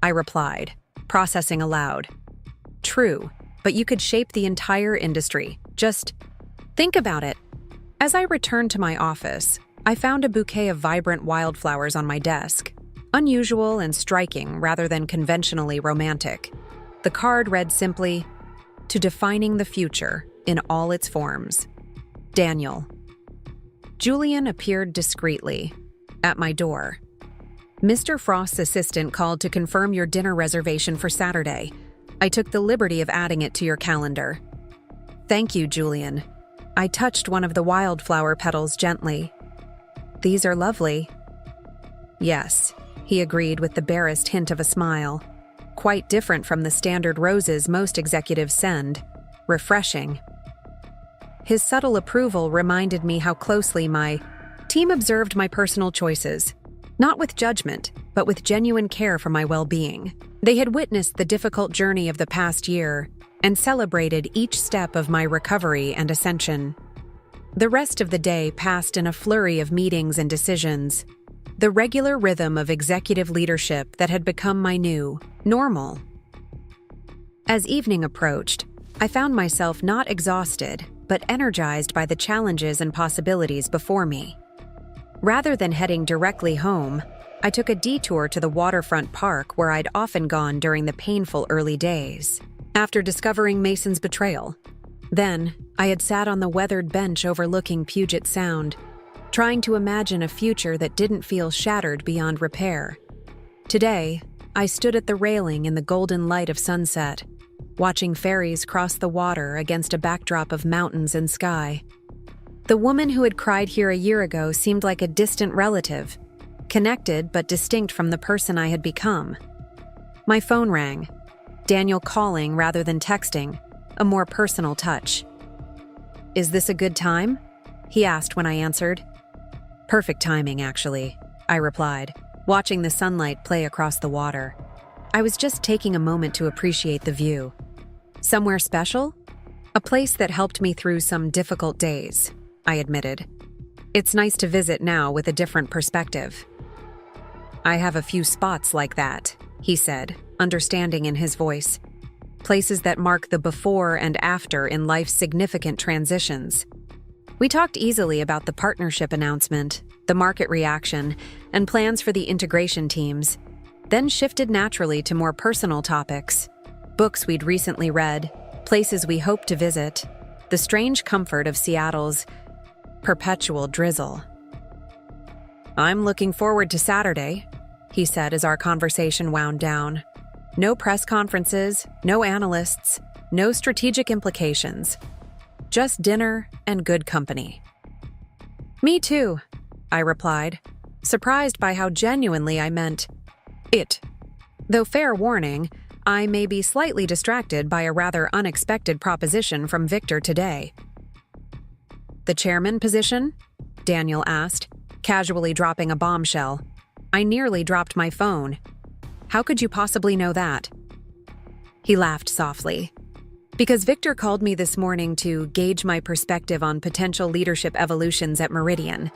I replied, processing aloud. True, but you could shape the entire industry. Just think about it. As I returned to my office, I found a bouquet of vibrant wildflowers on my desk, unusual and striking rather than conventionally romantic. The card read simply, "To defining the future in all its forms. Daniel." Julian appeared discreetly at my door. Mr. Frost's assistant called to confirm your dinner reservation for Saturday. I took the liberty of adding it to your calendar. Thank you, Julian. I touched one of the wildflower petals gently. These are lovely. Yes, he agreed with the barest hint of a smile. Quite different from the standard roses most executives send. Refreshing. His subtle approval reminded me how closely my team observed my personal choices, not with judgment, but with genuine care for my well-being. They had witnessed the difficult journey of the past year and celebrated each step of my recovery and ascension. The rest of the day passed in a flurry of meetings and decisions, the regular rhythm of executive leadership that had become my new normal. As evening approached, I found myself not exhausted, but energized by the challenges and possibilities before me. Rather than heading directly home, I took a detour to the waterfront park where I'd often gone during the painful early days, after discovering Mason's betrayal. Then, I had sat on the weathered bench overlooking Puget Sound, trying to imagine a future that didn't feel shattered beyond repair. Today, I stood at the railing in the golden light of sunset, watching ferries cross the water against a backdrop of mountains and sky. The woman who had cried here a year ago seemed like a distant relative, connected but distinct from the person I had become. My phone rang, Daniel calling rather than texting, a more personal touch. "Is this a good time?" he asked when I answered. "Perfect timing, actually," I replied, watching the sunlight play across the water. I was just taking a moment to appreciate the view. "Somewhere special?" "A place that helped me through some difficult days," I admitted. "It's nice to visit now with a different perspective." "I have a few spots like that," he said, understanding in his voice. "Places that mark the before and after in life's significant transitions." We talked easily about the partnership announcement, the market reaction, and plans for the integration teams, then shifted naturally to more personal topics, books we'd recently read, places we hoped to visit, the strange comfort of Seattle's perpetual drizzle. "I'm looking forward to Saturday," he said as our conversation wound down. "No press conferences, no analysts, no strategic implications. Just dinner and good company. Me too, I replied, surprised by how genuinely I meant it. Though fair warning, I may be slightly distracted by a rather unexpected proposition from Victor today. The chairman position? Daniel asked, casually dropping a bombshell. I nearly dropped my phone. How could you possibly know that? He laughed softly. Because Victor called me this morning to gauge my perspective on potential leadership evolutions at Meridian.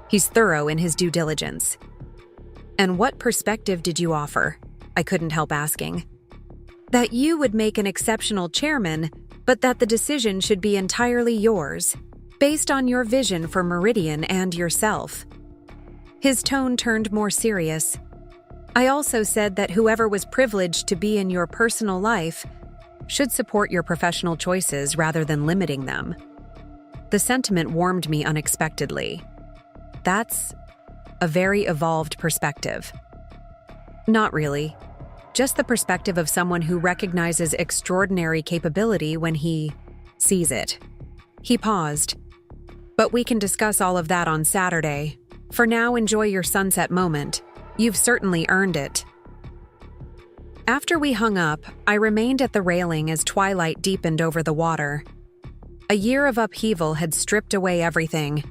He's thorough in his due diligence. And what perspective did you offer? I couldn't help asking. That you would make an exceptional chairman, but that the decision should be entirely yours, based on your vision for Meridian and yourself. His tone turned more serious. I also said that whoever was privileged to be in your personal life should support your professional choices rather than limiting them. The sentiment warmed me unexpectedly. That's a very evolved perspective. Not really. Just the perspective of someone who recognizes extraordinary capability when he sees it. He paused. But we can discuss all of that on Saturday. For now, enjoy your sunset moment. You've certainly earned it. After we hung up, I remained at the railing as twilight deepened over the water. A year of upheaval had stripped away everything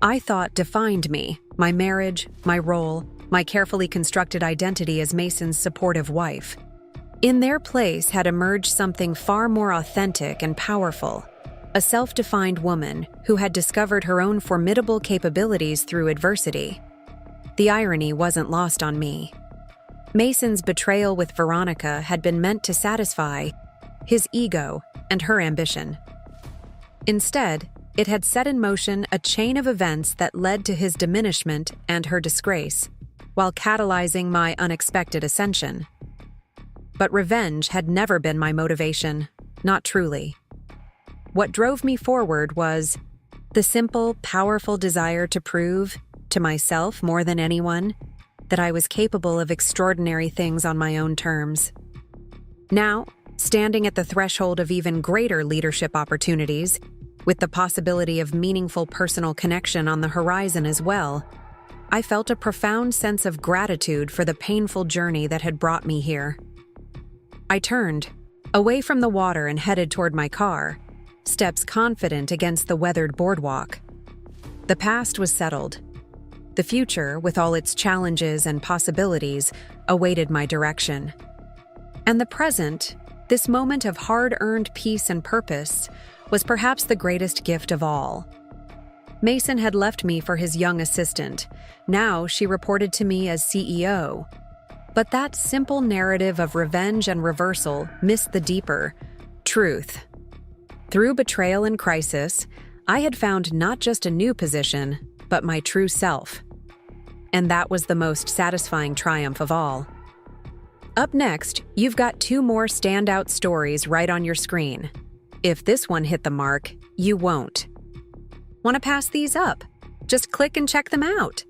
I thought defined me, my marriage, my role, my carefully constructed identity as Mason's supportive wife. In their place had emerged something far more authentic and powerful, a self-defined woman who had discovered her own formidable capabilities through adversity. The irony wasn't lost on me. Mason's betrayal with Veronica had been meant to satisfy his ego and her ambition. Instead, it had set in motion a chain of events that led to his diminishment and her disgrace, while catalyzing my unexpected ascension. But revenge had never been my motivation, not truly. What drove me forward was the simple, powerful desire to prove, to myself more than anyone, that I was capable of extraordinary things on my own terms. Now, standing at the threshold of even greater leadership opportunities, with the possibility of meaningful personal connection on the horizon as well, I felt a profound sense of gratitude for the painful journey that had brought me here. I turned, away from the water and headed toward my car, steps confident against the weathered boardwalk. The past was settled. The future, with all its challenges and possibilities, awaited my direction. And the present, this moment of hard-earned peace and purpose, was perhaps the greatest gift of all. Mason had left me for his young assistant. Now she reported to me as CEO. But that simple narrative of revenge and reversal missed the deeper truth. Through betrayal and crisis, I had found not just a new position, but my true self. And that was the most satisfying triumph of all. Up next, you've got 2 more standout stories right on your screen. If this one hit the mark, you won't. Want to pass these up? Just click and check them out.